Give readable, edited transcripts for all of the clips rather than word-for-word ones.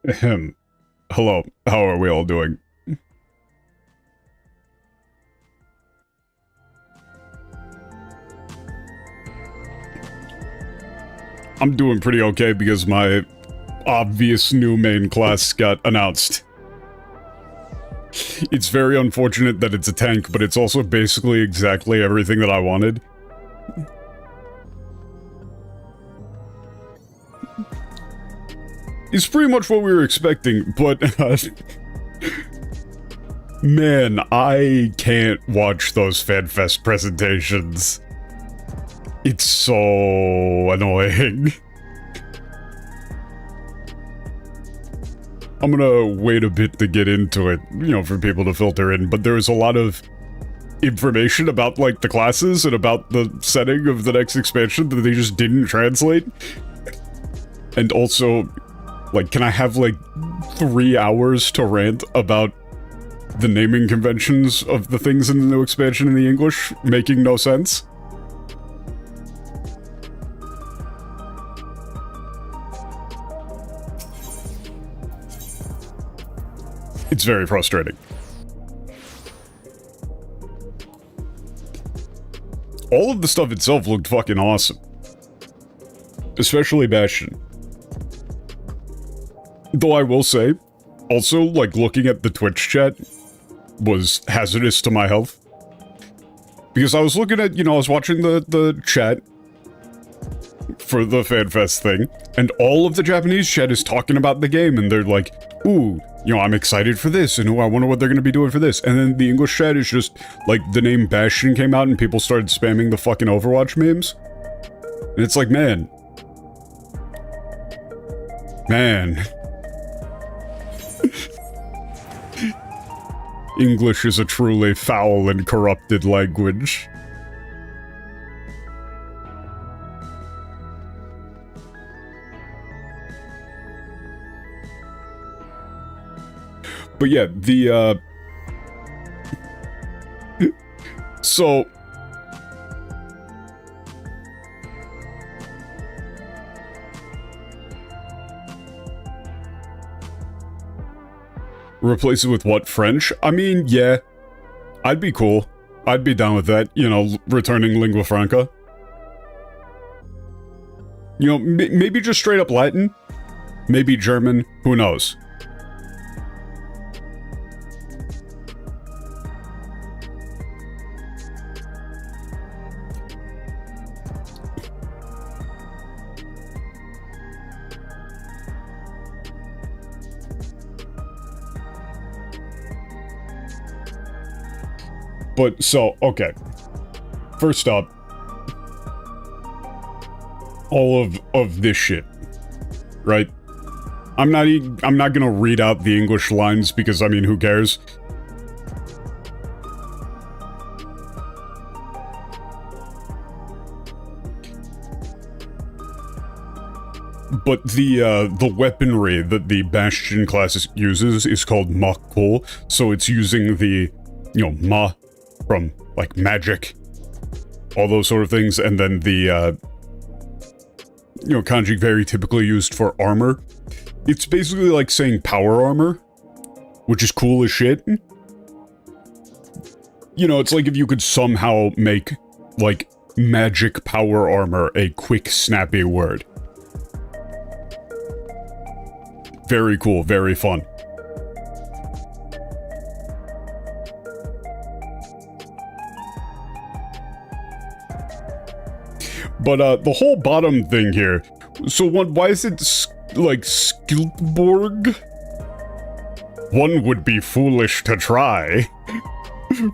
Ahem. Hello, how are we all doing? I'm doing pretty okay because my obvious new main class got announced. It's very unfortunate that it's a tank, but it's also basically exactly everything that I wanted. It's pretty much what we were expecting, but man, I can't watch those FanFest presentations. It's so annoying. I'm gonna wait a bit to get into it, for people to filter in, but there's a lot of information about, like, the classes and about the setting of the next expansion that they just didn't translate. And also, like, can I have, like, 3 hours to rant about the naming conventions of the things in the new expansion in the English making no sense? It's very frustrating. All of the stuff itself looked fucking awesome. Especially Bastion. Though I will say, also, like, looking at the Twitch chat was hazardous to my health. Because I was looking at, I was watching the chat for the FanFest thing, and all of the Japanese chat is talking about the game, and they're like, ooh, I'm excited for this, and I wonder what they're gonna be doing for this. And then the English chat is just, like, the name Bastion came out and people started spamming the fucking Overwatch memes. And it's like, man. English is a truly foul and corrupted language. But yeah, so... Replace it with what, French? I mean, yeah. I'd be cool. I'd be down with that, returning lingua franca. Maybe just straight up Latin? Maybe German? Who knows? But, so, okay. First up, all of this shit, right? I'm not gonna read out the English lines because, I mean, who cares? But the weaponry that the Bastion class uses is called Makul, so it's using the, ma from, like, magic, all those sort of things, and then the, kanji very typically used for armor. It's basically like saying power armor, which is cool as shit. It's like if you could somehow make, like, magic power armor a quick, snappy word. Very cool, very fun. But, the whole bottom thing here, so why is it, like, Skilborg? One would be foolish to try.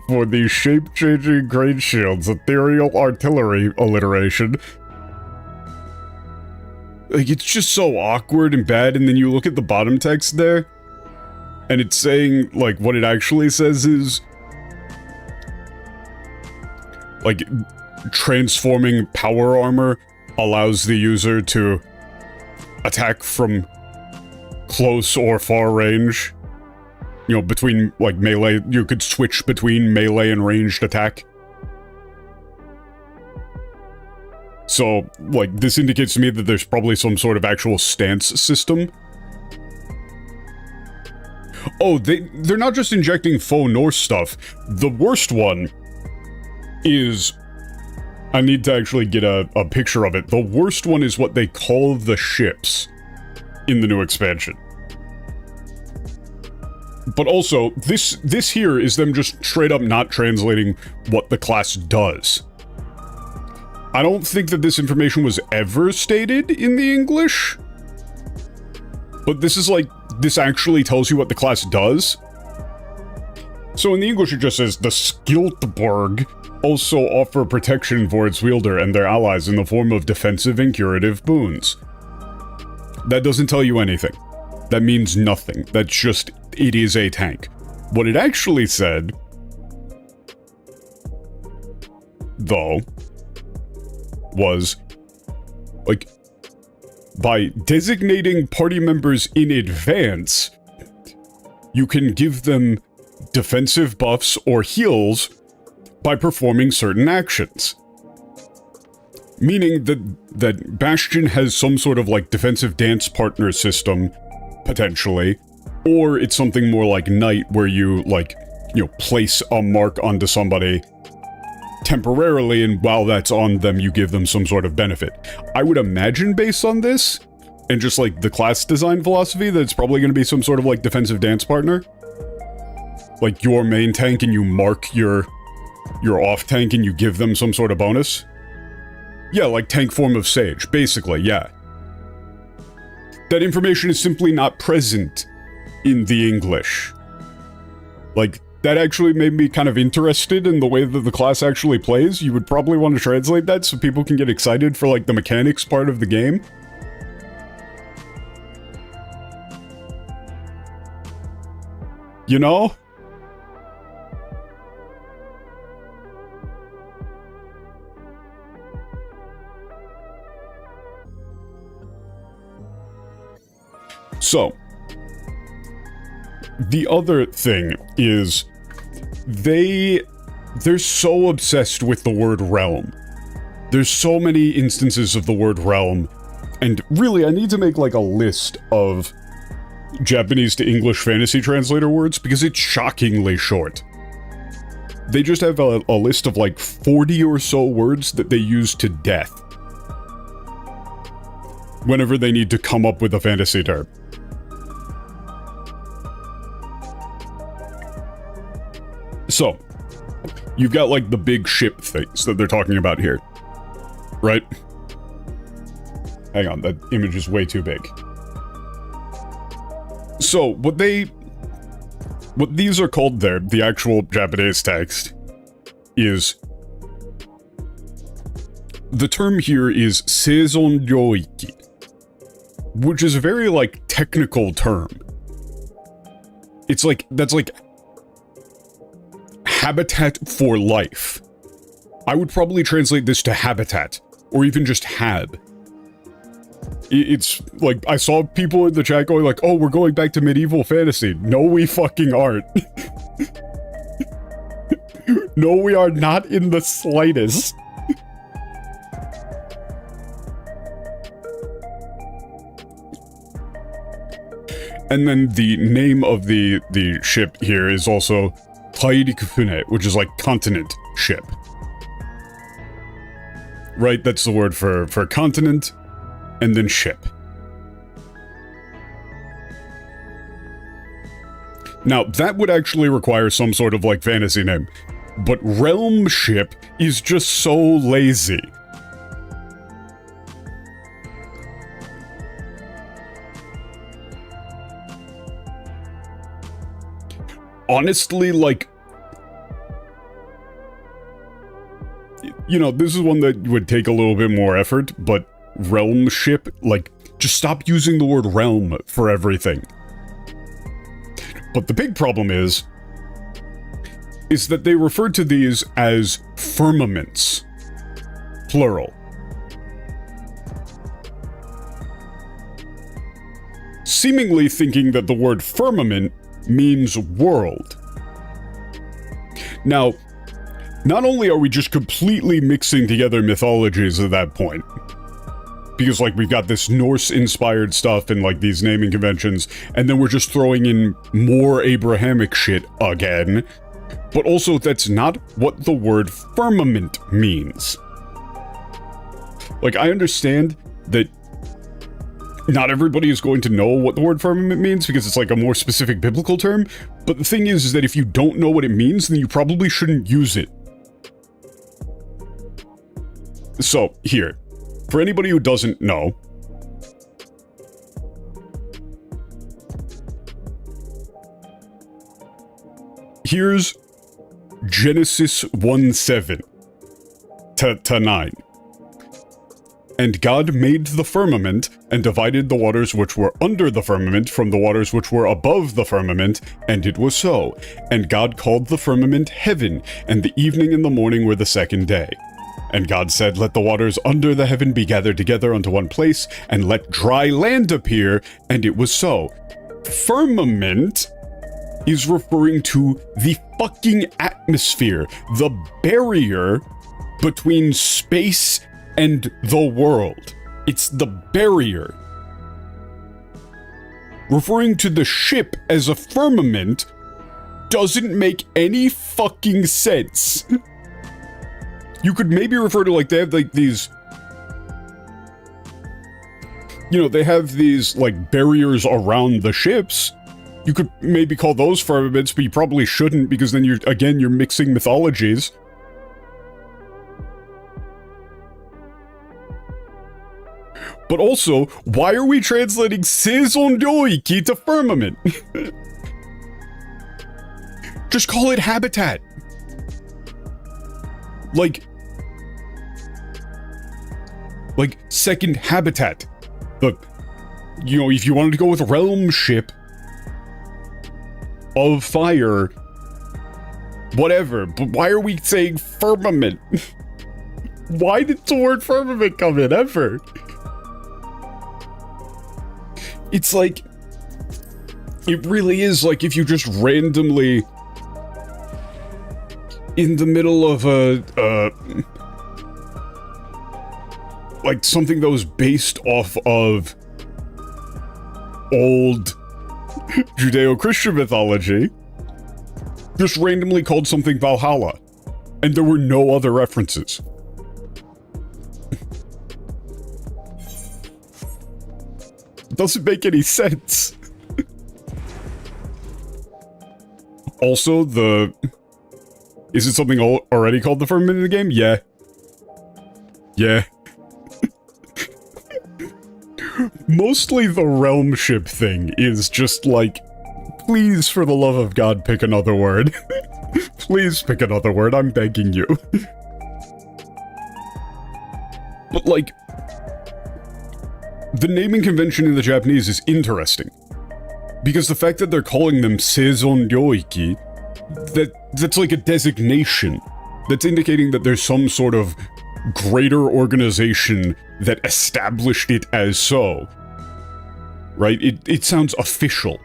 For the shape-changing great shields, ethereal artillery alliteration. Like, it's just so awkward and bad, and then you look at the bottom text there, and it's saying, like, what it actually says is, like, transforming power armor allows the user to attack from close or far range. Between, like, melee, you could switch between melee and ranged attack. So, like, this indicates to me that there's probably some sort of actual stance system Oh, they're not just injecting faux Norse stuff. The worst one is... I need to actually get a picture of it. The worst one is what they call the ships in the new expansion. But also, this here is them just straight up not translating what the class does. I don't think that this information was ever stated in the English. But this is like, this actually tells you what the class does. So in the English it just says, the Skiltborg also offer protection for its wielder and their allies in the form of defensive and curative boons. That doesn't tell you anything. That means nothing. That's just, it is a tank. What it actually said, though, was, like, by designating party members in advance, you can give them defensive buffs or heals by performing certain actions. Meaning that Bastion has some sort of, like, defensive dance partner system, potentially, or it's something more like Knight, where you, like, you know, place a mark onto somebody temporarily, and while that's on them, you give them some sort of benefit. I would imagine, based on this, and just, like, the class design philosophy, that it's probably going to be some sort of, like, defensive dance partner. Like, your main tank, and you mark your off tank, and you give them some sort of bonus. Yeah, like tank form of Sage, basically, yeah. That information is simply not present in the English. Like, that actually made me kind of interested in the way that the class actually plays. You would probably want to translate that so people can get excited for, like, the mechanics part of the game. You know? So, the other thing is, they're so obsessed with the word realm. There's so many instances of the word realm, and really, I need to make, like, a list of Japanese to English fantasy translator words, because it's shockingly short. They just have a list of, like, 40 or so words that they use to death whenever they need to come up with a fantasy term. So, you've got, like, the big ship things that they're talking about here, right? Hang on, that image is way too big. So, what these are called there, the actual Japanese text, is... The term here is Seizon Ryoiki, which is a very, like, technical term. It's like, that's like... habitat for life. I would probably translate this to habitat, or even just hab. It's like, I saw people in the chat going like, oh, we're going back to medieval fantasy. No, we fucking aren't. No, we are not in the slightest. And then the name of the ship here is also Tairikufune, which is like continent ship. Right, that's the word for continent, and then ship. Now, that would actually require some sort of, like, fantasy name. But Realm Ship is just so lazy. Honestly, like... You know, this is one that would take a little bit more effort, but Realm Ship, like, just stop using the word realm for everything. But the big problem is that they refer to these as firmaments, plural. Seemingly thinking that the word firmament means world. Now, not only are we just completely mixing together mythologies at that point, Because, like, we've got this Norse-inspired stuff and, like, these naming conventions, and then we're just throwing in more Abrahamic shit again. But also, that's not what the word firmament means. Like, I understand that not everybody is going to know what the word firmament means because it's like a more specific biblical term, but the thing is that if you don't know what it means, then you probably shouldn't use it. So, here, for anybody who doesn't know, here's Genesis 1:7 to 9. And God made the firmament, and divided the waters which were under the firmament from the waters which were above the firmament, and it was so. And God called the firmament heaven, and the evening and the morning were the second day. And God said, let the waters under the heaven be gathered together unto one place, and let dry land appear, and it was so. Firmament is referring to the fucking atmosphere, the barrier between space and the world. It's the barrier. Referring to the ship as a firmament doesn't make any fucking sense. You could maybe refer to, like, they have, like, these... You know, they have these, like, barriers around the ships. You could maybe call those firmaments, but you probably shouldn't, because then you're mixing mythologies. But also, why are we translating Seisondoiki to firmament? Just call it habitat. Like second habitat. But, you know, if you wanted to go with realm ship of fire, whatever, but why are we saying firmament? Why did the word firmament come in ever? It's like, it really is like if you just randomly, in the middle of like something that was based off of old Judeo-Christian mythology, just randomly called something Valhalla, and there were no other references. Doesn't make any sense. Also, is it something already called the firmament in the game? Yeah. Yeah. Mostly the realm ship thing is just like, please, for the love of God, pick another word. Please pick another word, I'm begging you. But, like, the naming convention in the Japanese is interesting. Because the fact that they're calling them Seisondoiki, that's like a designation. That's indicating that there's some sort of greater organization that established it as so. Right? It sounds official.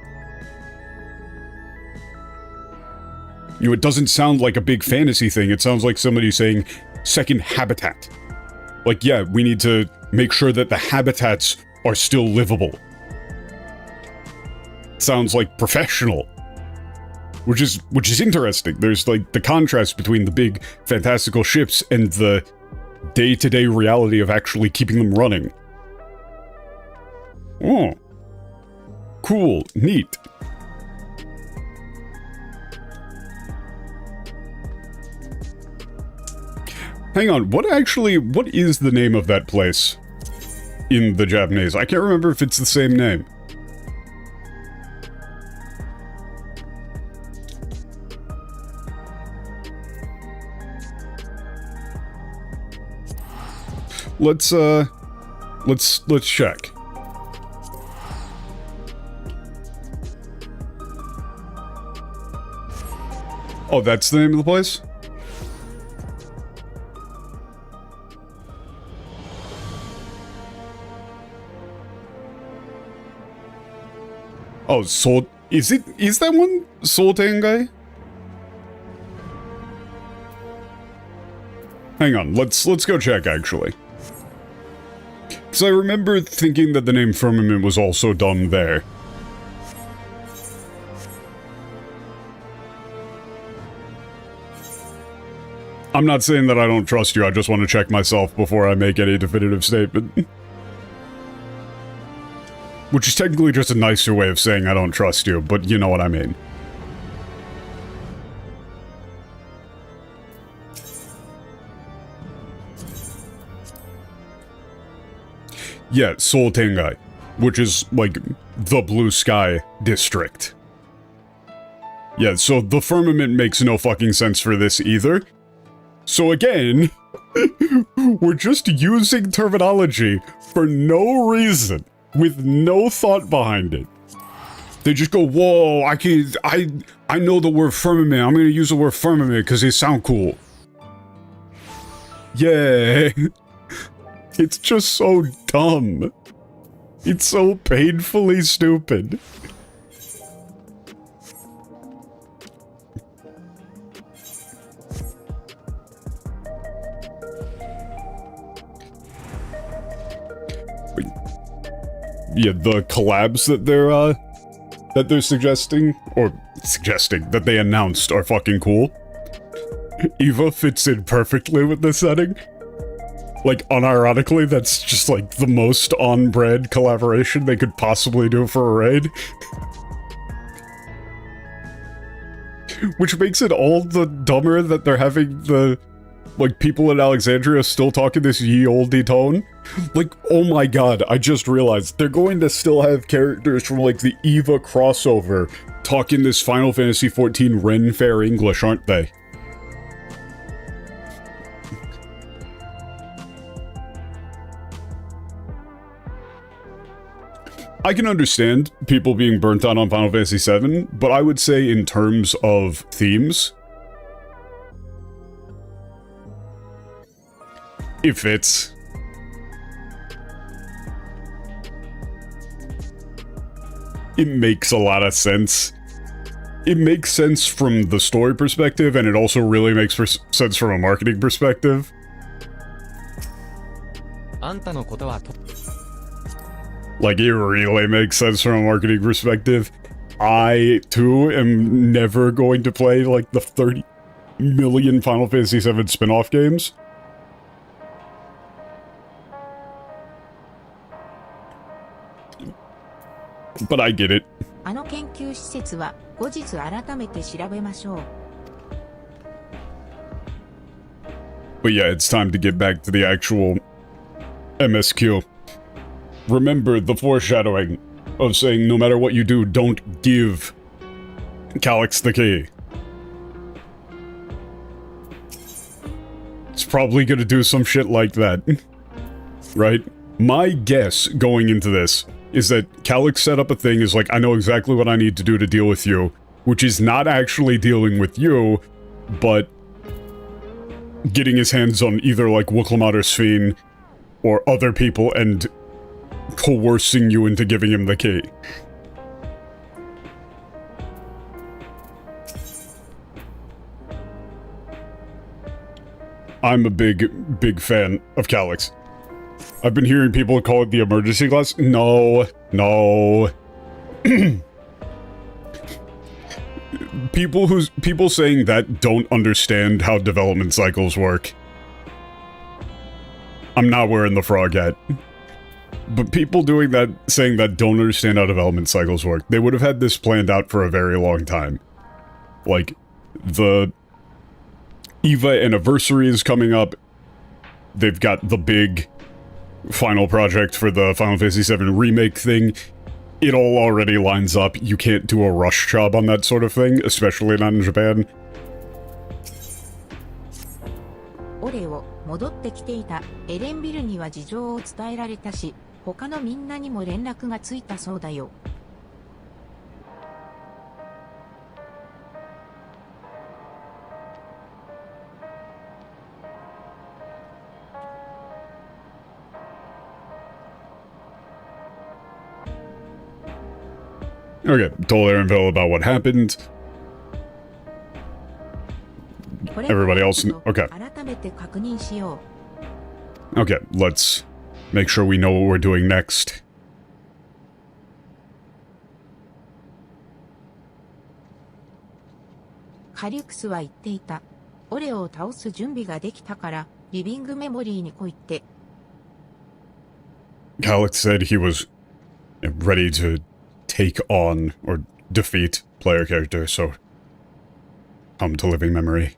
You know, it doesn't sound like a big fantasy thing. It sounds like somebody saying, second habitat. Like, yeah, we need to make sure that the habitats are still livable. Sounds like professional. Which is interesting. There's, like, the contrast between the big, fantastical ships and the day-to-day reality of actually keeping them running. Oh. Cool. Neat. Hang on, what is the name of that place in the Japanese? I can't remember if it's the same name. Let's check. Oh, that's the name of the place? Oh, is that one Sotengai? Hang on, let's go check, actually. Because I remember thinking that the name Firmament was also done there. I'm not saying that I don't trust you, I just want to check myself before I make any definitive statement. Which is technically just a nicer way of saying I don't trust you, but you know what I mean. Yeah, Seoul Tengai, which is, like, the Blue Sky district. Yeah, so the Firmament makes no fucking sense for this either. So again, we're just using terminology for no reason, with no thought behind it. They just go, whoa, I know the word firmament, I'm gonna use the word firmament because they sound cool. Yeah. It's just so dumb. It's so painfully stupid. Yeah, the collabs that they're suggesting, that they announced are fucking cool. Eva fits in perfectly with the setting. Like, unironically, that's just, like, the most on-brand collaboration they could possibly do for a raid. Which makes it all the dumber that they're having the, like, people in Alexandria still talking this ye olde tone. Like, oh my god, I just realized, they're going to still have characters from, like, the Eva crossover talking this Final Fantasy XIV Ren Fair English, aren't they? I can understand people being burnt out on Final Fantasy VII, but I would say in terms of themes, it fits. It makes a lot of sense. It makes sense from the story perspective, and it also really makes sense from a marketing perspective. Like, it really makes sense from a marketing perspective. I, too, am never going to play, like, the 30 million Final Fantasy VII spin-off games. But I get it. But yeah, it's time to get back to the actual MSQ. Remember the foreshadowing of saying no matter what you do, don't give Calyx the key. It's probably gonna do some shit like that. Right? My guess going into this is that Calyx set up a thing is like, I know exactly what I need to do to deal with you, which is not actually dealing with you, but getting his hands on either like Wuklamad or Sphene or other people and coercing you into giving him the key. I'm a big fan of Calyx. I've been hearing people call it the emergency class. No. People saying that don't understand how development cycles work. I'm not wearing the frog hat. But people doing that, saying that don't understand how development cycles work, they would have had this planned out for a very long time. Like, the EVA anniversary is coming up. They've got the big final project for the Final Fantasy VII remake thing. It all already lines up. You can't do a rush job on that sort of thing, especially not in Japan. オレを戻ってきていたエレンビルには事情を伝えられたし、他のみんなにも連絡がついたそうだよ。Okay, told Aaronville about what happened. Everybody else... Okay. Okay, let's make sure we know what we're doing next. カリュクスは言っていた。オレオを倒す準備ができたから、リビングメモリーに来いって。Calyx said he was ready to take on or defeat player character, so come to living memory.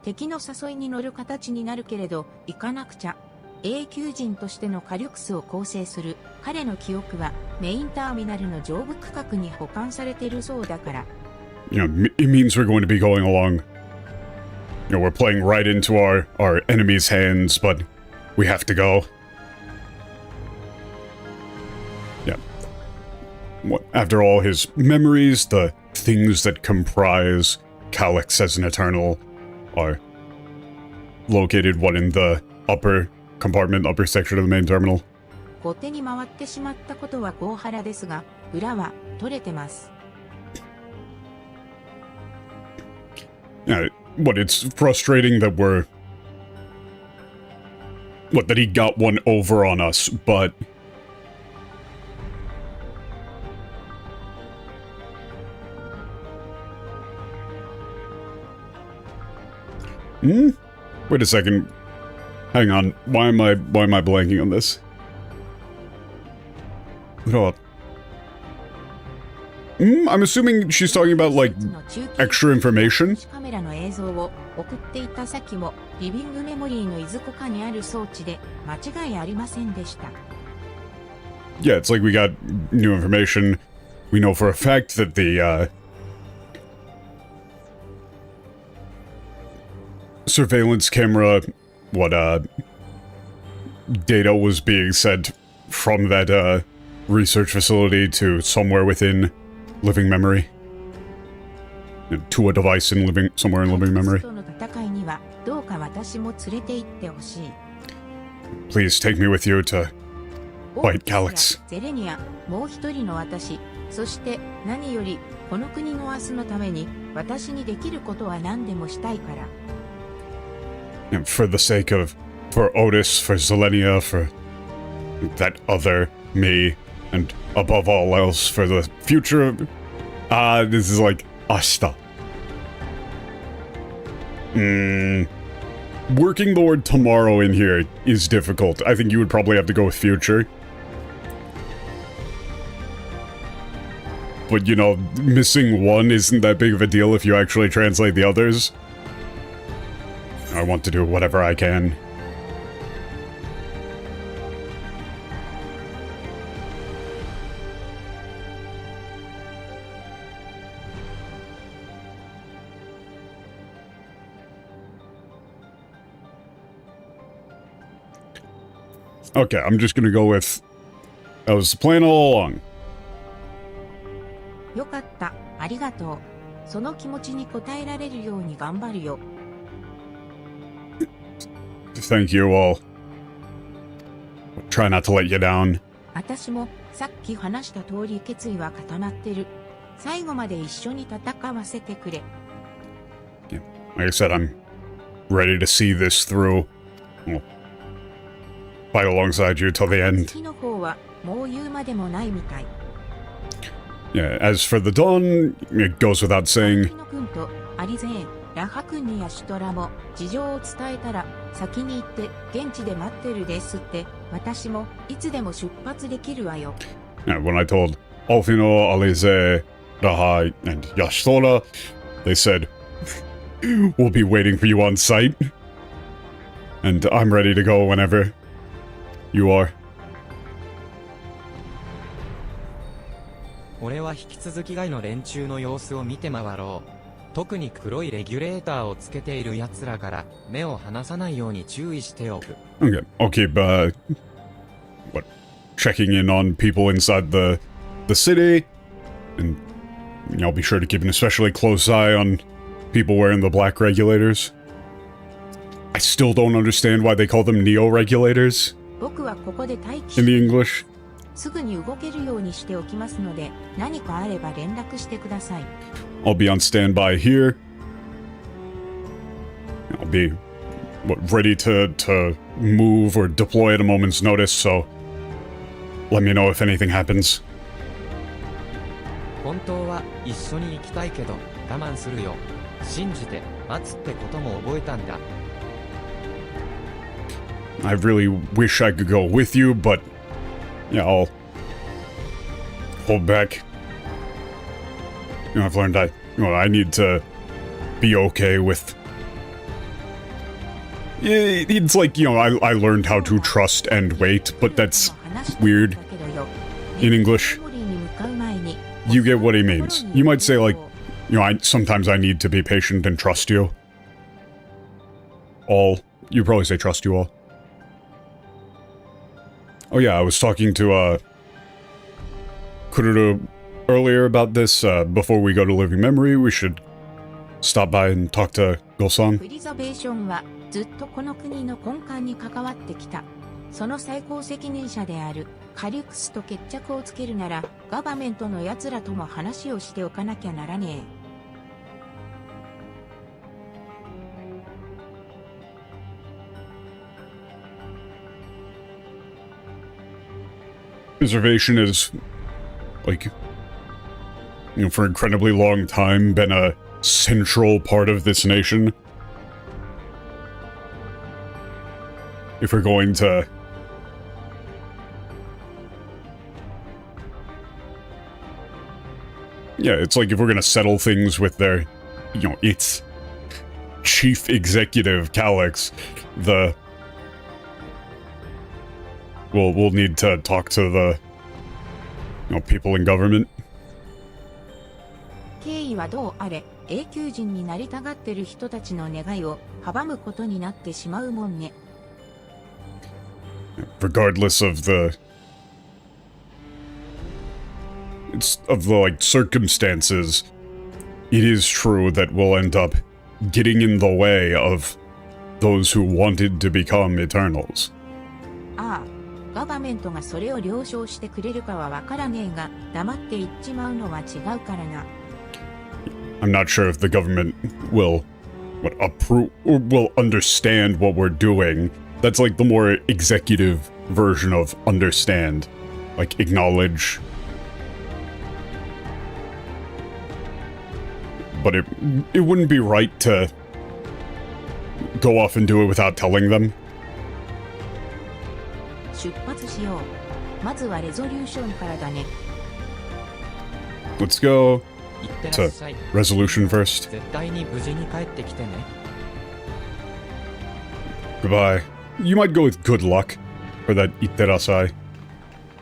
敵の誘いに乗る形になるけれど、行かなくちゃ。永久人としてのカリュクスを構成する彼の記憶はメインターミナルの上部区画に保管されているそうだから。You know, it means we're going to be going along. You know, we're playing right into our enemy's hands, but we have to go. Yeah. What, after all, his memories, the things that comprise Calyx as an Eternal, are located, what, in the upper compartment, upper section of the main terminal? 後手に回ってしまったことは大原ですが、裏は取れてます。Yeah, what, it's frustrating that that he got one over on us, but... Wait a second. Hang on. Why am I blanking on this? What? I'm assuming she's talking about, like, extra information? カメラの映像を送っていた先もリビングメモリーのいずこかにある装置で間違いありませんでした。Yeah, it's like we got new information. We know for a fact that the, surveillance camera, data was being sent from that, research facility to somewhere within living memory. To a device in somewhere in living memory. Please take me with you to fight Calyx. もう一人の私、そして何よりこの国の明日のために私にできることは何でもしたいから。And for the sake of, for Otis, for Zelenia, for that other me, and above all else, for the future of... this is like, ashita. Working the word tomorrow in here is difficult. I think you would probably have to go with future. But, you know, missing one isn't that big of a deal if you actually translate the others. I want to do whatever I can. Okay, I'm just gonna go with... That was the plan all along. よかった、ありがとう。その気持ちに応えられるように頑張るよ。Thank you all. Try not to let you down. 私もさっき話した通り決意は固まってる。最後まで一緒に戦わせてくれ。Yeah. Like I said, I'm ready to see this through. We'll fight alongside you till the end. 月の方はもう言うまでもないみたい。Yeah, as for the dawn, it goes without saying. 君とアリゼーン、ラハ君にやシュトラも事情を伝えたら先に行って現地で待ってるですって。私もいつでも出発できるわよ。Yeah, when I told Alfino, Alize, Raha, and Yashtora, they said, we'll be waiting for you on site. And I'm ready to go whenever you are. 俺は引き続き外の連中の様子を見て回ろう。特に黒いレギュレーターをつけている奴らから目を離さないように注意しておく。Okay, I'll keep, checking in on people inside the city, and I'll be sure to keep an especially close eye on people wearing the black regulators. I still don't understand why they call them neo-regulators 僕はここで待機 in the English. すぐに動けるようにしておきますので、何かあれば連絡してください。I'll be on standby here. I'll be ready to move or deploy at a moment's notice, so let me know if anything happens. 本当は一緒に行きたいけど我慢するよ。信じて待つってことも覚えたんだ。I really wish I could go with you, but yeah, I'll hold back. You know, I've learned I need to be okay with. It's like, I learned how to trust and wait, but that's weird in English. You get what he means. You might say, like, sometimes I need to be patient and trust you. All. You probably say trust you all. Oh yeah, I was talking to, Kururu earlier about this. Before we go to Living Memory, we should stop by and talk to Gosan. プリザベーションはずっとこの国の根幹に関わってきた。その最高責任者であるカリュクスと決着をつけるなら、ガバメントの奴らとも話をしておかなきゃならねえ。Preservation is, like, for an incredibly long time been a central part of this nation. If we're going to... Yeah, it's like if we're gonna settle things with their, its chief executive, Calyx, we'll need to talk to the, people in government. 経緯はどうあれ、永久人になりたがってる人たちの願いを阻むことになってしまうもんね。Regardless of the like circumstances, it is true that we'll end up getting in the way of those who wanted to become Eternals. ああ、ガバメントがそれを了承してくれるかはわからねえが、黙って言っちまうのは違うからな。I'm not sure if the government will approve or will understand what we're doing. That's like the more executive version of understand, like acknowledge. But it wouldn't be right to go off and do it without telling them. 出発しよう。まずはレゾリューションからだね。Let's go 行ってらっ to しゃい。 resolution first. 絶対に無事に帰ってきてね。Goodbye. You might go with good luck for that itterasai.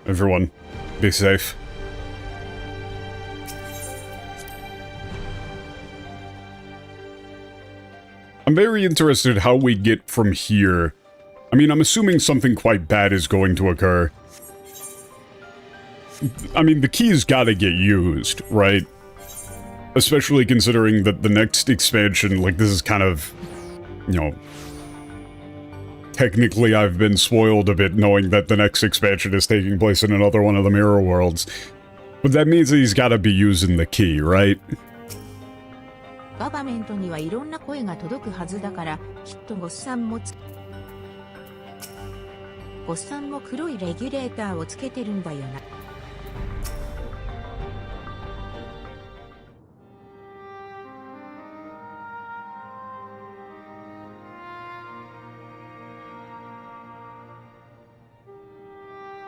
Everyone, be safe. I'm very interested how we get from here. I mean, I'm assuming something quite bad is going to occur. I mean, the key's gotta get used, right? Especially considering that the next expansion, like, this is kind of, technically I've been spoiled a bit knowing that the next expansion is taking place in another one of the mirror worlds. But that means that he's gotta be using the key, right? ガバメントにはいろんな声が届くはずだから、きっとゴッサンも黒いレギュレーターをつけてるんだよな。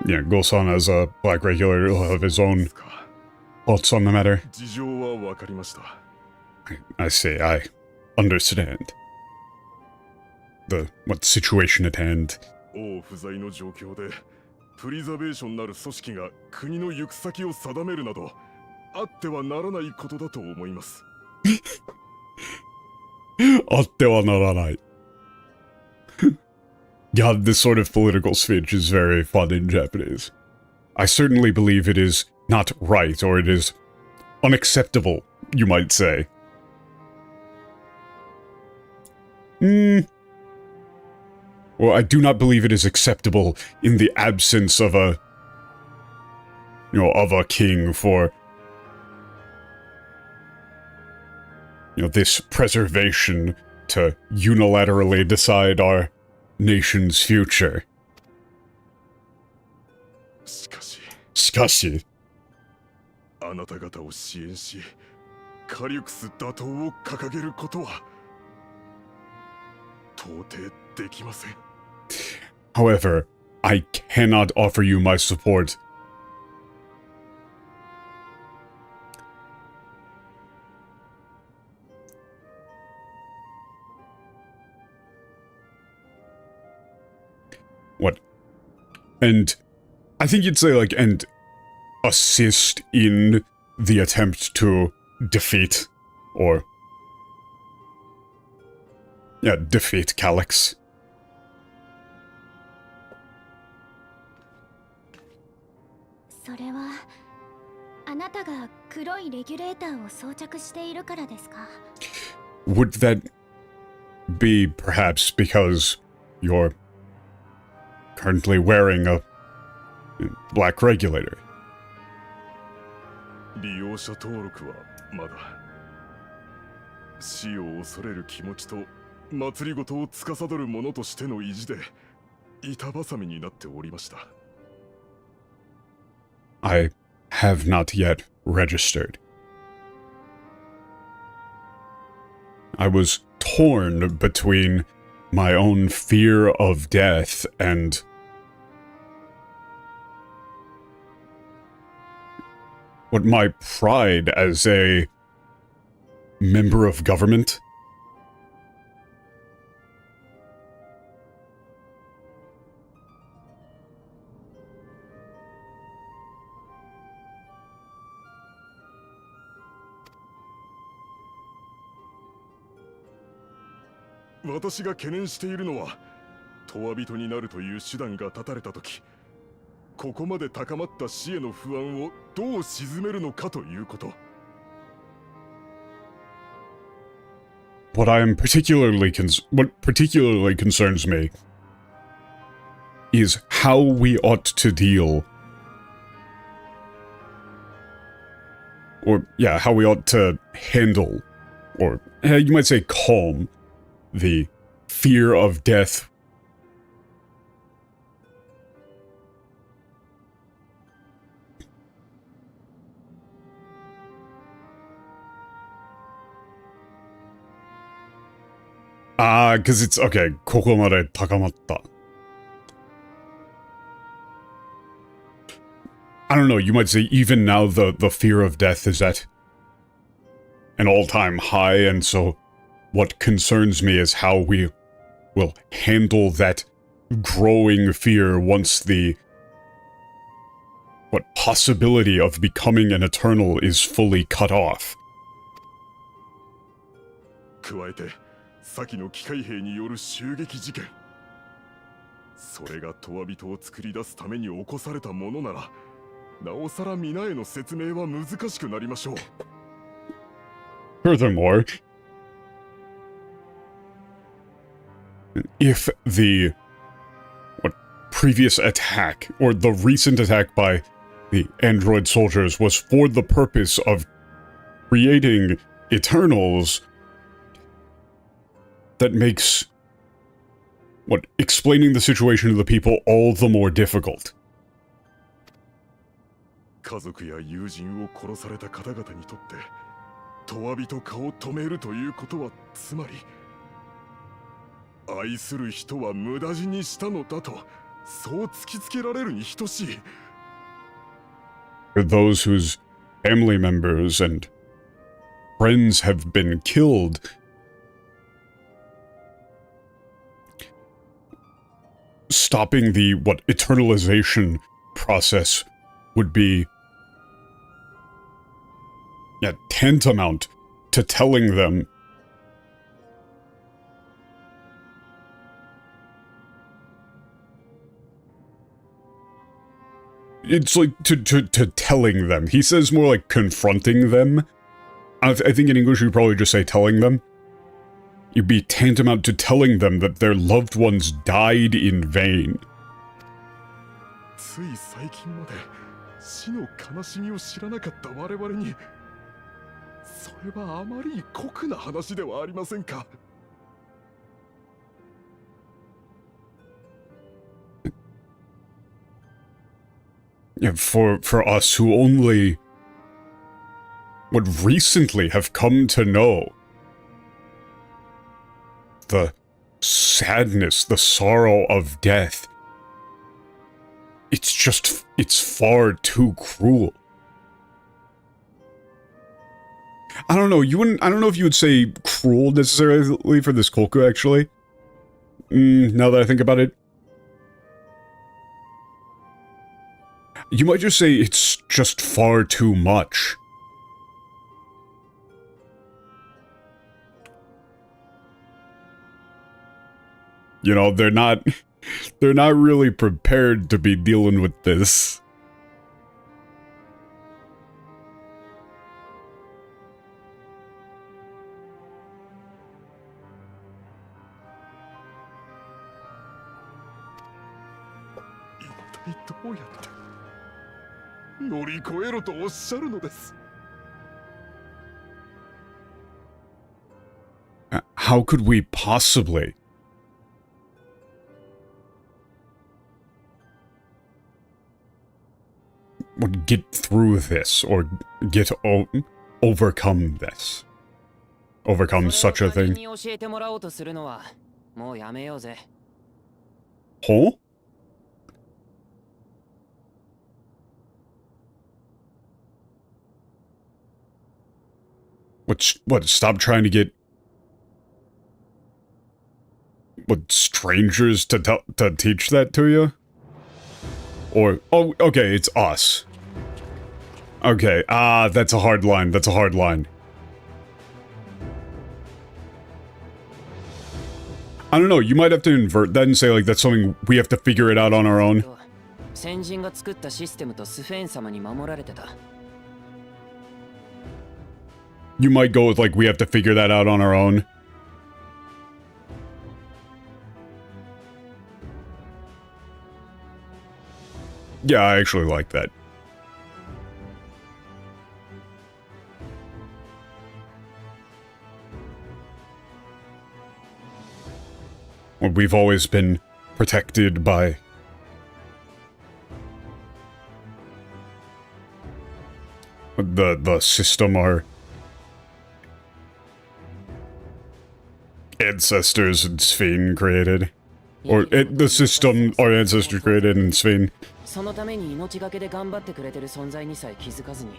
Yeah, Gosan as a black regulator will have his own thoughts on the matter. 事情はわかりました。 I say, I understand. What situation at hand. 王不在の状況で、プリザベーションなる組織が国の行く先を定めるなど、あってはならないことだと思います。あってはならない. God, this sort of political speech is very fun in Japanese. I certainly believe it is not right, or it is unacceptable, you might say. Well, I do not believe it is acceptable in the absence of a king for, this preservation to unilaterally decide our nation's future. しかし、 Scussy. あなた方を支援し、カリュクス打倒を掲げることは到底できません。 However, I cannot offer you my support. What? And I think you'd say, like, and assist in the attempt to defeat, or... yeah, defeat Calyx. それはあなたが黒いレギュレーターを装着しているからですか？ Would that be perhaps because you're currently wearing a black regulator? 利用者登録はまだ。死を恐れる気持ちと祭りごとを司る者としての意地で板挟みになっておりました。 I have not yet registered. I was torn between my own fear of death and what my pride as a member of government.「私が懸念しているのは、永遠人になるという手段が断たれたとき、ここまで高まった死への不安をどう鎮めるのかということ。 What particularly concerns me is how we ought to deal, or yeah, how we ought to handle, or you might say calm, the fear of death. Because it's, okay, ここまで高まった. I don't know, you might say even now the fear of death is at an all-time high, and so what concerns me is how we will handle that growing fear once the possibility of becoming an Eternal is fully cut off. 加えて、先の機械兵による襲撃事件。それが永遠人を作り出すために起こされたものなら、なおさら皆への説明は難しくなりましょう。 Furthermore, if the previous attack, or the recent attack by the android soldiers, was for the purpose of creating Eternals, that makes explaining the situation to the people all the more difficult. 家族や友人を殺された方々にとって、永遠人化を止めるということは、つまり愛する人は無駄死にしたのだと、そう突きつけられるに等しい。 For those whose family members and friends have been killed, stopping the eternalization process would be tantamount to telling them it's like to telling them. He says more like confronting them. I think in English you'd probably just say telling them. You'd be tantamount to telling them that their loved ones died in vain. つい最近まで死の悲しみを知らなかった我々に、それはあまりに酷な話ではありませんか。Yeah, for us who only would recently have come to know the sadness, the sorrow of death. It's far too cruel. I don't know, I don't know if you would say cruel necessarily for this Kolku, actually. Now that I think about it. You might just say it's just far too much. You know, they're not really prepared to be dealing with this. How could we possibly? Would get through this, or overcome this. Overcome such a thing. Huh? What, stop trying to get... What, strangers to teach that to you? Or, oh, okay, it's us. Okay, that's a hard line, that's a hard line. I don't know, you might have to invert that and say, like, that's something we have to figure it out on our own. You might go with, like, we have to figure that out on our own. Yeah, I actually like that. Well, we've always been protected by the system our ancestors in Sphene created. Or the system our ancestors created in Sphene. そのために命がけで頑張ってくれてる存在にさえ気づかずに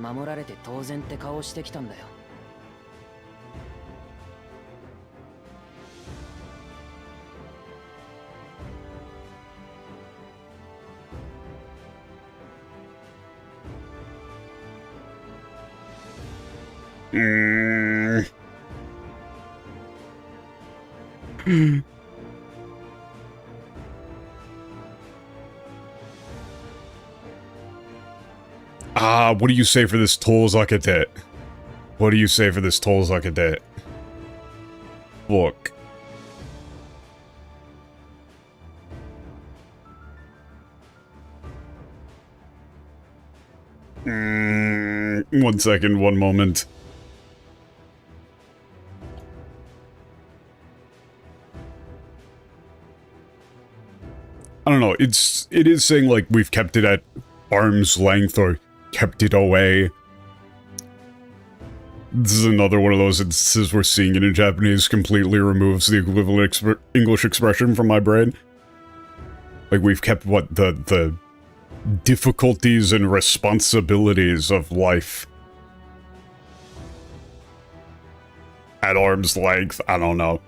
守られて当然って顔をしてきたんだよ。What do you say for this Tolzakete? What do you say for this Tolzakete? Look. One second, one moment. I don't know, it is saying, like, we've kept it at arm's length, or kept it away. This is another one of those instances where seeing it in Japanese completely removes the equivalent English expression from my brain. Like, we've kept, what, the difficulties and responsibilities of life at arm's length. I don't know.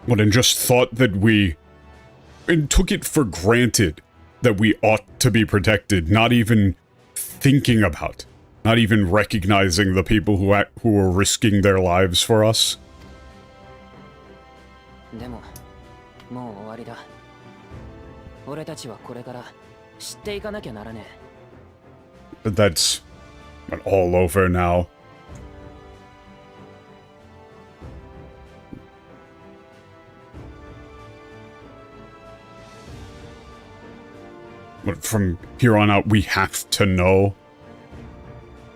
What, and just thought that and took it for granted that we ought to be protected, not even thinking about, not even recognizing the people who are risking their lives for us. でも、もう終わりだ。俺たちはこれから知っていかなきゃならねえ。 But that's all over now. But from here on out, we have to know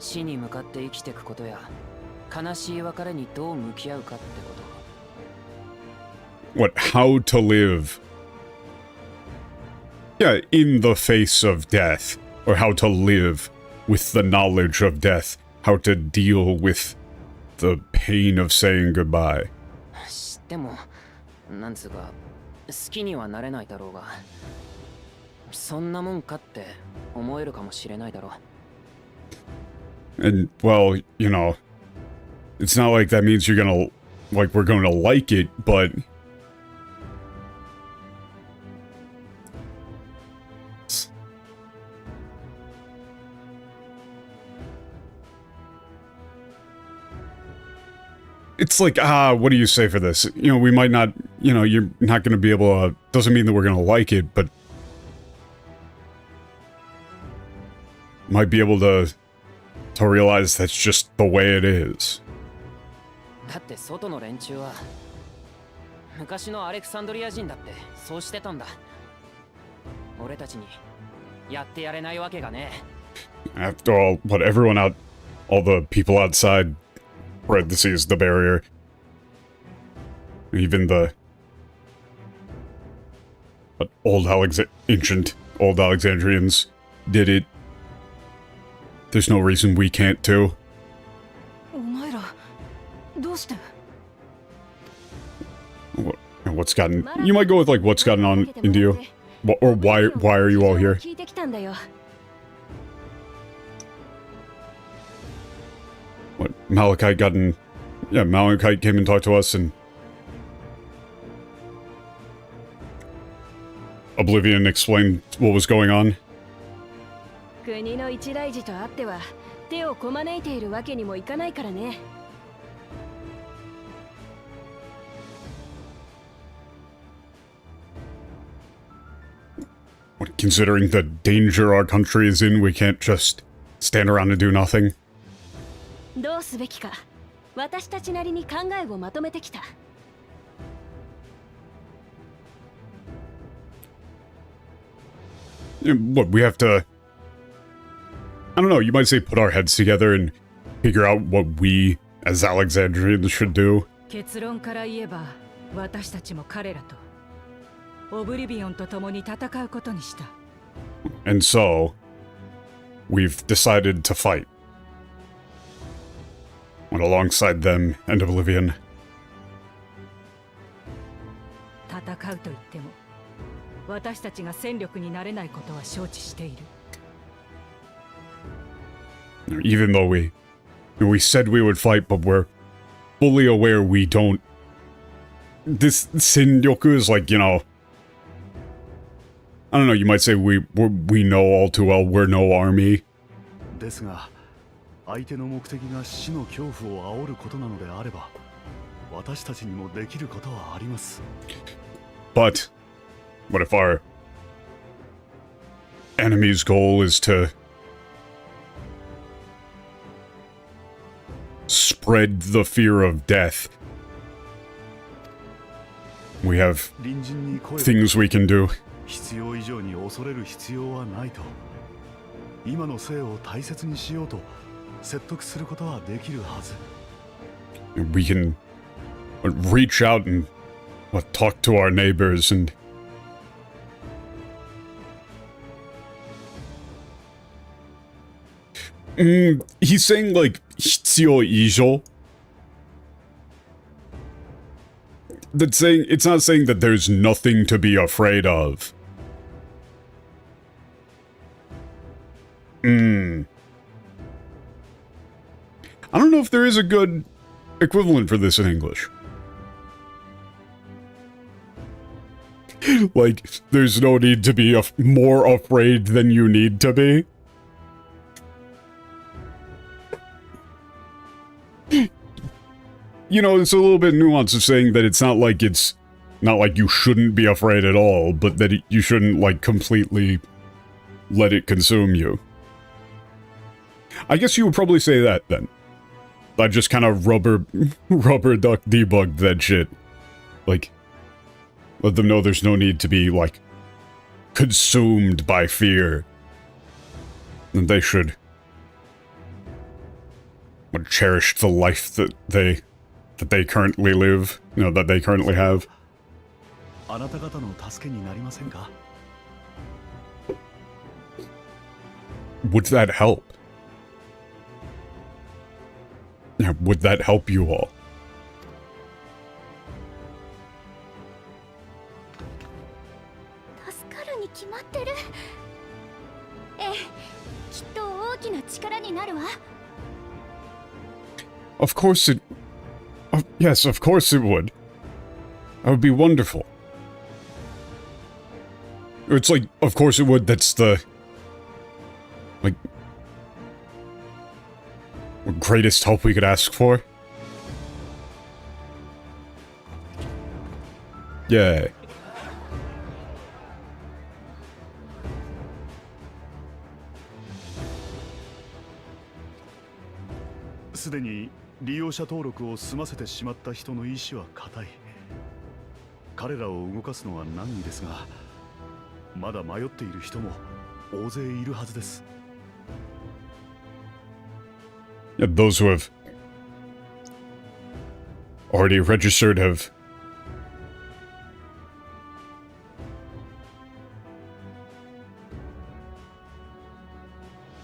死に向かって生きていくことや悲しい別れにどう向き合うかってこと。 What, how to live? Yeah, in the face of death. Or how to live with the knowledge of death. How to deal with the pain of saying goodbye. 知ってもなんつうか好きにはなれないだろうが、そんなもんかって思えるかもしれないだろう。 And, well, you know, it's not like that means you're gonna, like, we're gonna like it, but... It's like, what do you say for this? You know, we might not, you know, you're not gonna be able to... Doesn't mean that we're gonna like it, but... Might be able to realize that's just the way it is. だって外の連中は昔のアレクサンドリア人だってそうしてたんだ。俺たちにやってやれないわけがね。 After all, but everyone out, all the people outside, parentheses, the barrier, even the ancient old Alexandrians did it. There's no reason we can't too. お前らどうして？ What's gotten... You might go with, like, what's gotten on into you? Or why are you all here? 聞いてきたんだよ。 What, Malachite gotten... Yeah, Malachite came and talked to us, and... Oblivion explained what was going on. 国の一大事とあっては手をこまねいているわけにもいかないからね。 Considering the danger our country is in, we can't just stand around and do nothing. どうすべきか私たちなりに考えをまとめてきた。 What, we have to... I don't know, you might say put our heads together and figure out what we, as Alexandrians, should do. 結論から言えば私たちも彼らとオブリビオンと共に戦うことにした。 And so, we've decided to fight. Went alongside them and Oblivion. 戦うと言っても私たちが戦力になれないことは承知している。 Even though we said we would fight, but we're fully aware we don't. This Sindyoku is like, you know, I don't know, you might say we know all too well we're no army. ですが、相手の目的が死の恐怖を煽ることなのであれば、私たちにもできることはあります。 But what if our enemy's goal is to spread the fear of death? We have 隣人に声を things we can do. 必要以上に恐れる必要はないと。今の生を大切にしようと説得することはできるはず。 We can reach out and talk to our neighbors and he's saying like 必要以上. That's saying, it's not saying that there's nothing to be afraid of. I don't know if there is a good equivalent for this in English. Like, there's no need to be more afraid than you need to be. You know, it's a little bit nuanced of saying that it's not like you shouldn't be afraid at all, but that you shouldn't, like, completely let it consume you. I guess you would probably say that, then. I just kind of rubber duck debugged that shit. Like, let them know there's no need to be, like, consumed by fear. And they should cherish the life that they currently live, that they currently have. あなた方の助けになりませんか？ Would that help? Yeah, would that help you all? 助かるに決まってる。ええ、きっと大きな力になるわ。Of course it... yes, of course it would. That would be wonderful. It's like, of course it would, that's the... like... greatest help we could ask for. Yay. "すでに利用者登録を済ませてしまった人の意志は固い。彼らを動かすのは難儀ですが、まだ迷っている人も大勢いるはずです。 Yeah, those who have already registered have...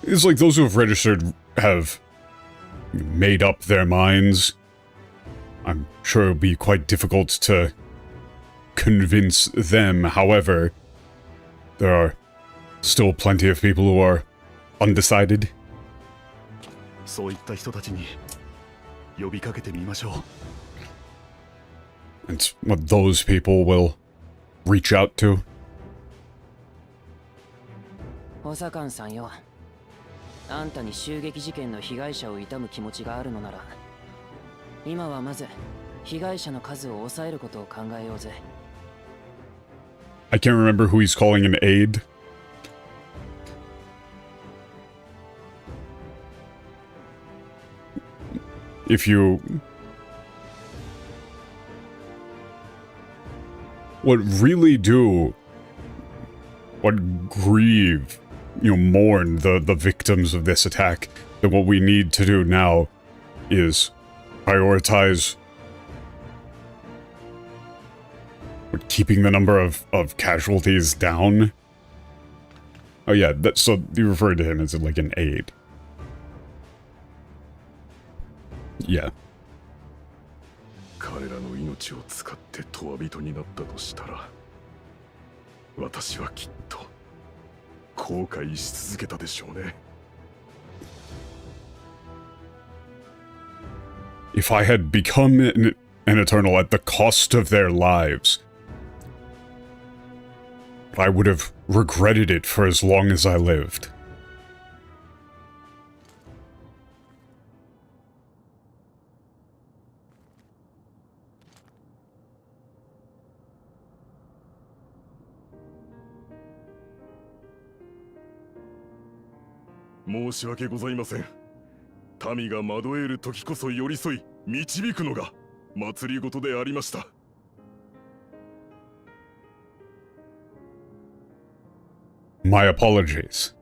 it's like those who have registered have made up their minds. I'm sure it would be quite difficult to convince them. However, there are still plenty of people who are undecided. そういった人たちに呼びかけてみましょう。 It's what those people will reach out to. 補佐官さんよ。あんたに襲撃事件の被害者を悼む気持ちがあるのなら、今はまず被害者の数を抑えることを考えようぜ。 I can't remember who he's calling an aide. If you... what really do... what grieve, mourn the victims of this attack, then what we need to do now is prioritize keeping the number of casualties down. Oh yeah, so you referred to him as like an aide. Yeah. 彼らの命を使って永人になったとしたら、私はきっと後悔し続けたでしょうね。 If I had become an Eternal at the cost of their lives, I would have regretted it for as long as I lived.「申し訳ございません。民が惑える時こそ寄り添い導くのが祭りごとでありました。 My apologies.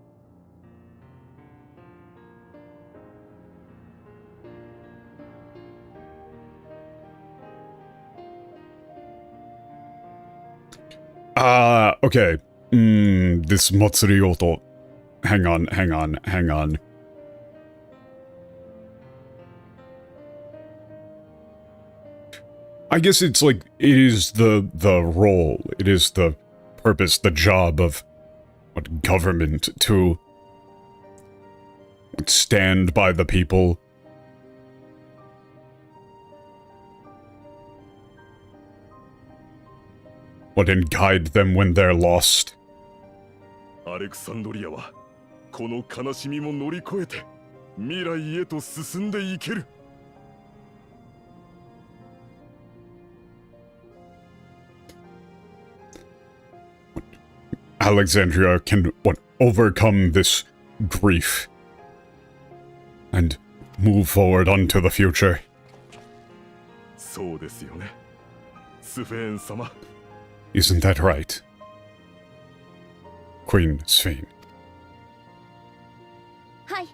Okay. This Matsurioto. Hang on. I guess it's like, it is the role, it is the purpose, the job of what government to stand by the people. What, and guide them when they're lost. アレクサンドリアはこの悲しみも乗り越えて未来へと進んでいける。 Alexandria can, overcome this grief and move forward onto the future. そうですよね、スフェーン様。 Isn't that right, Queen Sphene? はい、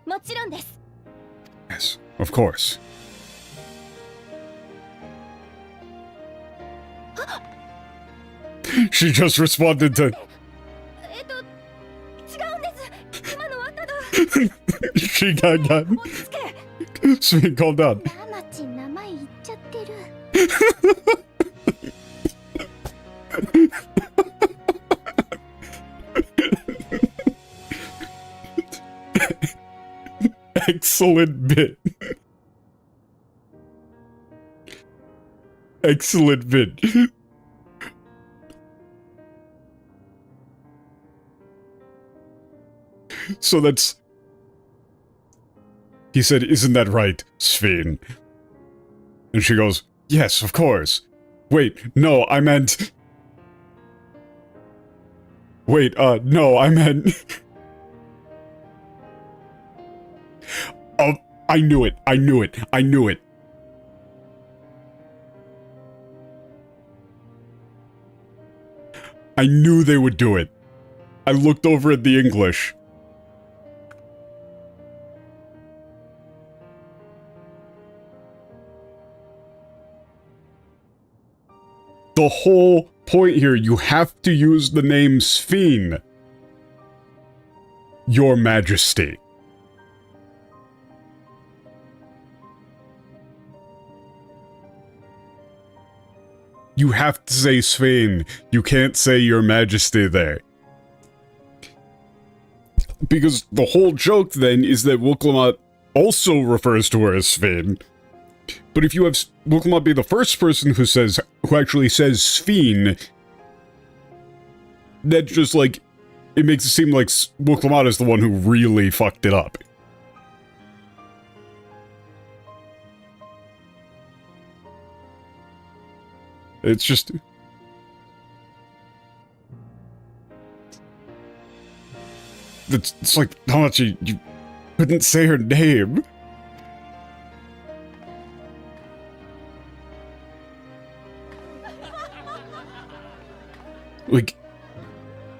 もちろんです。Of course. She just responded to... 違うんです。今のはただ She got... 落ち着け。 Sweet, calm down. ラマチ名前言っちゃってる。 Excellent bit. Excellent bit. So that's... He said, isn't that right, Sven? And she goes, yes, of course. Wait, no, I meant... Wait, no, I meant... Oh, I knew it, I knew it, I knew it. I knew they would do it. I looked over at the English. The whole point here, you have to use the name Sven. Your Majesty. You have to say Sven. You can't say Your Majesty there. Because the whole joke then is that Wuklamot also refers to her as Sven. But if you have Wuklamot be the first person who actually says Sven, that just like, it makes it seem like Wuklamot is the one who really fucked it up. It's just... It's like how much you couldn't say her name. Like,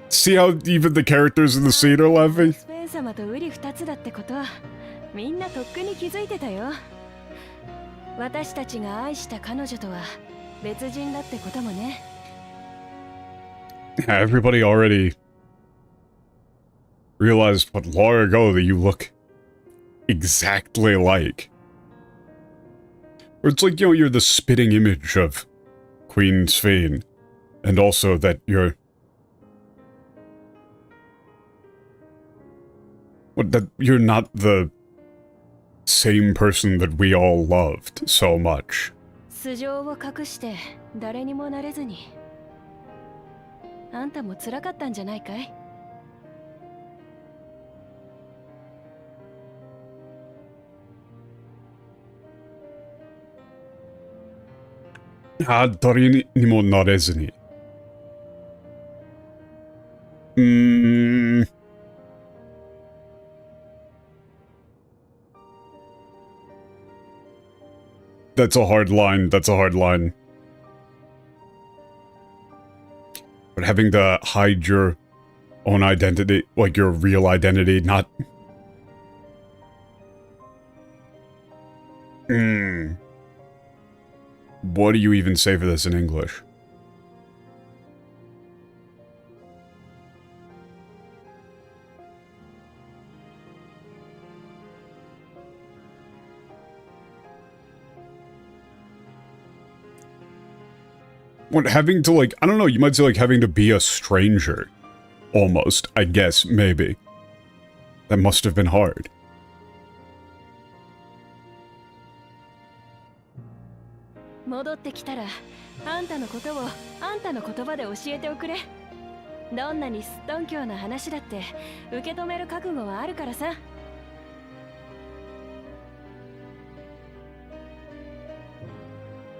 see how even the characters in the scene are laughing? スペン様とウリ二つだってことはみんなとっくに気づいてたよ。私たちが愛した彼女とは別人だってこともね。Everybody already realized but long ago that you look exactly like. Or it's like, you know, you're the spitting image of Queen Sven. And also that you're... that you're not the same person that we all loved so much. 素性を隠して誰にもなれずに。あんたも辛かったんじゃないかい?誰にもなれずに。That's a hard line, that's a hard line. But having to hide your own identity, like your real identity, not... What do you even say for this in English? What, having to, like, I don't know, you might say, like, having to be a stranger. Almost, I guess, maybe. That must have been hard. 戻ってきたらあんたのことをあんたの言葉で教えておくれ。どんなにすっとんきょうな話だって受け止める覚悟はあるからさ。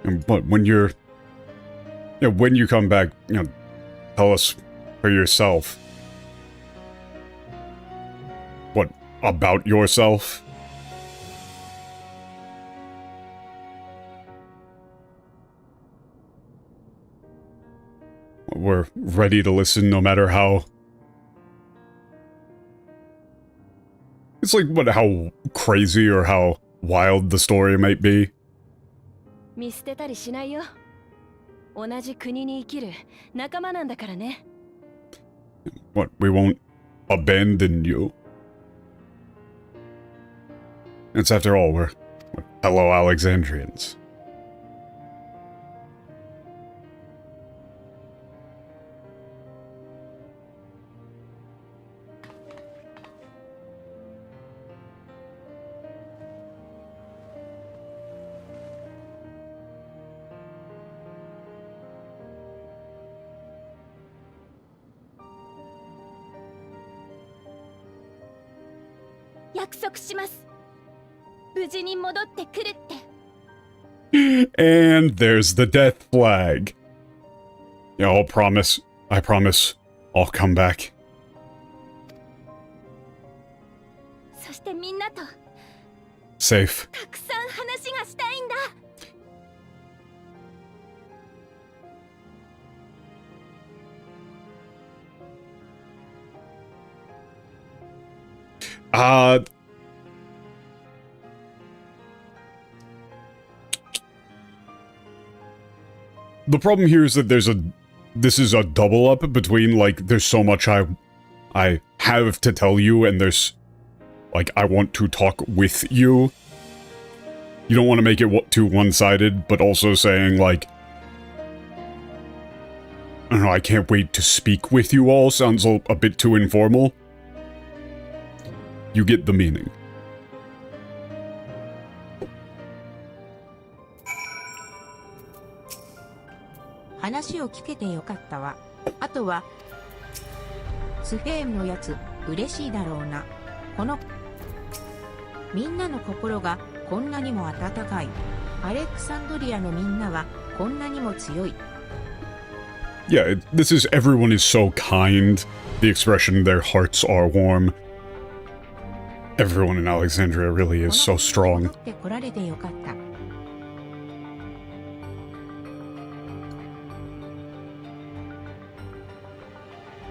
But when you're... You know, when you come back, you know, tell us for yourself. What, about yourself? We're ready to listen no matter how... It's like, what, how crazy or how wild the story might be. 見捨てたりしないよ。同じ国に生きる仲間なんだからね。What, we won't abandon you? It's after all, we're fellow Alexandrians. And there's the death flag. Yeah, I promise, I'll come back. そしてみんなと Safe. たくさん話がしたいんだ。The problem here is that this is a double up between, like, there's so much I have to tell you, and there's, like, I want to talk with you. You don't want to make it too one-sided, but also saying, like, I don't know, I can't wait to speak with you all sounds a bit too informal. You get the meaning.「話を聞けてよかったわ。あとはスフェーンのやつ嬉しいだろうな。このみんなの心がこんなにも温かい。アレクサンドリアのみんなはこんなにも強い。 Yeah, this is everyone is so kind. The expression their hearts are warm. Everyone in Alexandria really is so strong. 戻ってこられてよかった。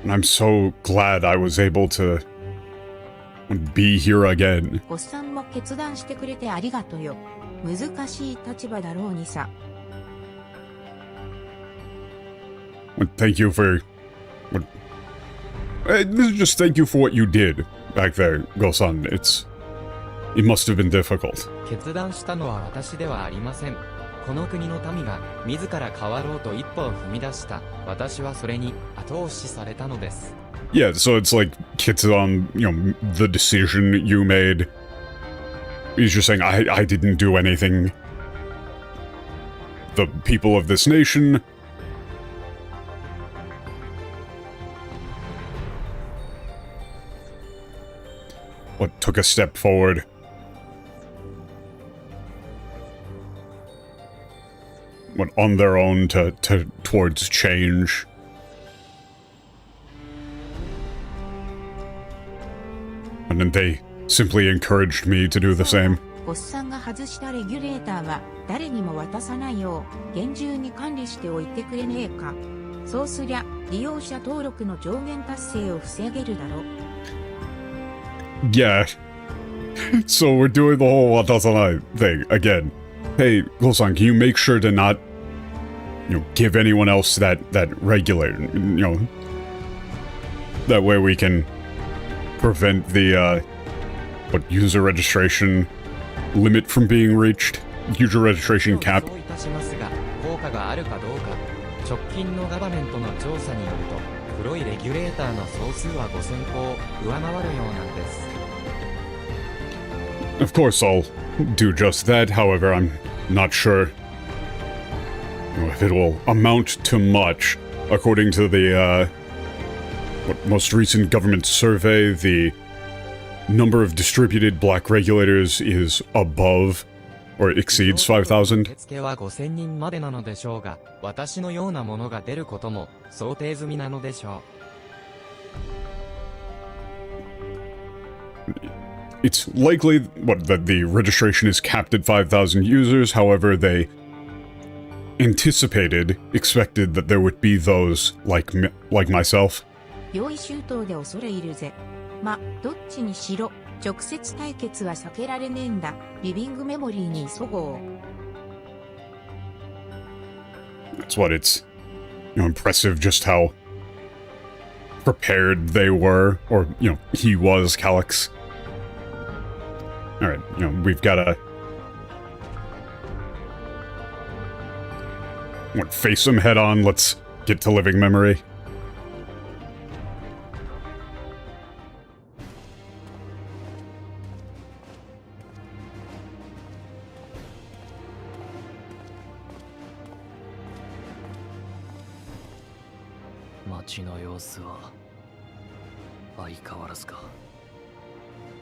And I'm so glad I was able to be here again. おっさんも決断してくれてありがとよ。難しい立場だろうにさ。 Thank you for... just thank you for what you did back there, Gosan. It must have been difficult. 決断したのは私ではありません。この国の民が自ら変わろうと一歩を踏み出した。私はそれに後押しされたのです。 Yeah, so it's like Kitsuan, the decision you made. He's just saying, I didn't do anything. The people of this nation... took a step forward. Went on their own towards change. And then they simply encouraged me to do the same. おっさんが外したレギュレーターは誰にも渡さないよう厳重に管理しておいてくれねえか。そうすりゃ利用者登録の上限達成を防げるだろ。 Yeah. So we're doing the whole Watasanai thing again. Hey, Gosan, can you make sure to not, give anyone else that regulator, that way we can prevent the, user registration limit from being reached? User registration cap. そういたしますが、効果があるかどうか。直近のガバメントの調査によると、黒いレギュレーターの総数は5000個を上回るようなんです。 Of course I'll do just that, however, I'm not sure if it will amount to much. According to the, most recent government survey, the number of distributed black regulators is above, or exceeds 5,000. 受付は5000人までなのでしょうが、私のようなものが出ることも想定済みなのでしょう。 It's likely that the registration is capped at 5,000 users, however, they expected that there would be those like myself 用意周到で恐れ入るぜ。ま、どっちにしろ、直接対決は避けられねえんだ。リビングメモリーに急ごう。That's what it's, impressive just how prepared they were, or, he was, Calyx. Alright, we've gotta... face him head on, let's get to living memory.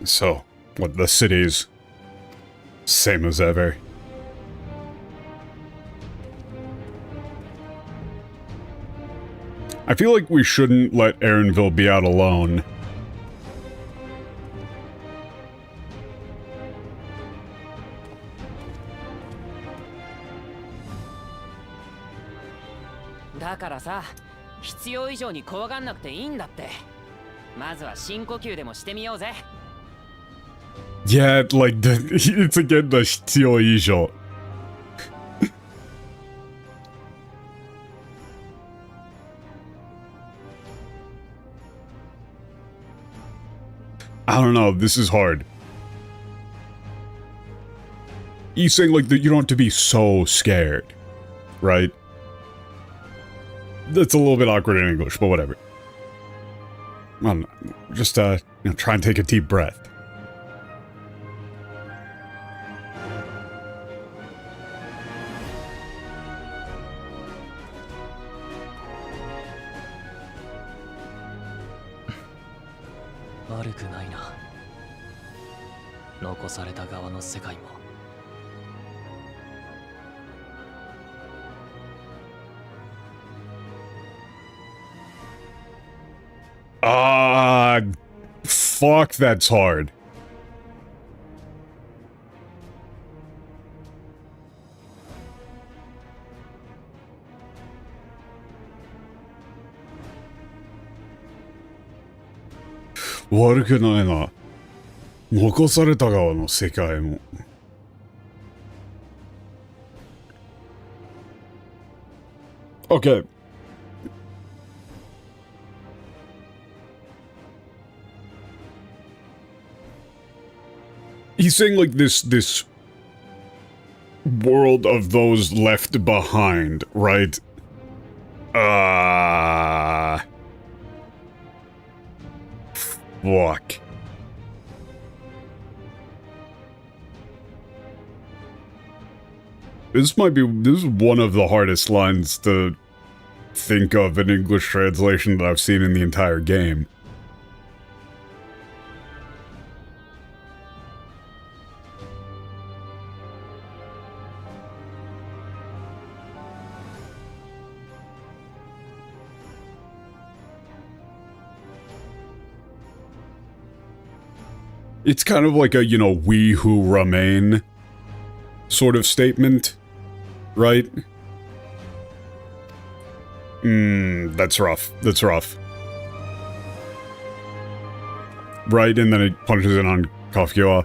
So, what, the city's same as ever. I feel like we shouldn't let Erinville be out alone. Dakara-sa, 必要以上に怖がんなくていいんだって。まずは深呼吸でもしてみようぜ。Yeah, like, it's again the 必要以上. I don't know, this is hard. He's saying, like, that you don't have to be so scared, right? That's a little bit awkward in English, but whatever. I don't know, just, try and take a deep breath. Fuck, that's hard. Worse than that. 残された側の世界も。Okay. He's saying, like, this world of those left behind, right? Fuck. This is one of the hardest lines to think of in English translation that I've seen in the entire game. It's kind of like a, we who remain sort of statement, right? That's rough. That's rough. Right, and then it punches in on Kafkiwa.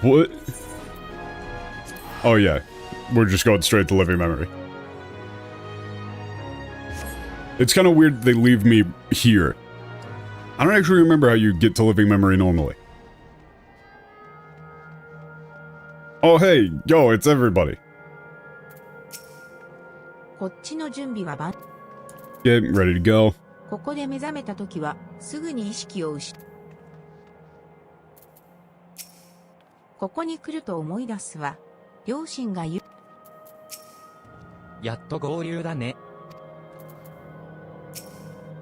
What? Oh yeah, we're just going straight to living memory. It's kind of weird they leave me here. I don't actually remember how you get to living memory normally. Oh hey, yo, it's everybody. こっちの準備は万。Get ready to go. ここで目覚めた時はすぐに意識を失う。ここに来ると思い出すわ。両親が言う。やっと合流だね。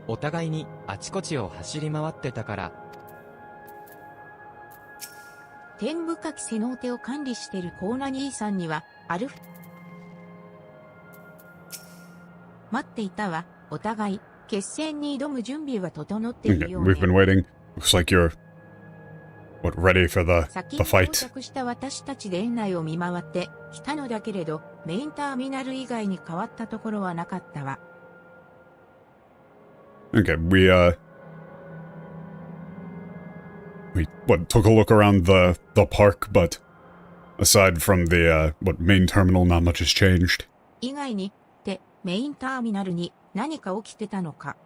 お互いにあちこちを走り回ってたから。天深き背の手を管理してるコーナ兄さんには、待っていたわ。お互い、決戦に挑む準備は整っているようね。We've been waiting. Looks like you're What, ready for the 先に到 fight? 着した私たちで園内を見回ってきたのだけれど、メインターミナル以外に変わったところはなかったわ。Okay, we took a look around the park, but aside from the main terminal, not much has changed. 以外に、ってメインターミナルに何か起きてたのか。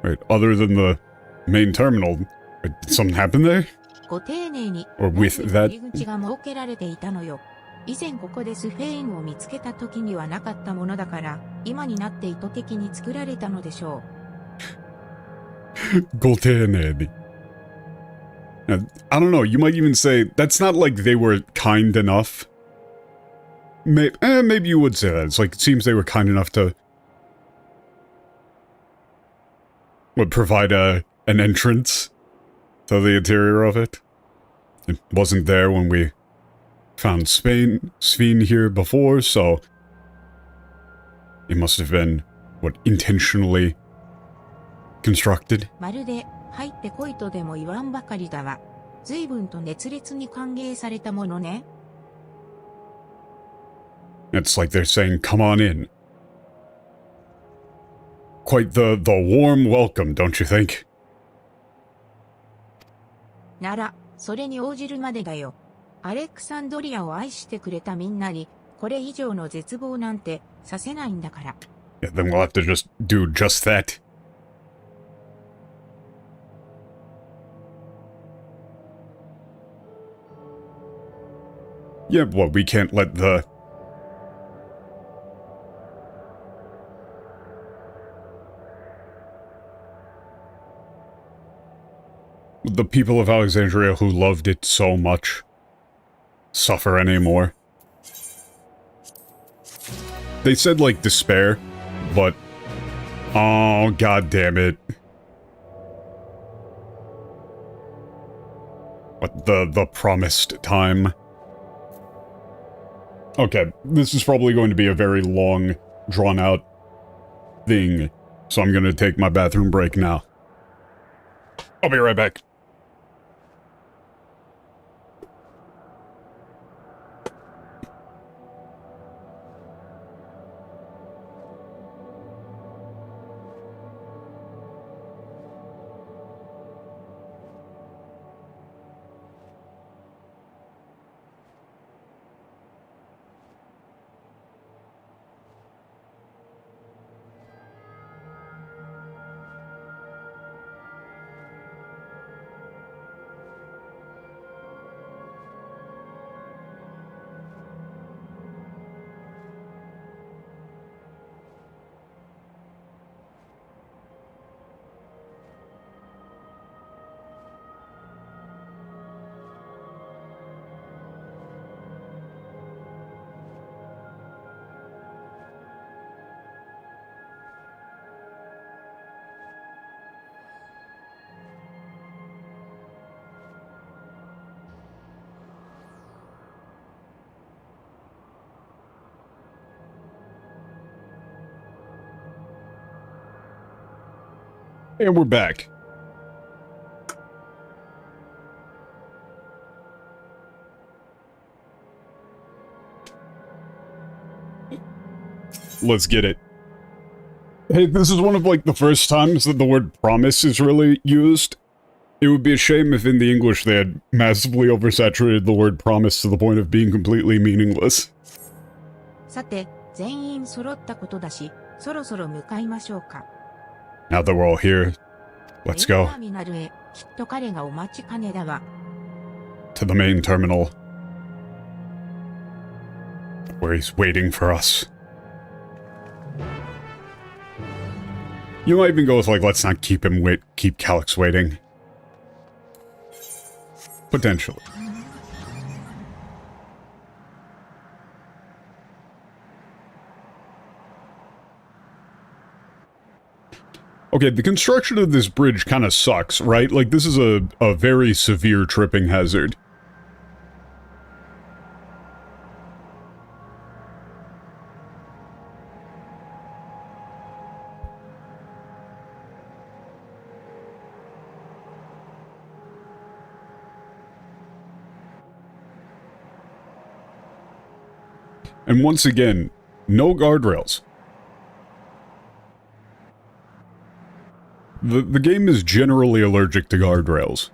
Wait, other than the main terminal, did something happen there? ご丁寧に、 Or with なん that? で入り口が設けられていたのよ。以前ここでスフェーンを見つけた時にはなかったものだから、今になって意図的に作られたのでしょう。Goltened. I don't know, you might even say, that's not like they were kind enough. Maybe you would say that. It's like, it seems they were kind enough to provide an entrance to the interior of it. It wasn't there when we found Sven here before, so it must have been, intentionally constructed. まるで、入ってこいとでも言わんばかりだわ。随分と熱烈に歓迎されたものね。It's like they're saying, come on in. Quite the warm welcome, don't you think? なら、それに応じるまでだよ。アレクサンドリアを愛してくれたみんなに、これ以上の絶望なんてさせないんだから。Yeah, then we'll have to just do just that. Yeah, we can't let the people of Alexandria who loved it so much suffer anymore. They said, like, despair, but... Oh, god damn it. What, the promised time? Okay, this is probably going to be a very long, drawn-out thing, so I'm gonna take my bathroom break now. I'll be right back. And we're back. Let's get it. Hey, this is one of, like, the first times that the word promise is really used. It would be a shame if in the English they had massively oversaturated the word promise to the point of being completely meaningless. さて、全員揃ったことだし、そろそろ向かいましょうか。Now that we're all here, let's メイン go ターミナルへ、きっと彼がお待ちかねだわ。to the main terminal, where he's waiting for us. You might even go with, like, let's not keep Calyx waiting. Potentially. Okay, the construction of this bridge kind of sucks, right? Like, this is a very severe tripping hazard. And once again, no guardrails. The game is generally allergic to guardrails.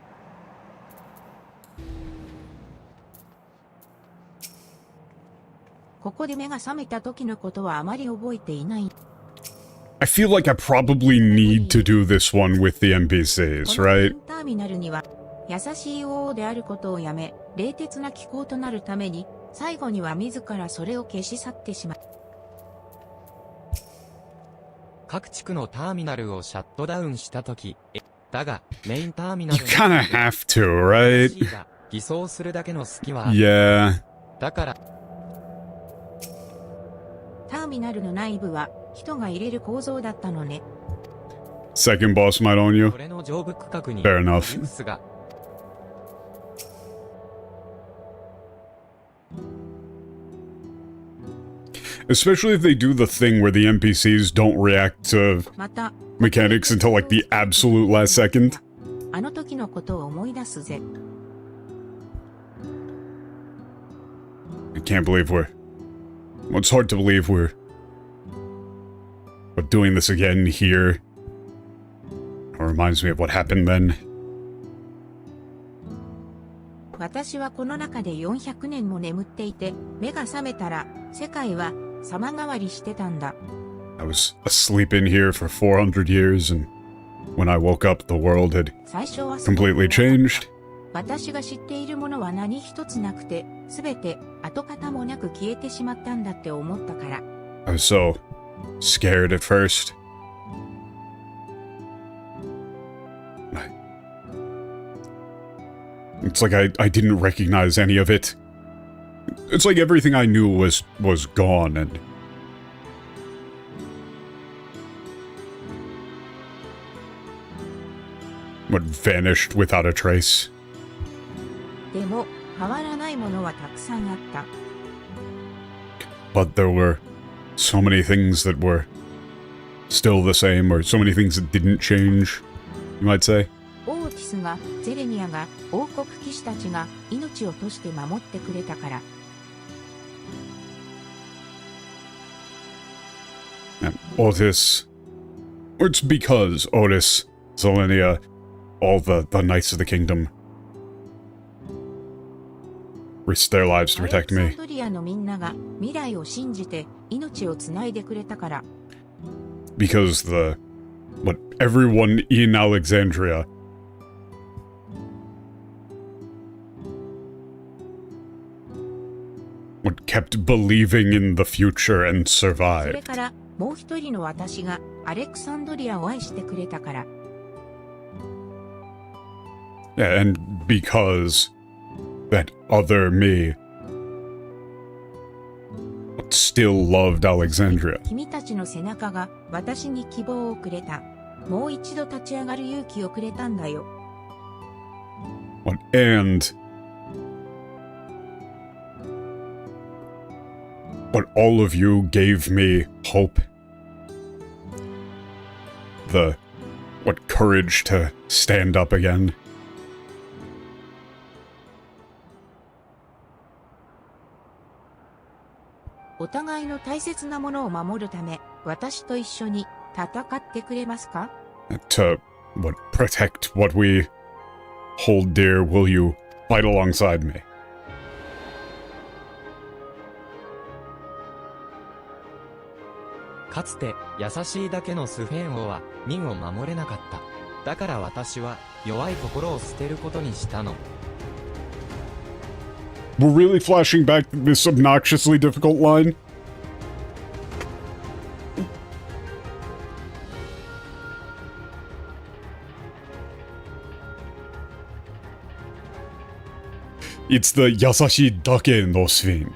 I feel like I probably need to do this one with the NPCs, right? ターミナルには優しい王であることをやめ、冷徹な気候となるために、最後には自らそれを消し去ってしまう。各地区のターミナルをシャットダウンしたとき、だが、メインターミナル You kinda have to, right? 偽装するだけの隙は、Yeah. だから、ターミナルの内部は人が入れる構造だったのね。Second boss might own you. それの上部区画に、 Fair enough. ユースが、Especially if they do the thing where the NPCs don't react to また、 mechanics until like the absolute last second. あの時のことを思い出すぜ。I can't believe we're... Well, it's hard to believe we're doing this again here. It reminds me of what happened then. 私はこの中で400年も眠っていて、目が覚めたら世界は様変わりしてたんだ。I was asleep in here for 400 years, and when I woke up, the world had 最初は completely changed. 私が知っているものは何一つなくて、すべて跡形もなく消えてしまったんだって思ったから。I was so scared at first. It's like I didn't recognize any of it. It's like everything I knew was gone and... What vanished without a trace. でも変わらないものはたくさんあった。But there were so many things that were still the same, or so many things that didn't change, you might say. オーティスが、ゼレニアが、王国騎士たちが命を賭して守ってくれたから。And Otis... It's because Otis, Zelenia, all the Knights of the Kingdom risked their lives to protect アレ me. クサンドリアのみんなが未来を信じて命をつないでくれたから。Because everyone in Alexandria kept believing in the future and それ survived. からもう一人の私がアレクサンドリアを愛してくれたから。 Yeah, and because that other me still loved Alexandria. 君たちの背中が私に希望をくれた。もう一度立ち上がる勇気をくれたんだよ。But all of you gave me hope. Courage to stand up again. お互いの大切なものを守るため、私と一緒に戦ってくれますか？ To protect what we hold dear, will you fight alongside me? かつて優しいだけのスフェーン王は民を守れなかった。だから私は弱い心を捨てることにしたの。We're really flashing back this obnoxiously difficult line? It's the Yasashi Dake no Sven.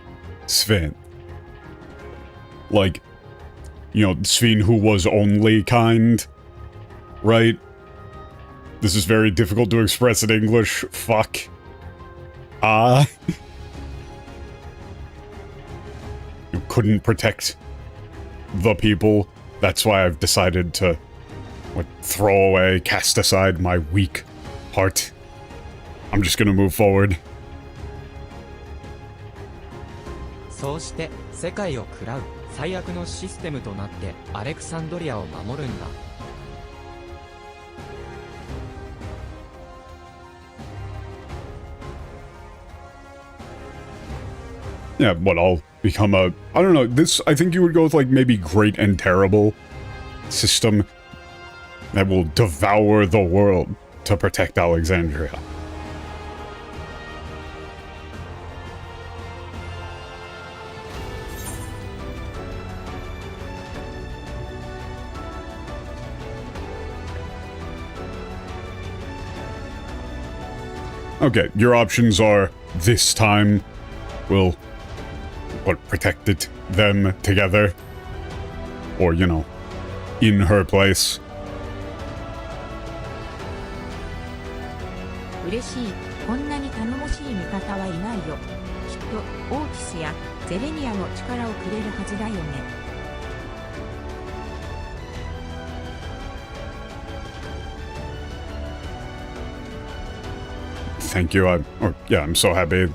Sven. Like, you know, Sven who was only kind. Right? This is very difficult to express in English. Fuck. You couldn't protect the people. That's why I've decided to throw away, cast aside my weak heart. I'm just gonna move forward. そうして世界を喰らう最悪のシステムとなってアレクサンドリアを守るんだ。Yeah, what, I'll become a... I don't know, this... I think you would go with, like, maybe great and terrible system that will devour the world to protect Alexandria. Okay, your options are, this time, we'll... what, protected them together? Or, you know, in her place. 嬉しい。こんなに頼もしい味方はいないよ。きっと、オーティスやゼレニアの力をくれるはずだよね。Thank you, yeah, I'm so happy.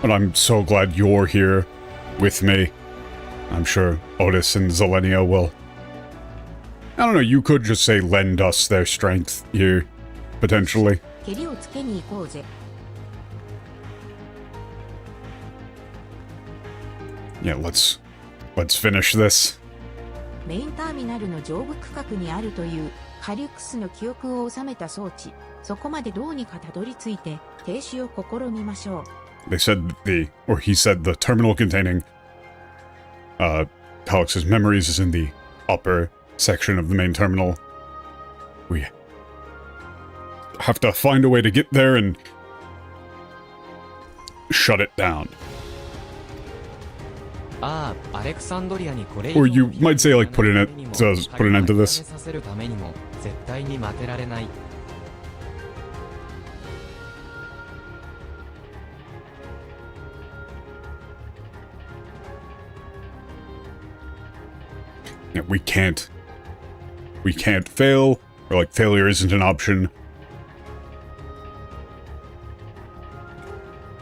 And I'm so glad you're here with me. I'm sure Otis and Zelenia will... I don't know, you could just say lend us their strength here, potentially. 蹴りをつけに行こうぜ。Yeah, let's finish this. メインターミナルの上部区画にあるというカリュクスの記憶を収めた装置。そこまでどうにかたどり着いて停止を試みましょう。They said he said the terminal containing Calyx's memories is in the upper section of the main terminal. We have to find a way to get there and shut it down. Or you might say, like, put an end to this. Yeah, we can't fail, or like failure isn't an option.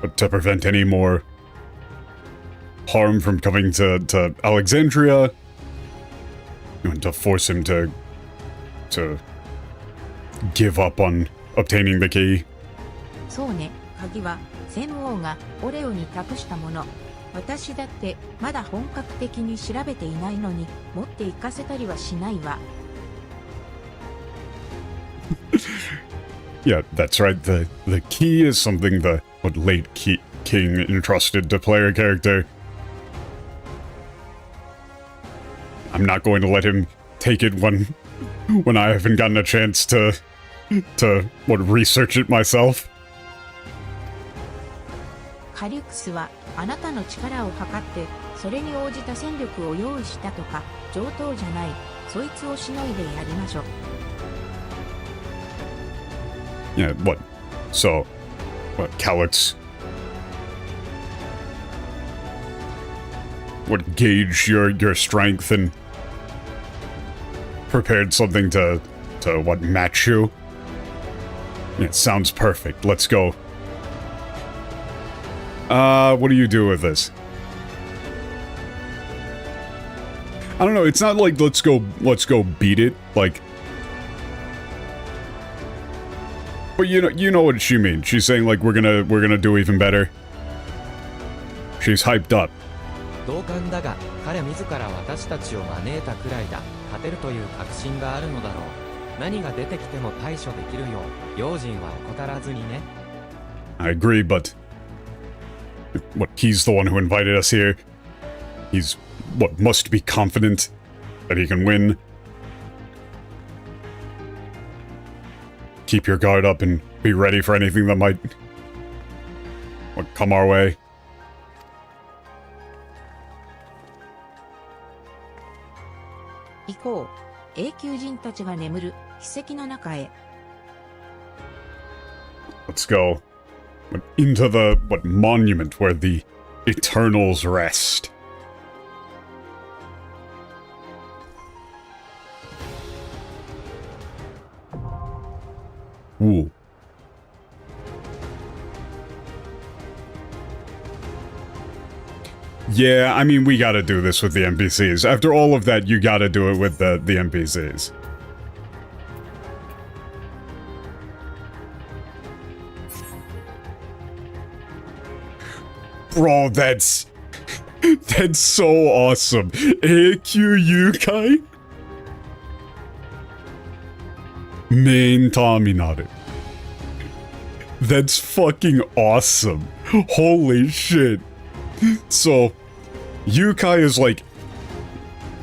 But to prevent any more harm from coming to Alexandria, and to force him to give up on obtaining the key. そうね、鍵はセム王がオレオに託したもの。私だってまだ本格的に調べていないのに持って行かせたりはしないわ。Yeah, that's right. The key is something the late king entrusted to player character. I'm not going to let him take it when I haven't gotten a chance to research it myself. カリュクスはあなたの力を測ってそれに応じた戦力を用意したとか上等じゃない。そいつをしのいでやりましょう。Yeah, what? So, what, Calyx? What, gauge your strength and prepared something to what, match you? Yeah, it sounds perfect. Let's go. What do you do with this? I don't know, it's not like let's go beat it, like... But you know what she means. She's saying like we're gonna do even better. She's hyped up. 同感だが、彼自ら私たちを招いたくらいだ。勝てるという確信があるのだろう。何が出てきても対処できるよう、用心は怠らずにね。I agree, but what, he's the one who invited us here. He's what, must be confident that he can win. Keep your guard up and be ready for anything that might come our way. 行こう。永久人たちが眠る奇跡の中へ。Let's go into the monument where the Eternals rest. Ooh. Yeah, I mean, we gotta do this with the NPCs. After all of that, you gotta do it with the NPCs. Bro, that's so awesome. AQ Yukai? Main terminal. That's fucking awesome. Holy shit. So, Yukai is like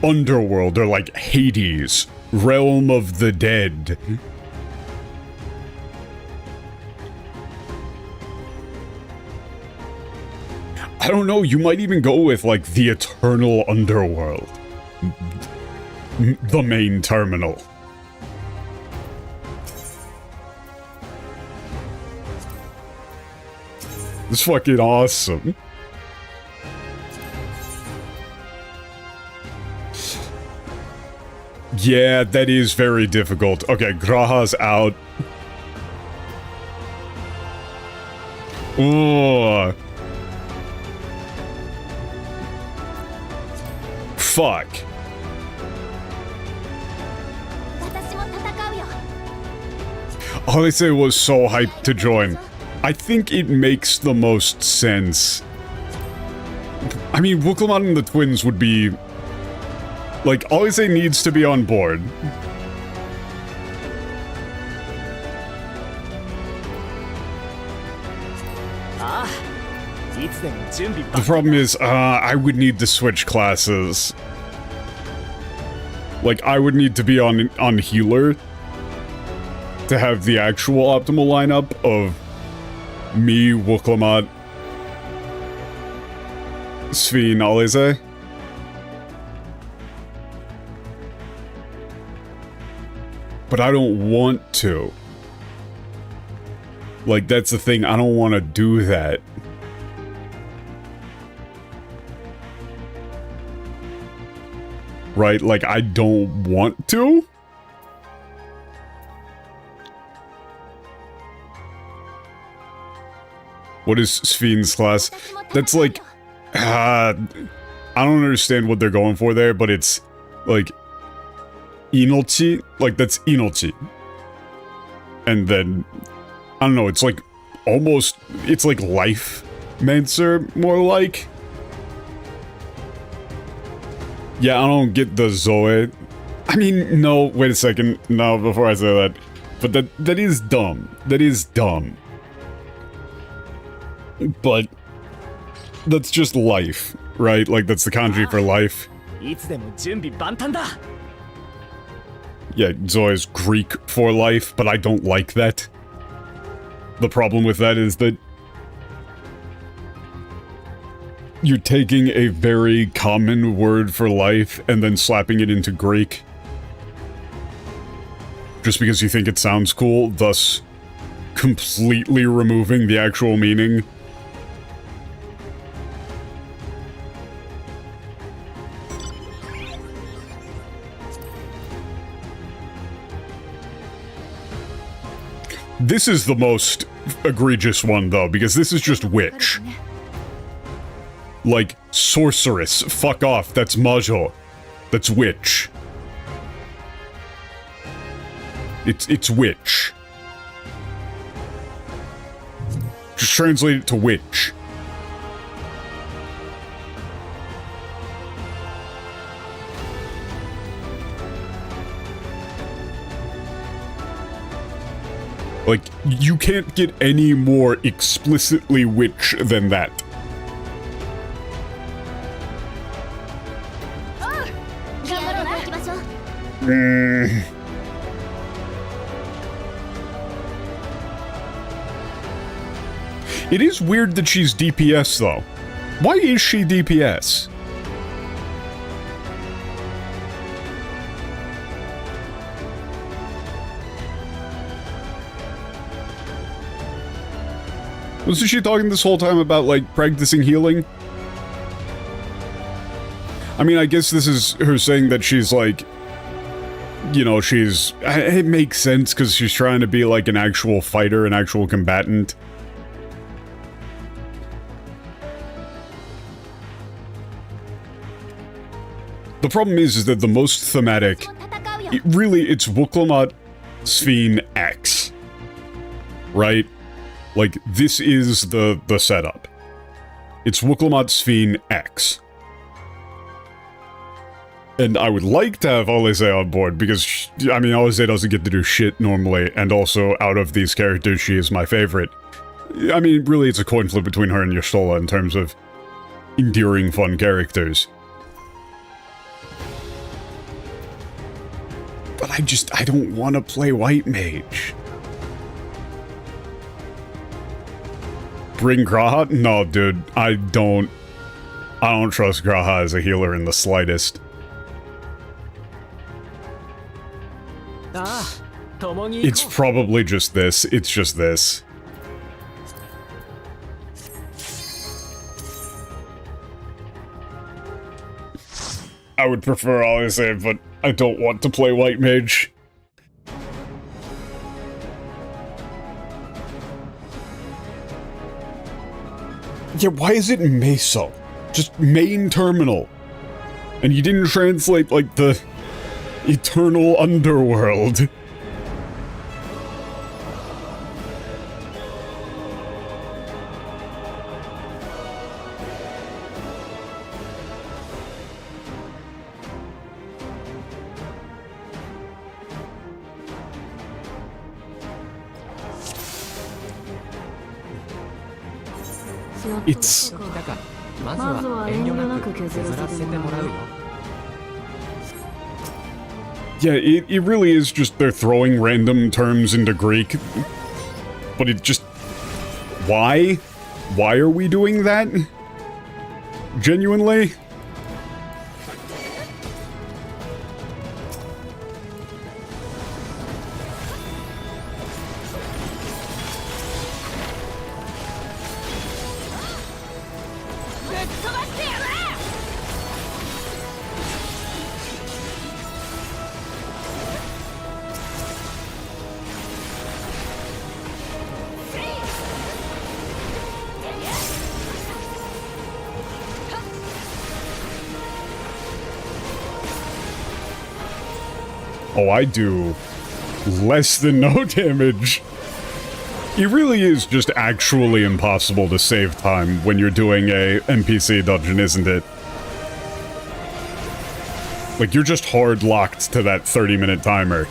underworld, or like Hades, realm of the dead. I don't know, you might even go with like the eternal underworld. The main terminal. It's fucking awesome. Yeah, that is very difficult. Okay, Graha's out. Ooh. Fuck. Alise was so hyped to join. I think it makes the most sense. I mean, Wuklamon and the twins would be... Like, Alise needs to be on board. The problem is, I would need to switch classes. Like, I would need to be on healer to have the actual optimal lineup of me, Wuklamon, Svi, and Alise. But I don't want to. Like, that's the thing, I don't want to do that. Right? Like, I don't want to? What is Sven's class? That's like... I don't understand what they're going for there, but it's like... Inochi? Like, that's Inochi. And then... I don't know, it's like... Almost... It's like Life Mancer, more like... Yeah, I don't get the Zoe. I mean, no, wait a second. No, before I say that. But that is dumb. That is dumb. But... That's just life, right? Like, that's the kanji for life. Yeah, Zoe's Greek for life, but I don't like that. The problem with that is that you're taking a very common word for life and then slapping it into Greek. Just because you think it sounds cool, thus completely removing the actual meaning. This is the most egregious one, though, because this is just witch. Like, sorceress. Fuck off. That's Majo. That's witch. It's witch. Just translate it to witch. Like, you can't get any more explicitly witch than that. It is weird that she's DPS, though. Why is she DPS? Wasn't she talking this whole time about, like, practicing healing? I mean, I guess this is her saying that she's, like... You know, she's... It makes sense, because she's trying to be, like, an actual fighter, an actual combatant. The problem is that the most thematic, もう戦うよ it's Wuklamot Sphene X. Right? Like, this is the setup. It's Wuklamot Sphene X. And I would like to have Alize on board, because, I mean, Alize doesn't get to do shit normally, and also, out of these characters, she is my favorite. I mean, really, it's a coin flip between her and Y'shtola in terms of endearing, fun characters. But I don't want to play White Mage. Bring Graha? No, dude, I don't trust Graha as a healer in the slightest. ああ、共に It's probably just this. It's just this. I would prefer Alize, but I don't want to play White Mage. Yeah, why is it Meso? Just main terminal. And you didn't translate, like, the Eternal Underworld. It's... だが、まずは遠慮なく削らせてもらうよ。 Yeah, it really is just they're throwing random terms into Greek. But it just... Why? Why are we doing that? Genuinely? Oh, I do less than no damage. It really is just actually impossible to save time when you're doing a NPC dungeon, isn't it? Like, you're just hard locked to that 30-minute timer.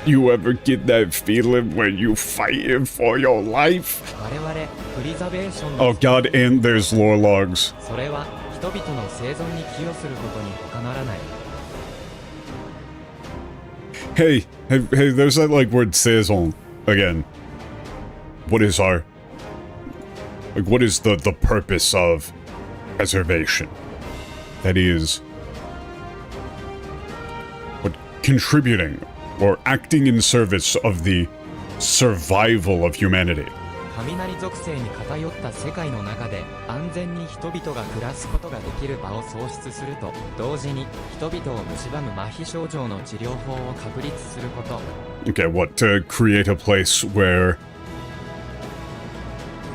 You ever get that feeling when you fighting for your life? 我々プリザベーション Oh god, and there's lore logs. それは人々の生存に寄与することに他ならない。 Hey, there's that, like, word saison again. What is our... Like, what is the purpose of preservation? That is... What, contributing or acting in service of the survival of humanity. 雷属性に偏った世界の中で安全に人々が暮らすことができる場を創出すると同時に人々を蝕む麻痺症状の治療法を確立すること。 Okay, what, to create a place where...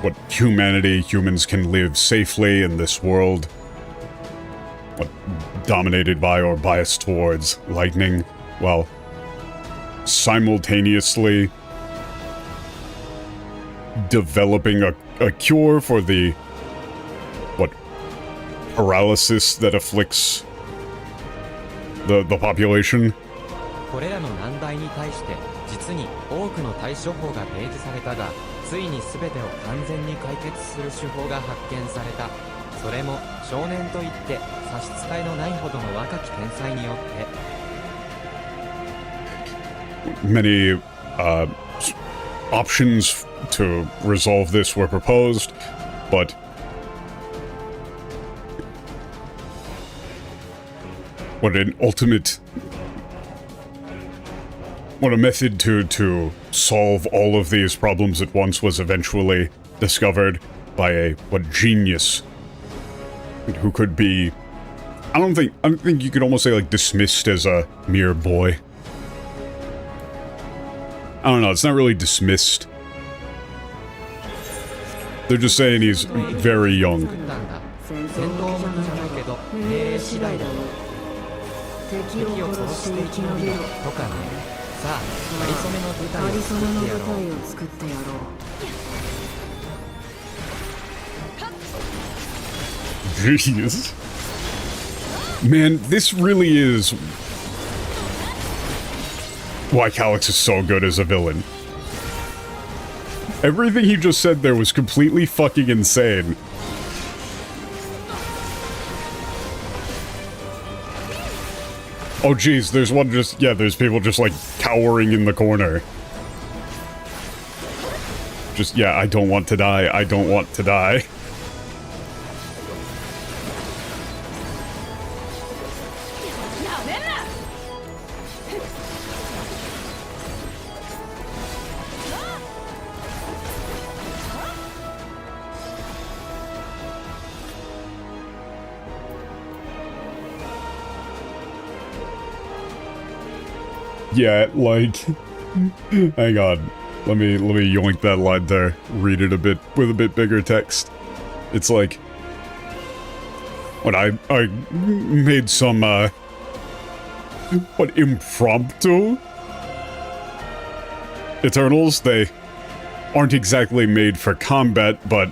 What, humans can live safely in this world? What, dominated by or biased towards lightning? Well, simultaneously developing a cure for the, what, paralysis that afflicts the population? これらの難題に対して実に多くの対処法が提示されたが、ついに全てを完全に解決する手法が発見された。それも少年といって差し支えのないほどの若き天才によって。 Many options to resolve this were proposed, but what an ultimate... What a method to solve all of these problems at once was eventually discovered by a, what, genius who could be... I don't think you could almost say, like, dismissed as a mere boy. I don't know, it's not really dismissed. They're just saying he's very young. 戦闘向きじゃないけど命令次第だろう敵を殺して生き延びろとかねさあかりそめの舞台を作ってやろう Jeez. Man, this really is why Calyx is so good as a villain. Everything he just said there was completely fucking insane. Oh geez, there's one just, yeah, there's people just like cowering in the corner. Just, yeah, I don't want to die, I don't want to die. Yeah, like, hang on, let me yoink that line there, read it a bit, with a bit bigger text. It's like, what, I made some, what, impromptu Eternals? They aren't exactly made for combat, but,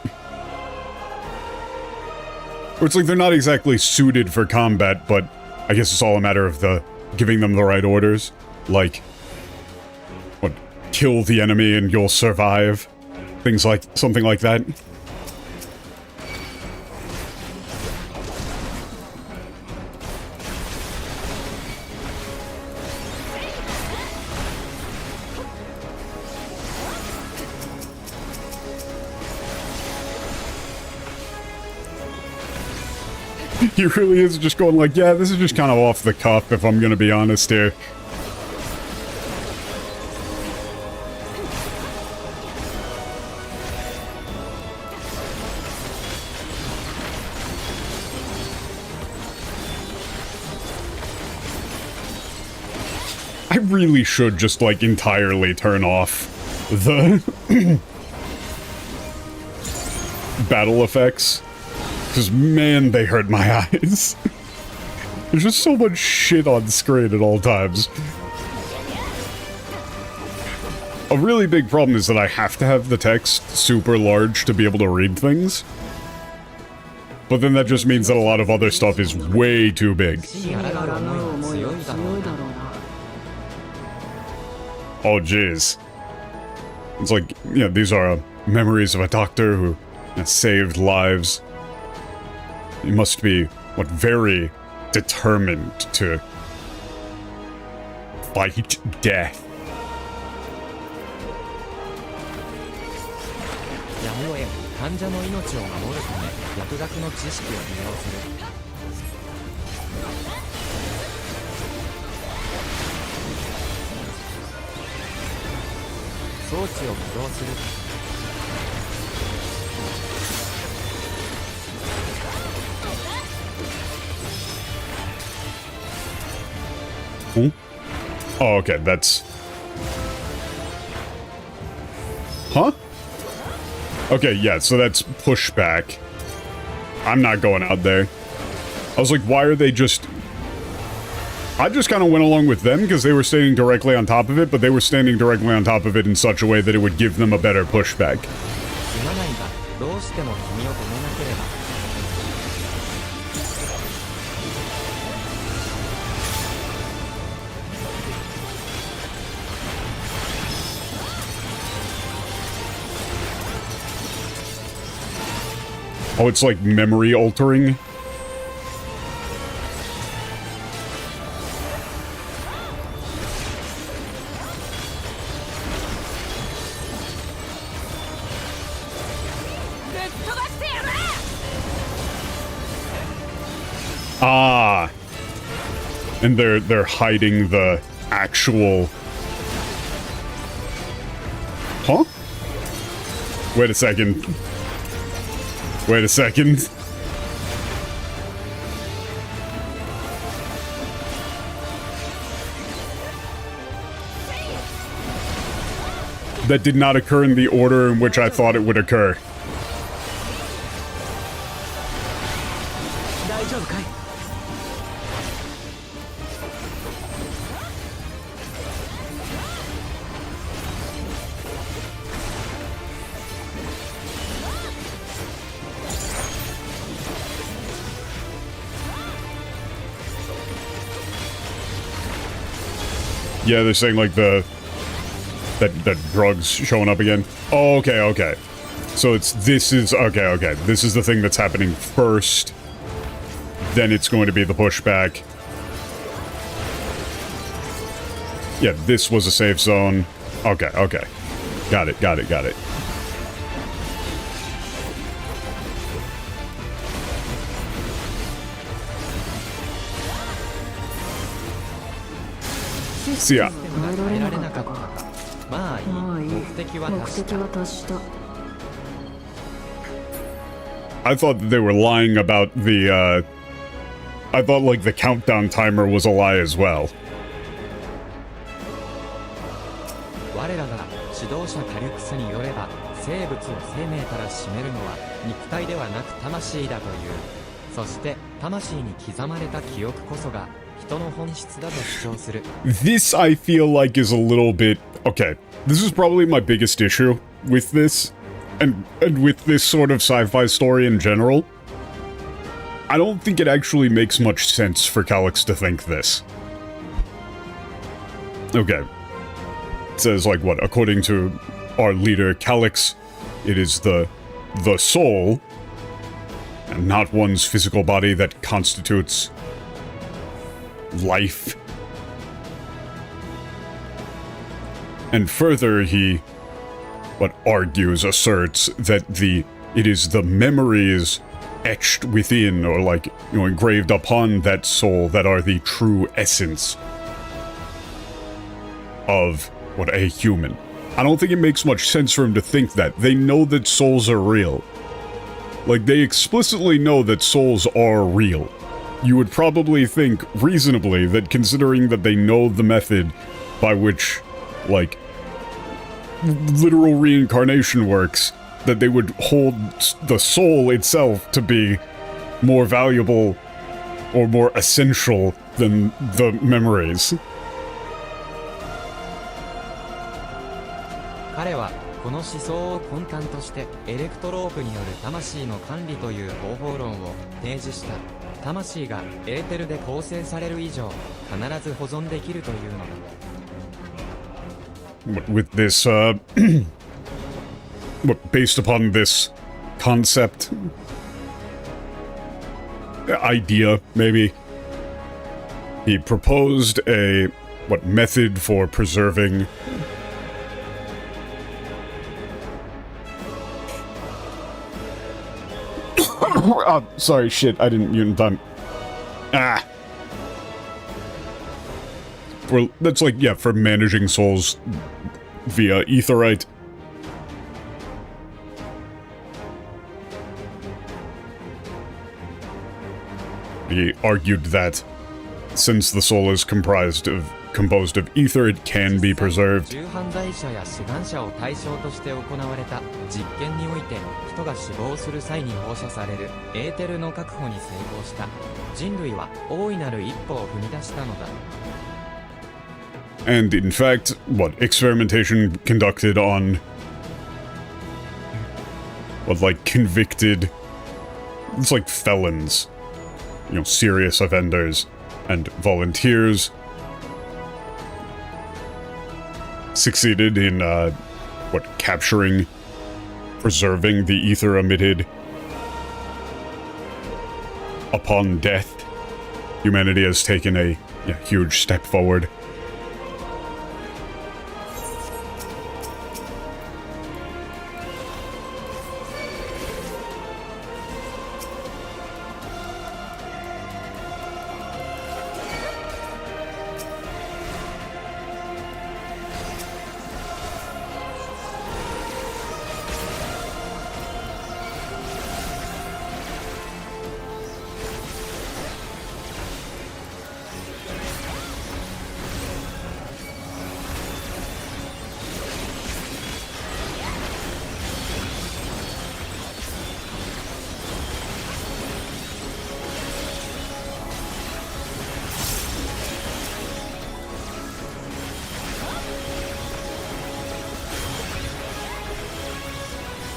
or it's like they're not exactly suited for combat, but I guess it's all a matter of giving them the right orders. Like, what, kill the enemy and you'll survive? Things like, something like that. He really is just going like, yeah, this is just kind of off the cuff if I'm gonna be honest here. I really should just, like, entirely turn off the battle effects. Because, man, they hurt my eyes. There's just so much shit on screen at all times. A really big problem is that I have to have the text super large to be able to read things. But then that just means that a lot of other stuff is way too big. Oh, jeez. It's like, you know, these are memories of a doctor who saved lives. He must be, what, very determined to fight death. やむを得患者の命を守るため薬学の知識を利用する 装置を起動する Hmm? Oh, okay, that's... Huh? Okay, yeah, so that's pushback. I'm not going out there. I was like, why are they just... I just kind of went along with them because they were standing directly on top of it, but they were standing directly on top of it in such a way that it would give them a better pushback. Oh, it's like memory altering? Ah. And they're hiding the actual... Huh? Wait a second. Wait a second. That did not occur in the order in which I thought it would occur. Yeah, they're saying like that drug's showing up again. Oh, okay, okay. So this is the thing that's happening first. Then it's going to be the pushback. Yeah, this was a safe zone. Okay, okay. Got it, got it, got it. See ya. 変えられなかったか。まあいい。目的は達した。 I thought that they were lying about the, I thought, like, the countdown timer was a lie as well. 我らが指導者カリュクスによれば、生物を生命から占めるのは肉体ではなく魂だという。そして、魂に刻まれた記憶こそが人の本質だと主張する。 This, I feel like, is a little bit... Okay, this is probably my biggest issue with this. And with this sort of sci-fi story in general, I don't think it actually makes much sense for Calyx to think this. Okay. It says, like, what? According to our leader, Calyx, it is the soul, and not one's physical body, that constitutes life. And further, he... argues, asserts that it is the memories etched within, or like, you know, engraved upon that soul that are the true essence of what a human. I don't think it makes much sense for him to think that. They know that souls are real. Like, they explicitly know that souls are real. You would probably think, reasonably, that considering that they know the method by which, like, literal reincarnation works, that they would hold the soul itself to be more valuable or more essential than the memories. 彼はこの思想を根幹としてエレクトロープによる魂の管理という方法論を提示した。魂がエーテルで構成される以上、必ず保存できるというのだ。 With this, based upon this concept, idea, maybe, he proposed a, method for preserving... Oh, sorry, shit, I didn't mute in time. Ah! For, that's like, yeah, for managing souls via Aetheryte. He argued that since the soul is composed of ether, it can be preserved. 重犯罪者や志願者を対象として行われた実験において、人が死亡する際に放射されるエーテルの確保に成功した。人類は大いなる一歩を踏み出したのだ。 And in fact, experimentation conducted on, convicted, it's like felons, you know, serious offenders, and volunteers succeeded in, capturing, preserving the ether emitted upon death. Humanity has taken a huge step forward.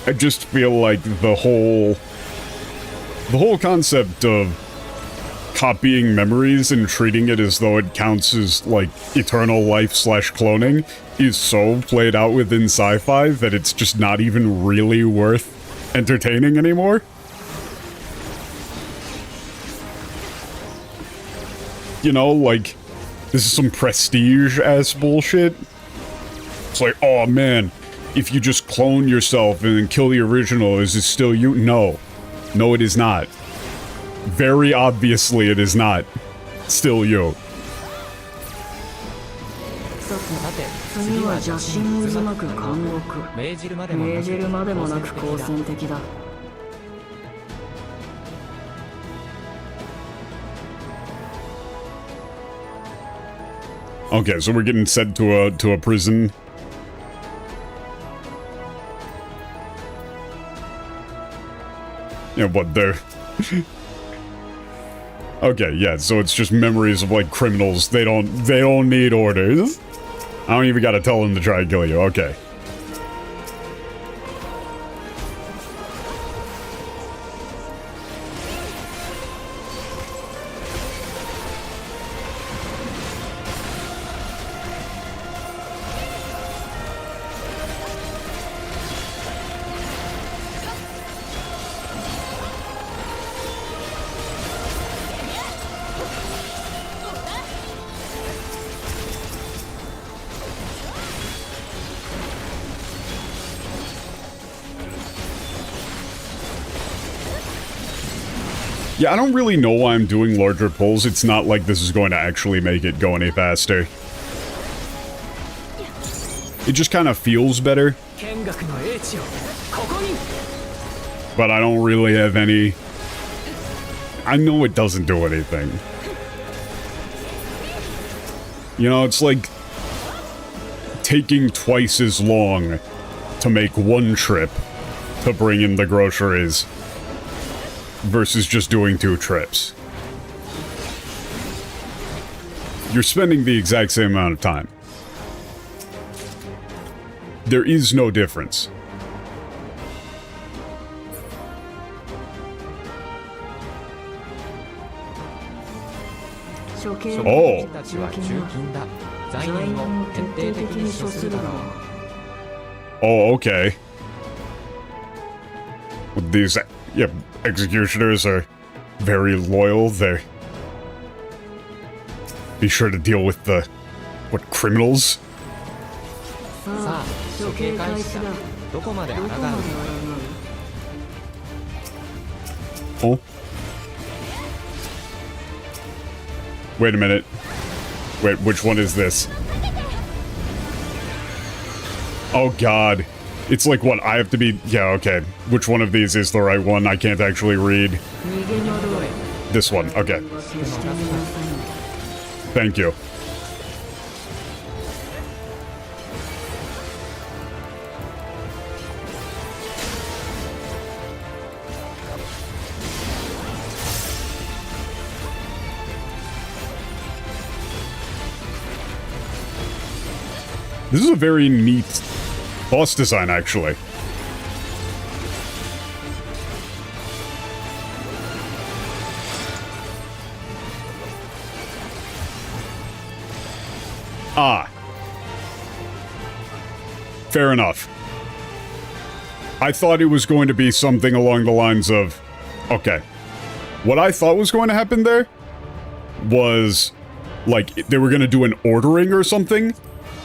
I just feel like the whole concept of copying memories and treating it as though it counts as, like, eternal life / cloning is so played out within sci-fi that it's just not even really worth entertaining anymore. You know, like, this is some prestige-ass bullshit. It's like, oh man, if you just clone yourself and then kill the original, is it still you? No. No, it is not. Very obviously, it is not still you. さて次は邪神渦巻く監獄。命じるまでもなく好戦的だ。Okay, so we're getting sent to a prison. Yeah, what they're... Okay, yeah, so it's just memories of, like, criminals. They don't need orders. I don't even gotta tell them to try and kill you. Okay. Yeah, I don't really know why I'm doing larger pulls. It's not like this is going to actually make it go any faster. It just kind of feels better. But I don't really have any... I know it doesn't do anything. You know, it's like taking twice as long to make one trip to bring in the groceries versus just doing 2 trips. You're spending the exact same amount of time. There is no difference. Oh. Oh, okay. These, yeah, executioners are very loyal. They're... Be sure to deal with the... what, criminals? Oh. Wait a minute. Wait, which one is this? Oh god. It's like, what, I have to be... Yeah, okay. Which one of these is the right one? I can't actually read. This one, okay. Thank you. This is a very neat boss design, actually. Ah. Fair enough. I thought it was going to be something along the lines of... Okay. What I thought was going to happen there was, like, they were going to do an ordering or something.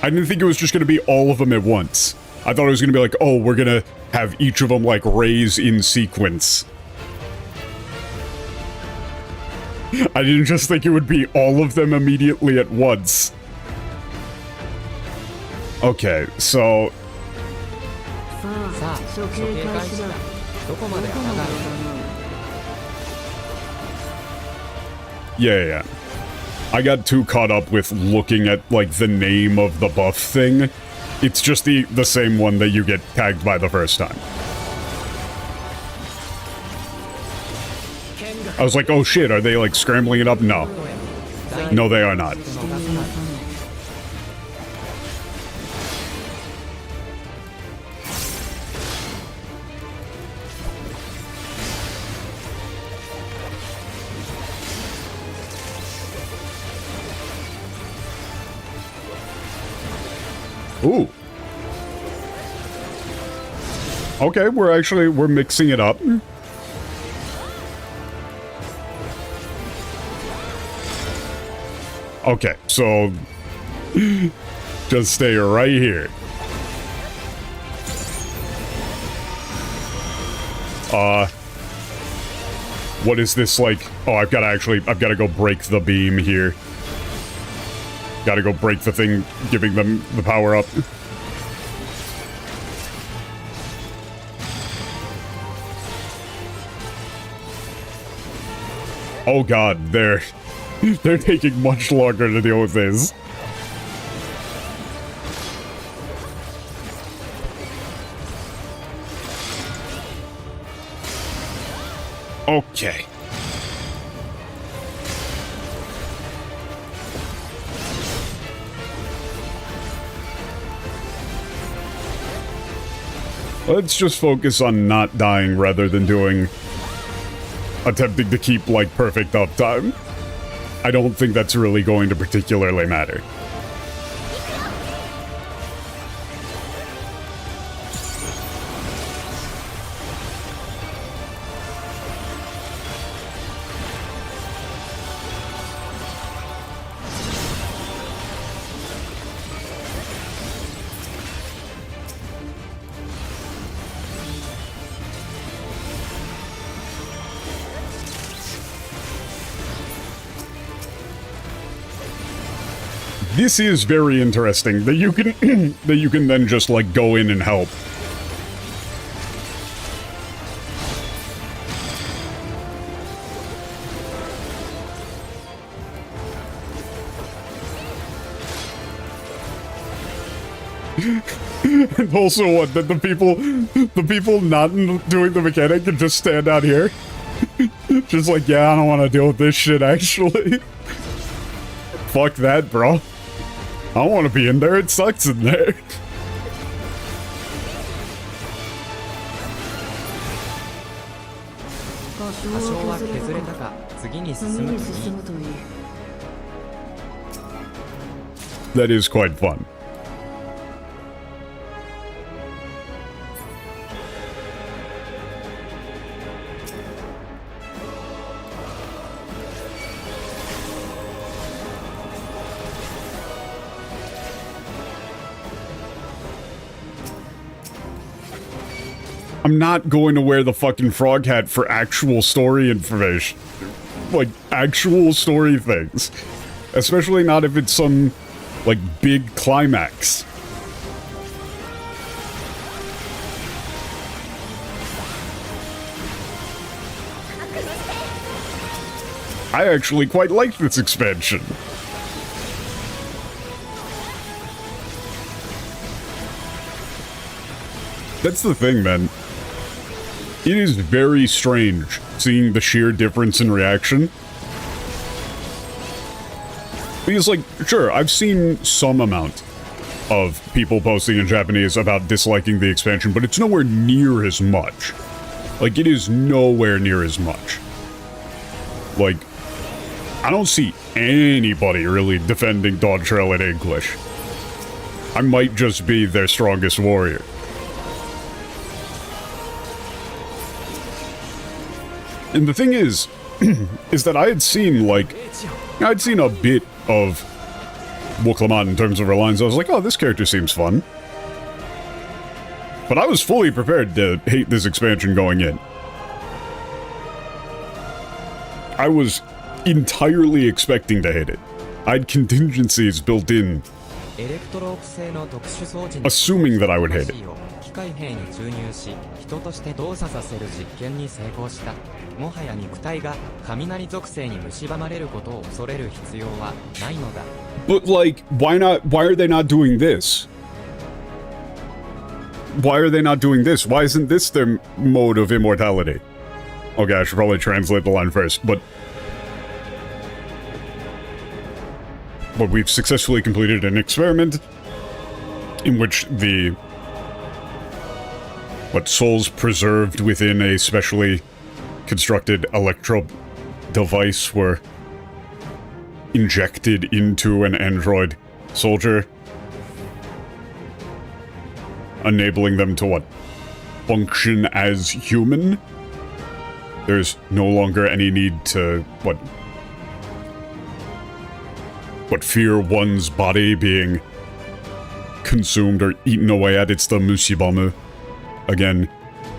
I didn't think it was just going to be all of them at once. I thought it was going to be like, oh, we're going to have each of them, like, raise in sequence. I didn't just think it would be all of them immediately at once. Okay, so... Yeah. I got too caught up with looking at, like, the name of the buff thing. It's just the same one that you get tagged by the first time. I was like, oh shit, are they, like, scrambling it up? No. No, they are not. Ooh. Okay, we're mixing it up. Okay, so just stay right here. What is this like? Oh, I've got to go break the beam here. Gotta go break the thing, giving them the power up. Oh god, they're taking much longer to deal with this. Okay. Let's just focus on not dying rather than attempting to keep, like, perfect uptime. I don't think that's really going to particularly matter. This is very interesting that you can that you can then just like go in and help. And also what, that the people not doing the mechanic can just stand out here? Just like, yeah, I don't want to deal with this shit actually. Fuck that, bro. I don't want to be in there, it sucks in there. That is quite fun. I'm not going to wear the fucking frog hat for actual story information. Like, actual story things. Especially not if it's some, like, big climax. I actually quite like this expansion. That's the thing, man. It is very strange seeing the sheer difference in reaction. Because, like, sure, I've seen some amount of people posting in Japanese about disliking the expansion, but it's nowhere near as much. Like, it is nowhere near as much. Like, I don't see anybody really defending Dawn Trail in English. I might just be their strongest warrior. And the thing is that I had seen, like, I'd seen a bit of Wuklamon in terms of her lines. I was like, oh, this character seems fun. But I was fully prepared to hate this expansion going in. I was entirely expecting to hate it. I had contingencies built in, assuming that I would hate it. 機械兵に注入し、人として動作させる実験に成功した。もはや肉体が雷属性に蝕まれることを恐れる必要はないのだ。But like, why are they not doing this? Why are they not doing this? Why isn't this their mode of immortality? Okay, I should probably translate the line first, but we've successfully completed an experiment in which the souls preserved within a specially constructed electro device were injected into an android soldier. enabling them to, what, function as human. There's no longer any need to, what, fear one's body being consumed or eaten away at. It's the Mushibamu, again,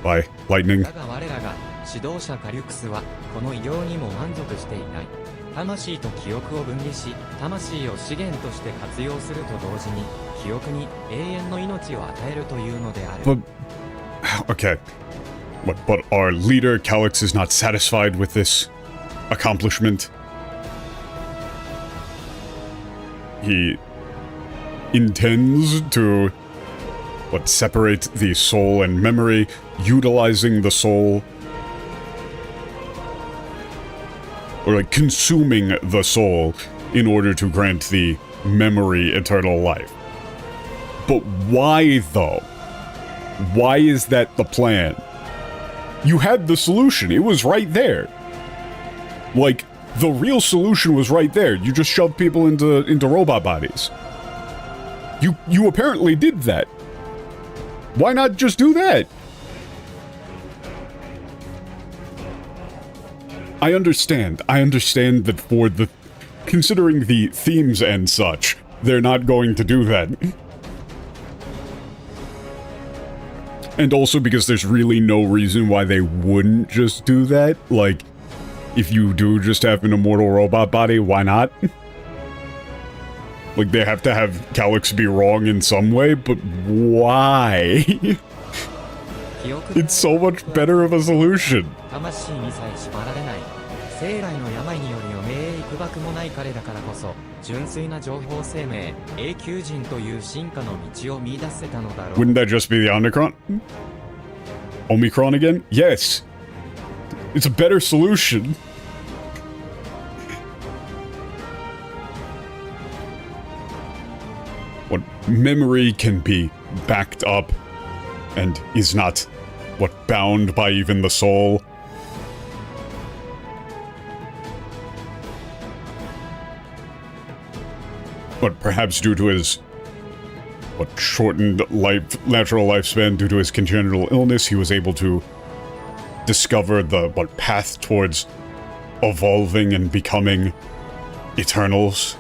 by lightning. だが我らが指導者カリュクスはこの異様にも満足していない。魂と記憶を分離し、魂を資源として活用すると同時に記憶に永遠の命を与えるというのである。But, okay. But our leader, Calyx, is not satisfied with this accomplishment. He intends to, separate the soul and memory, utilizing the soul, or like consuming the soul in order to grant the memory eternal life. But why, though? Why is that the plan? You had the solution. It was right there. Like, the real solution was right there. You just shoved people into robot bodies. You apparently did that. Why not just do that? I understand that for the... considering the themes and such, they're not going to do that. And also because there's really no reason why they wouldn't just do that. Like, if you do just have an immortal robot body, why not? Like, they have to have Calyx be wrong in some way, but why? It's so much better of a solution. 魂にさえ縛られない。生来の病により余命幾ばくもない彼だからこそ、純粋な情報生命、永久人という進化の道を見出せたのだろう。Wouldn't that just be the Omicron? Omicron again? Yes. It's a better solution. What memory can be backed up and is not, bound by even the soul. But perhaps due to his, shortened natural lifespan, due to his congenital illness, he was able to discover the, path towards evolving and becoming Eternals.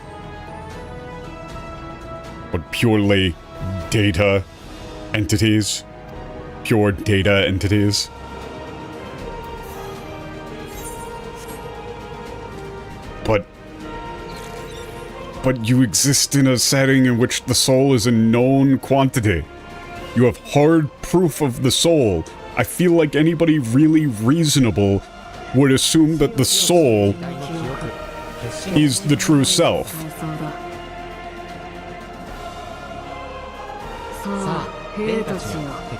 Purely data entities. Pure data entities. But you exist in a setting in which the soul is a known quantity. You have hard proof of the soul. I feel like anybody really reasonable would assume that the soul is the true self.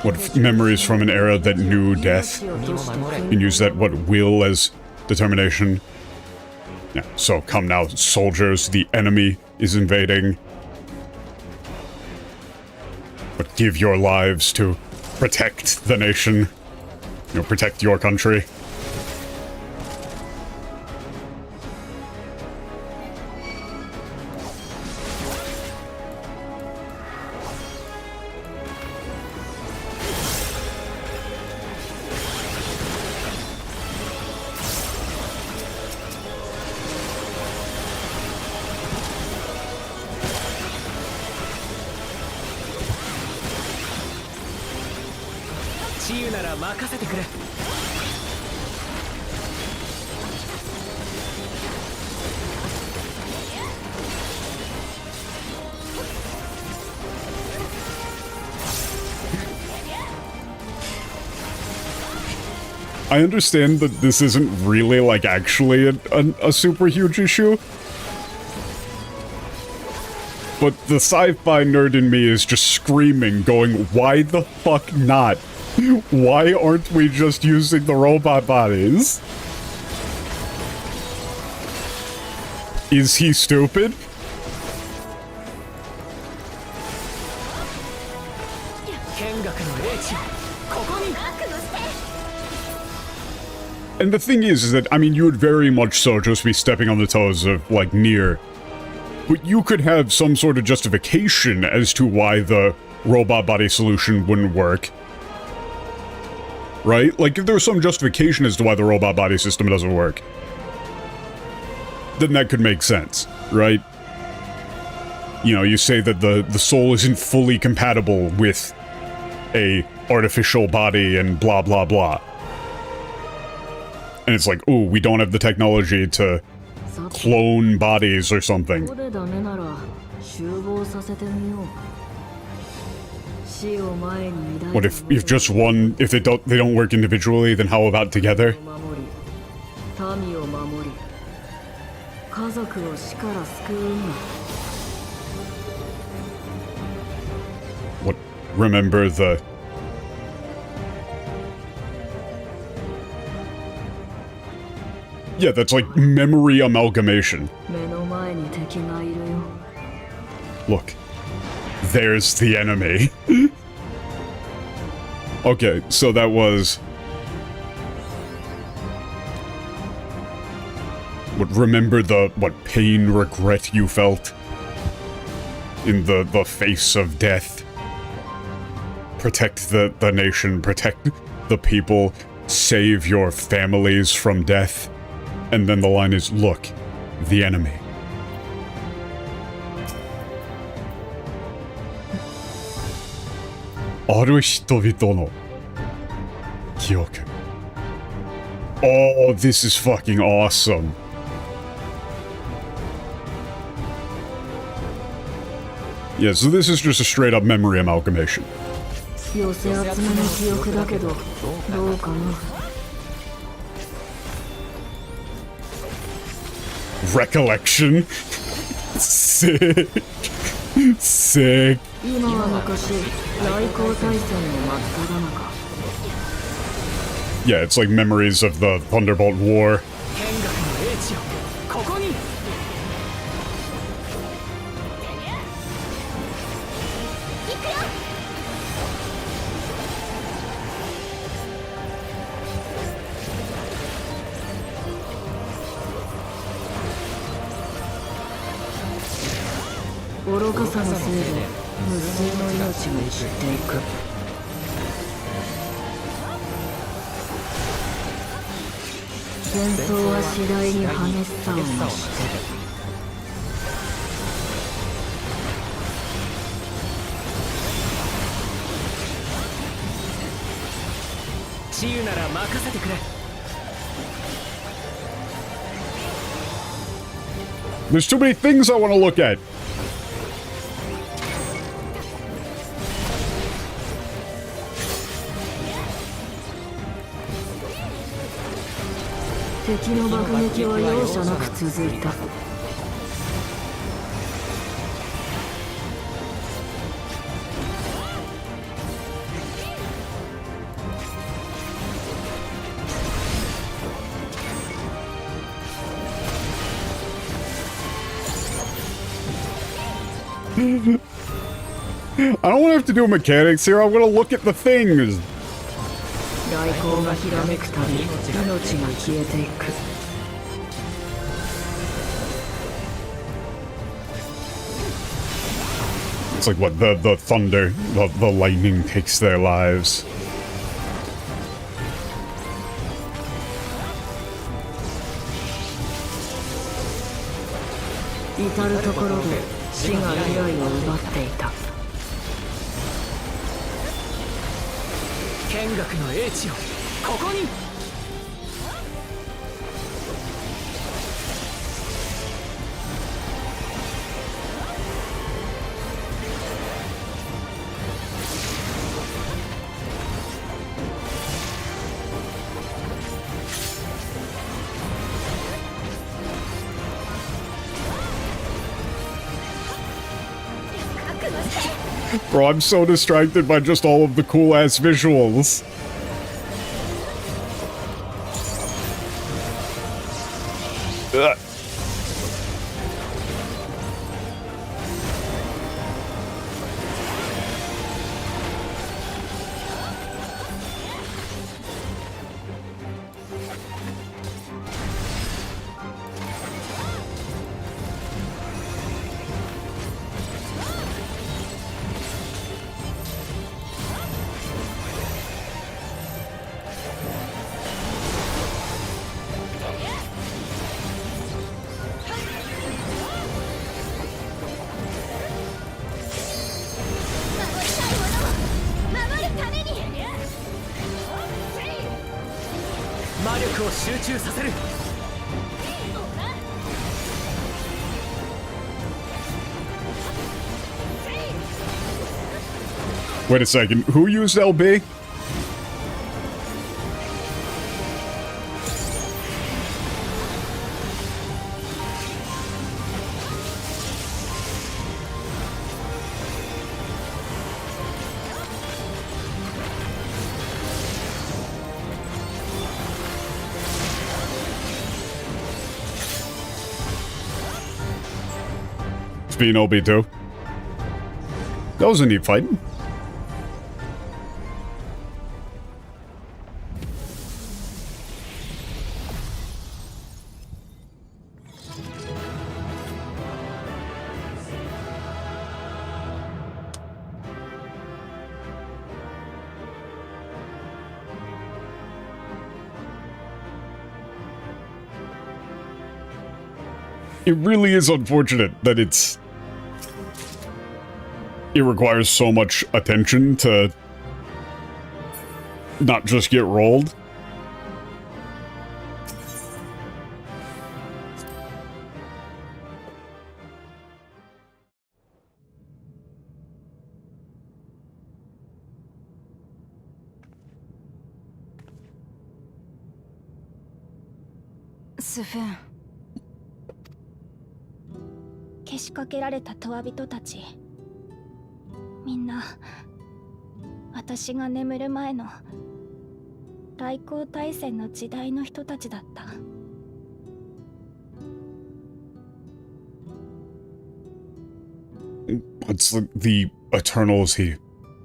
What memories from an era that knew death? And use that, will as determination. Yeah, so come now, soldiers, the enemy is invading. But give your lives to protect the nation. Protect your country. I understand that this isn't really, actually a super huge issue. But the sci-fi nerd in me is just screaming, going, why the fuck not? Why aren't we just using the robot bodies? Is he stupid? And the thing is that, you would very much so just be stepping on the toes of, Nier. But you could have some sort of justification as to why the robot body solution wouldn't work. Right? Like, if there was some justification as to why the robot body system doesn't work, then that could make sense, right? You know, you say that the soul isn't fully compatible with a artificial body and blah blah blah. And it's like, ooh, we don't have the technology to clone bodies or something. ここでダメなら集合させてみよう。死を前に抱い What if just one, if they don't work individually, then how about together? 守り、民を守り、家族を死から救うんだ。 What, remember the... Yeah, that's like memory amalgamation. 目の前に敵がいるよ。 Look, there's the enemy. Okay, so that was... What, remember the, what, pain, regret you felt? In the face of death. Protect the nation, protect the people, save your families from death. And then the line is, look, the enemy. Aru hitobito no kyoku. Oh, this is fucking awesome. Yeah, so this is just a straight up memory amalgamation. 寄せ集めの記憶だけど、どうかな。 Recollection? Sick. Sick. 今は昔、来航大戦の真っ只中。 Yeah, it's like memories of the Thunderbolt War. 剣学の英知よ、ここに。愚かさのせいで無数の命が散っていく。戦争は次第に激しさを増してる。治癒なら任せてくれ。 There's too many things I want to look at. 敵の爆撃は容赦なく続いた。I don't want to have to do mechanics here. I want to look at the things. 来航がひらめくたび命が消えていく。 It's like what the thunder, the lightning takes their lives. 至る所で死が未来を奪っていた。 剣学の英知よ、ここに。 Bro, I'm so distracted by just all of the cool-ass visuals. Ugh. 力を集中させる。 Wait a second, who used LB? It's being LB too. That was a neat fight. It really is unfortunate that it requires so much attention to not just get rolled. Sven. けしかけられたトワ人たち、みんな私が眠る前の来航大戦の時代の人たちだった。It's like the Eternals he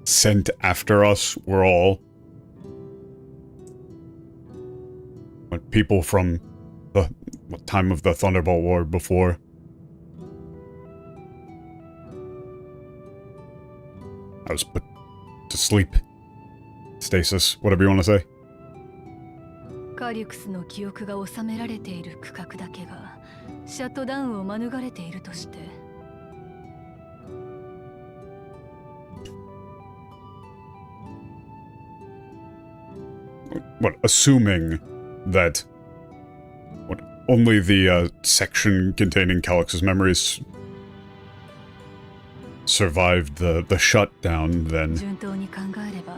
sent after us were all people from the time of the Thunderbolt War before. I was put to sleep. Stasis, whatever you want to say. カリュクスの記憶が収められている区画だけがシャットダウンを免れているとして。 What, assuming that only the section containing Calyx's memories survived the shutdown, then 順当に考えれば、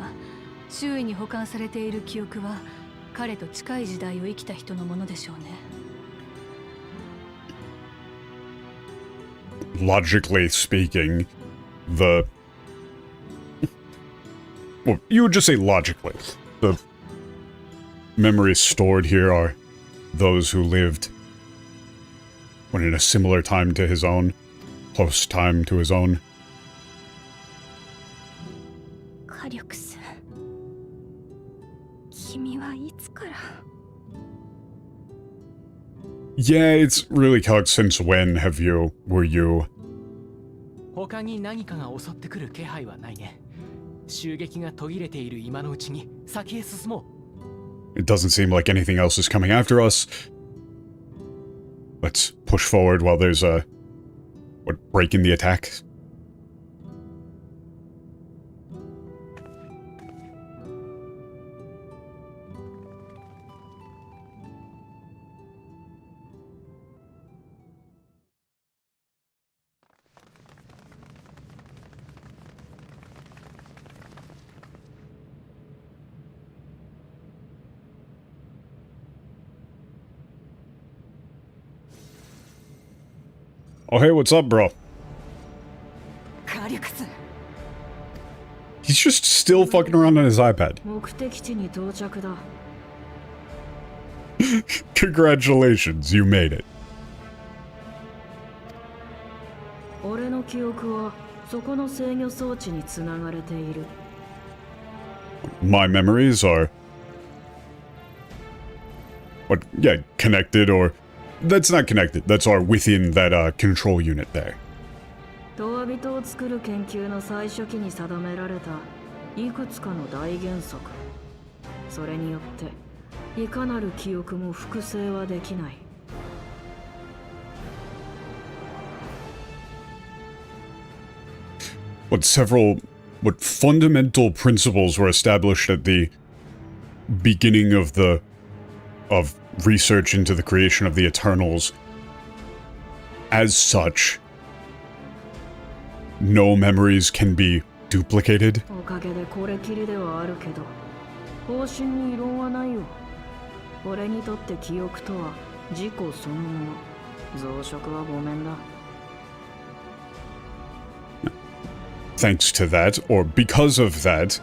周囲に保管されている記憶は彼と近い時代を生きた人のものでしょうね。 logically speaking, the well, you would just say logically, the memories stored here are those who lived when in a similar time to his own, close time to his own. カリュクス、君はいつから？ Yeah, it's really Calyx. Since when were you? 他に何かが襲ってくる気配はないね。襲撃が途切れている今のうちに先へ進もう。 It doesn't seem like anything else is coming after us. Let's push forward while there's a break in the attack. Oh, hey, what's up, bro? カリュクス。 He's just still fucking around on his iPad. 目的地に到着だ。 Congratulations, you made it. 俺の記憶はそこの制御装置につながれている。 My memories are... yeah, connected or... That's not connected. That's our within that control unit there. トワ人を作る研究の最初期に定められたいくつかの大原則。それによっていかなる記憶も複製はできない。 What fundamental principles were established at the beginning of the of research into the creation of the Eternals. As such, no memories can be duplicated. おかげでこれきりではあるけど、方針に異論はないよ。俺にとって記憶とは自己そのもの。増殖はごめんだ。Thanks to that, or because of that,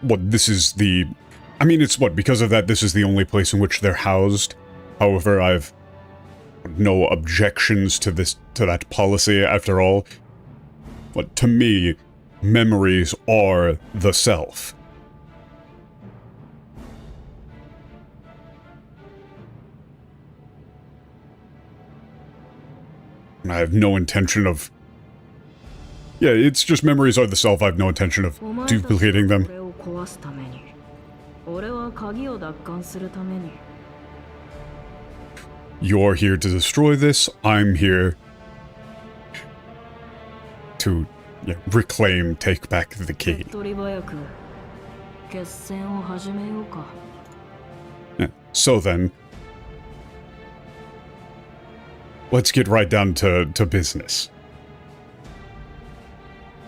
what, this is the... I mean, it's what, because of that, this is the only place in which they're housed. However, I've no objections to that policy, after all. But to me, memories are the self. And I have no intention of... Yeah, it's just memories are the self. I have no intention of duplicating them. 俺を壊すために。俺は鍵を奪還するために。You're here to destroy this. I'm here to reclaim, take back the key. 手っ取り早く決戦を始めようか。Yeah. So then, let's get right down to business.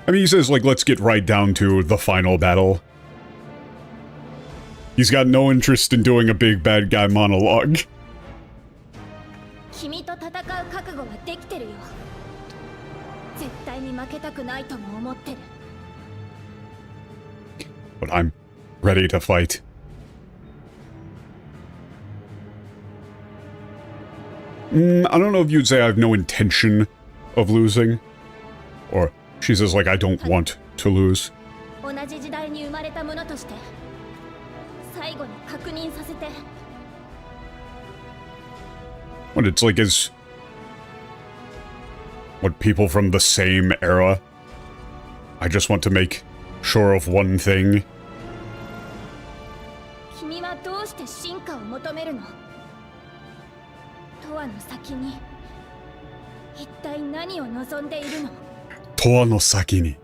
I mean, he says, like, let's get right down to the final battle. He's got no interest in doing a big bad guy monologue. 君と戦う覚悟はできてるよ。絶対に負けたくないとも思ってる。But I'm ready to fight. I don't know if you'd say I have no intention of losing. Or she says, like, I don't want to lose. 同じ時代に生まれた者として、最後に確認させて。What, it's like, is... What, people from the same era? I just want to make sure of one thing. 君はどうして進化を求めるの？永遠の先に、一体何を望んでいるの？永遠の先に。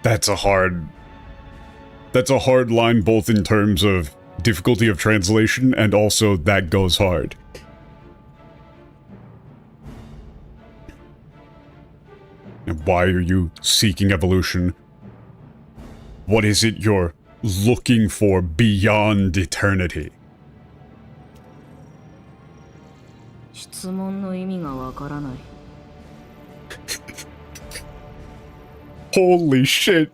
That's a hard line, both in terms of difficulty of translation and also that goes hard. And why are you seeking evolution? What is it you're looking for beyond eternity? 質問の意味がわからない。Holy shit.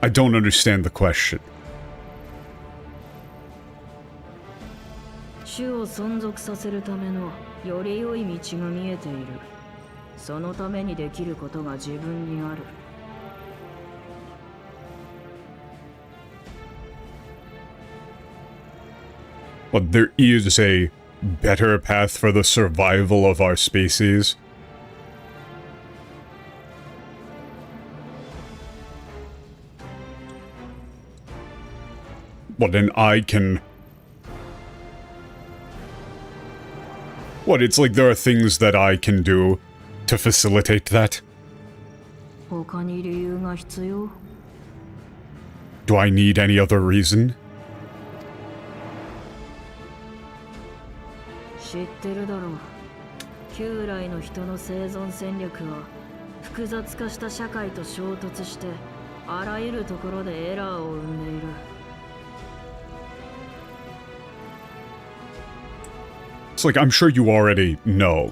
I don't understand the question. 種を存続させるためのより良い道が見えている。そのためにできることが自分にある。But there is a better path for the survival of our species. What, and I can... What, it's like there are things that I can do to facilitate that? 他に理由が必要？ Do I need any other reason? 知ってるだろう。旧来の人の生存戦略は複雑化した社会と衝突してあらゆるところでエラーを生んでいる。It's like, I'm sure you already know.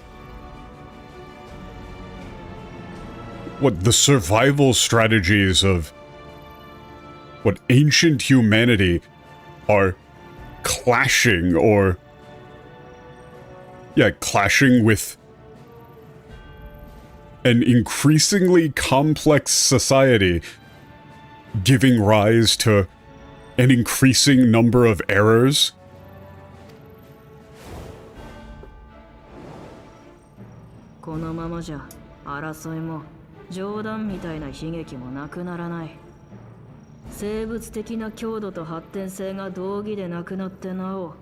What, the survival strategies of... what, ancient humanity are clashing, or... yeah, clashing with an increasingly complex society, giving rise to an increasing number of errors. このままじゃ争いも冗談みたいな悲劇もなくならない。生物的な強度と発展性が同義でなくなってなお、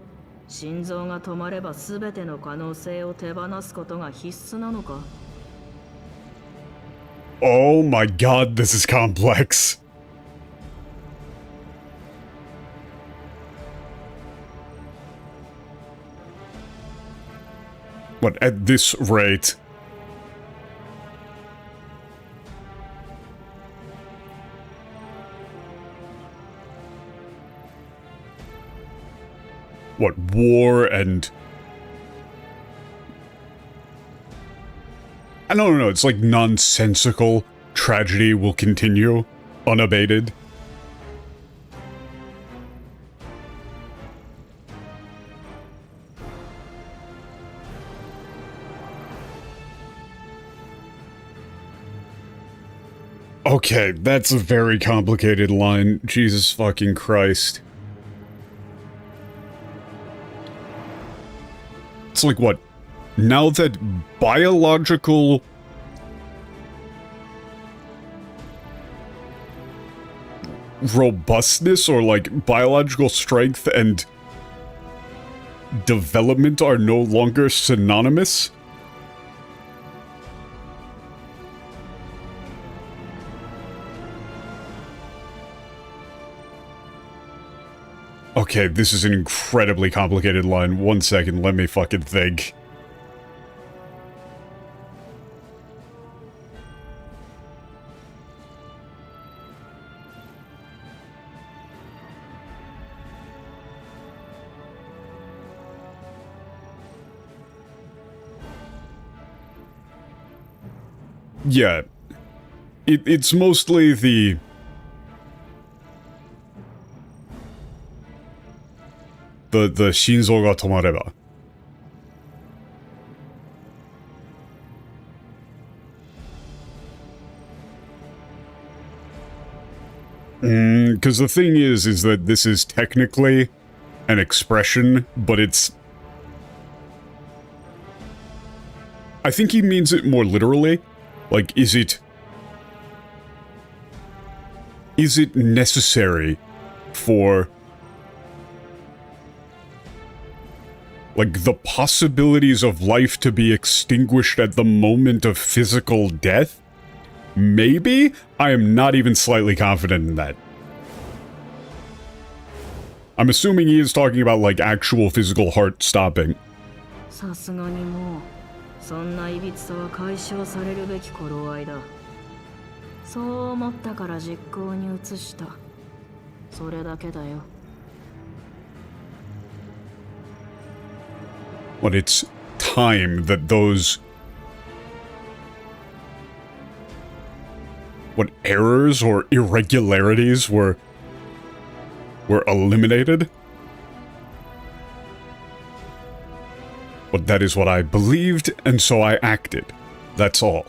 心臓が止まれば全ての可能性を手放すことが必須なのか？ Oh my god, this is complex. But at this rate... What, war and... I don't know, it's like nonsensical tragedy will continue unabated. Okay, that's a very complicated line. Jesus fucking Christ. It's like, what? Now that biological... robustness, or like biological strength and development are no longer synonymous? Okay, this is an incredibly complicated line. 1 second, let me fucking think. Yeah. It's mostly the... The Shinzo ga tomareba. Because the thing is that this is technically an expression, but it's... I think he means it more literally. Like, is it necessary for... like, the possibilities of life to be extinguished at the moment of physical death? Maybe? I am not even slightly confident in that. I'm assuming he is talking about, like, actual physical heart stopping. さすがにもうそんないびつさは解消されるべき頃合いだ。そう思ったから実行に移した。それだけだよ。But it's time that those... what, errors or irregularities were eliminated? But that is what I believed, and so I acted. That's all.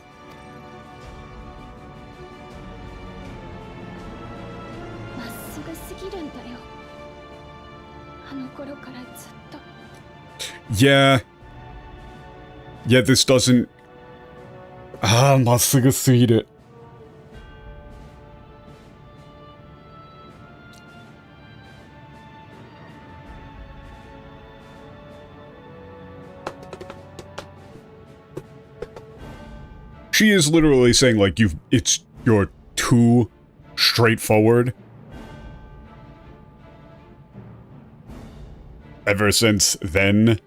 まっすぐすぎるんだよ。あの頃からずっと。Yeah. Yeah, this doesn't... Ah, まっすぐすぎる. She is literally saying, like, you're too straightforward. Ever since then.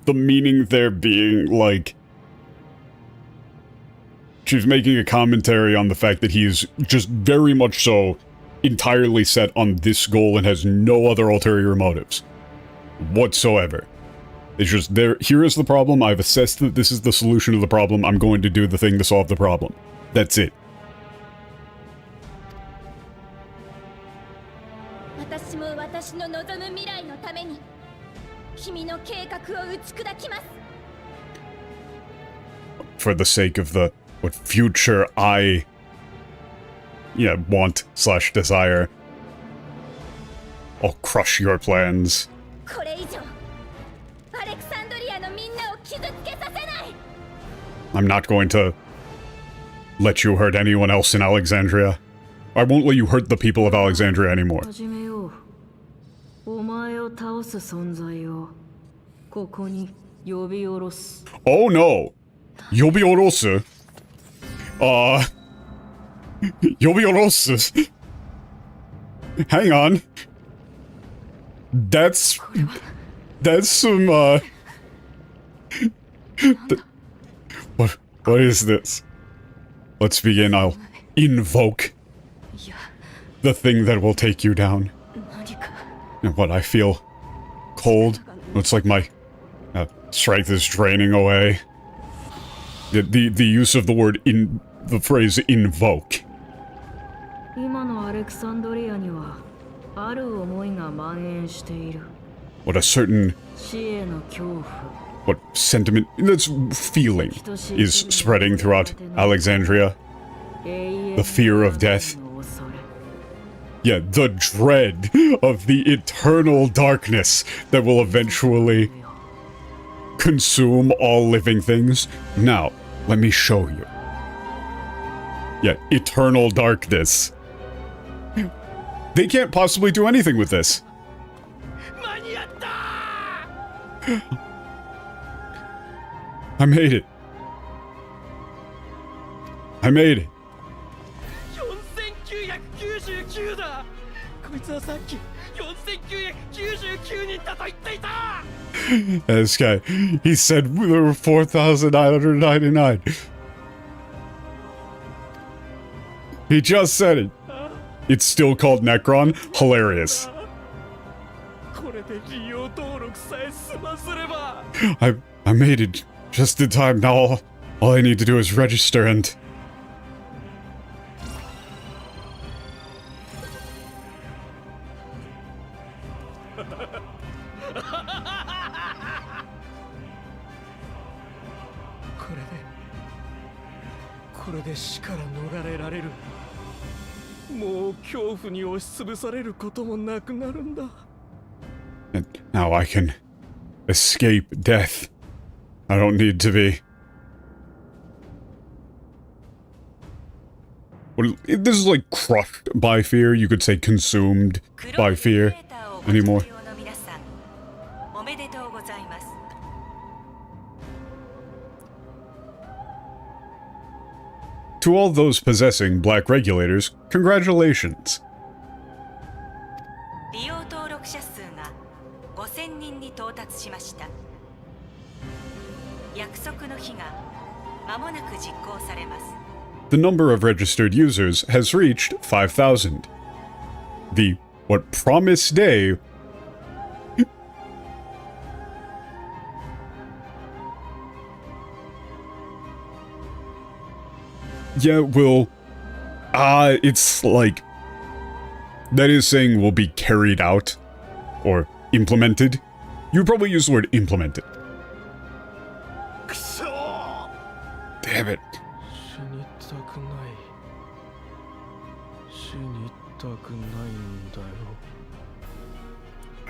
The meaning there being, like... she's making a commentary on the fact that he's just very much so entirely set on this goal and has no other ulterior motives. Whatsoever. It's just, here is the problem, I've assessed that this is the solution to the problem, I'm going to do the thing to solve the problem. That's it. 私も私の望む未来のために君の計画を打ち砕きます。 For the sake of the, what future I, yeah, want/desire. I'll crush your plans. これ以上アレクサンドリアのみんなを傷つけさせない。 I'm not going to let you hurt anyone else in Alexandria. I won't let you hurt the people of Alexandria anymore. 始めよう。お前を倒す存在をここに呼び下ろす。 Oh no! Yobiorosu? Yobiorosu? Hang on. That's some, What is this? Let's begin. I'll invoke the thing that will take you down. And what, I feel cold? It's like my strength is draining away. The use of the word the phrase invoke. 今のアレクサンドリアにはある思いが蔓延している。 What a certain, 死への恐怖。 what sentiment, that's feeling is spreading throughout Alexandria. The fear of death. Yeah, the dread of the eternal darkness that will eventually consume all living things. Now, let me show you. Yeah, eternal darkness. They can't possibly do anything with this. I made it. I made it. 4999だ。こいつはさっき4999人だと言っていた。 This guy, he said there were 4,999. He just said it. It's still called Necron. Hilarious. これで利用登録さえ済ませれば。 I made it just in time. Now all I need to do is register and...これで死から逃れられる。もう恐怖に押しつぶされることもなくなるんだ。 And now I can escape death. I don't need to be... Well, this is like crushed by fear. You could say consumed by fear anymore. To all those possessing black regulators, congratulations. 利用登録者数が5000人に到達しました。約束の日が間もなく実行されます。 The number of registered users has reached 5,000. The what promised day yeah, will it's like that is saying will be carried out or implemented. You'd probably use the word implemented. Damn it. 死にたくない。死にたくないんだよ。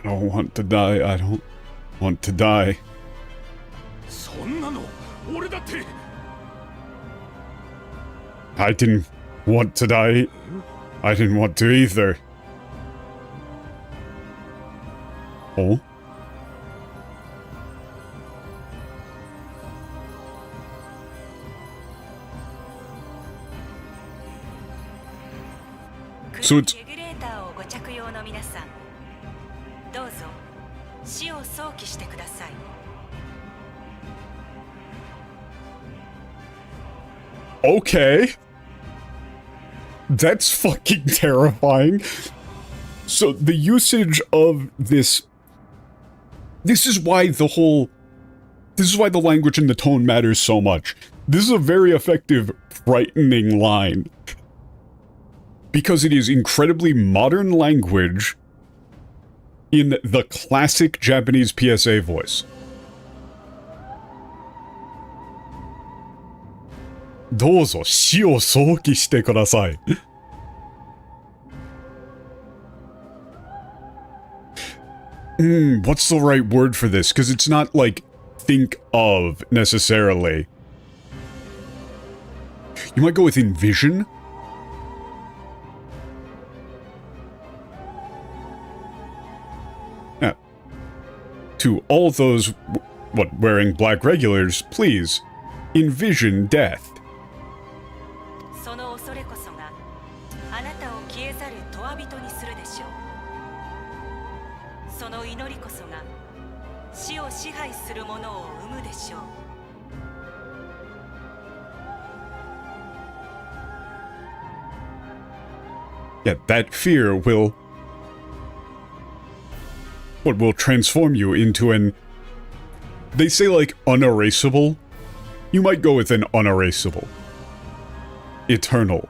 I don't want to die. I don't want to die. そんなの俺だって。 I didn't want to die. I didn't want to either. Oh? So it's... レギュレーターをご着用の皆さん、どうぞ死を想起してください。 Okay. That's fucking terrifying. So the usage of this... This is why the language and the tone matters so much. This is a very effective, frightening line. Because it is incredibly modern language in the classic Japanese PSA voice. どうぞ死を想起してください。What's the right word for this? Because it's not like think of necessarily. You might go with envision? Yeah. To all those, wearing black regulars, please, envision death. その恐れこそがあなたを消えざる永遠人にするでしょう。その祈りこそが死を支配するものを生むでしょう。Yeah, that fear will transform you into an, they say like unerasable. You might go with an unerasable. Eternal.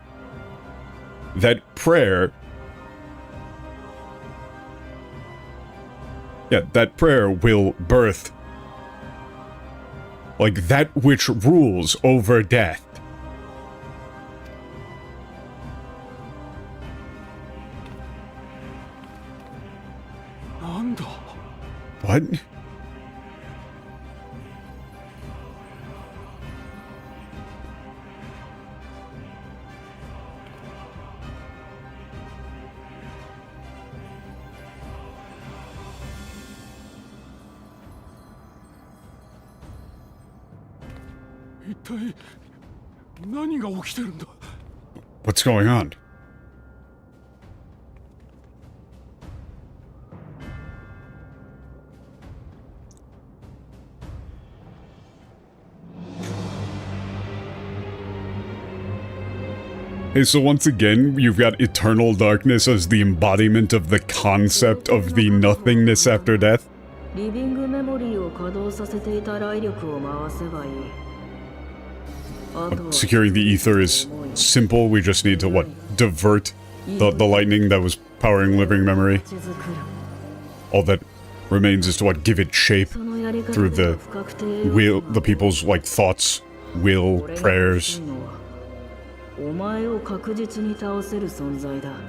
That prayer, yeah, that prayer will birth like that which rules over death. What? What's going on? Hey, so once again, you've got eternal darkness as the embodiment of the concept of the nothingness after death. リビングメモリーを稼働させていた雷力を回せばいい。あとは Securing the ether is simple. We just need to, what, divert the lightning that was powering living memory. All that remains is to, what, give it shape through the will, the people's, like, thoughts, will, prayers.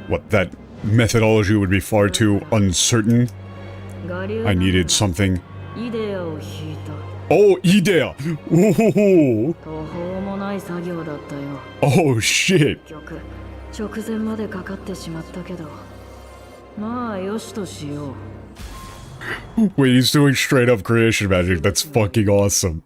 What, that methodology would be far too uncertain. I needed something. Oh, idea! Ooh. Oh, shit! Wait, he's doing straight up creation magic. That's fucking awesome.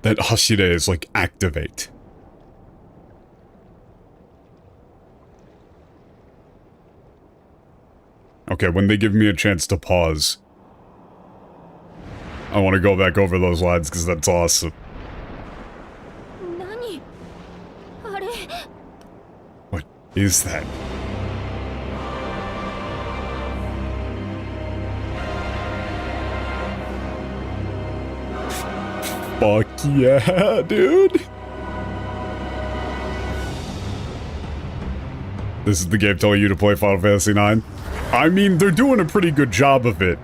That hashire is like activate. Okay, when they give me a chance to pause, I want to go back over those lines because that's awesome. What is that? Fuck yeah, dude! This is the game telling you to play Final Fantasy IX? I mean, they're doing a pretty good job of it.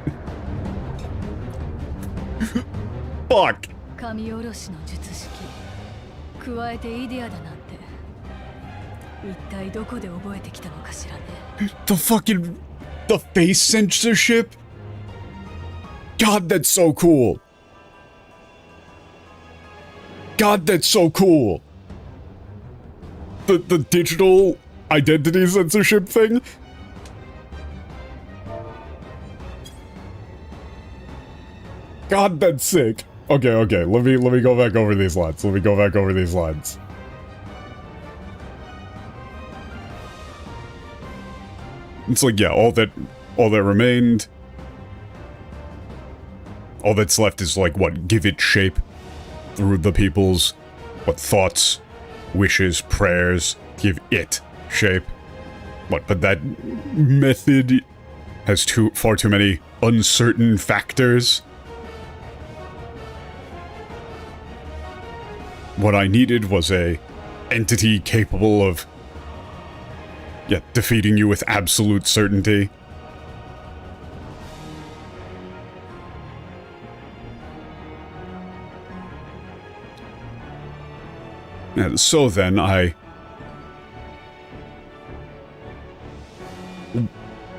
Fuck! The fucking... the face censorship? God, that's so cool! God, that's so cool! The digital identity censorship thing? God, that's sick. Okay, okay, let me go back over these lines. Let me go back over these lines. It's like, yeah, all that remained. All that's left is like, what, give it shape through the people's, what, thoughts, wishes, prayers, give it shape. What, but that method has far too many uncertain factors. What I needed was a entity capable of, yeah, defeating you with absolute certainty. And so then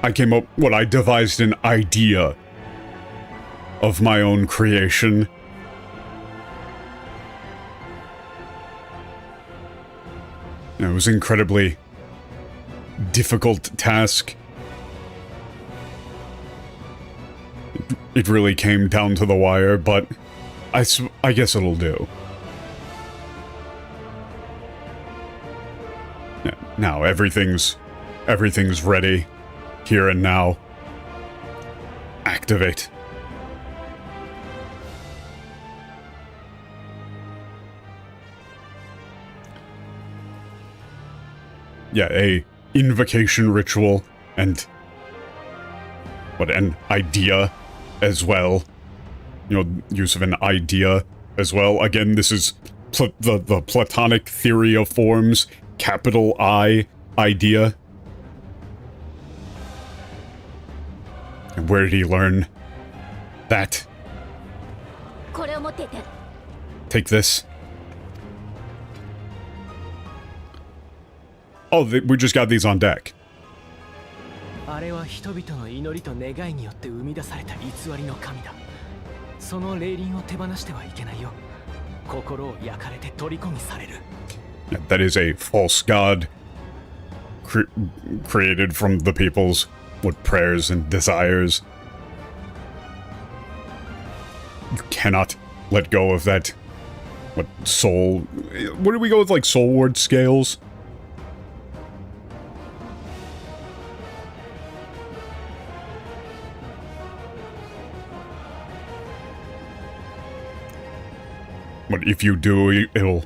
I devised an idea of my own creation. It was an incredibly difficult task. It really came down to the wire, but I guess it'll do. Yeah, now everything's ready, here and now. Activate. Yeah, a invocation ritual and an idea as well. You know, use of an idea as well. Again, this is the Platonic theory of forms, capital I, idea. And where did he learn that? Take this. Oh, we just got these on deck. あれは人々の祈りと願いによって生み出された偽りの神だ。その霊輪を手放してはいけないよ。心を焼かれて虜にされる。Yeah, that is a false god created from the people's prayers and desires. You cannot let go of that. Soul? What do we go with, like, soul ward scales? But if you do, it'll...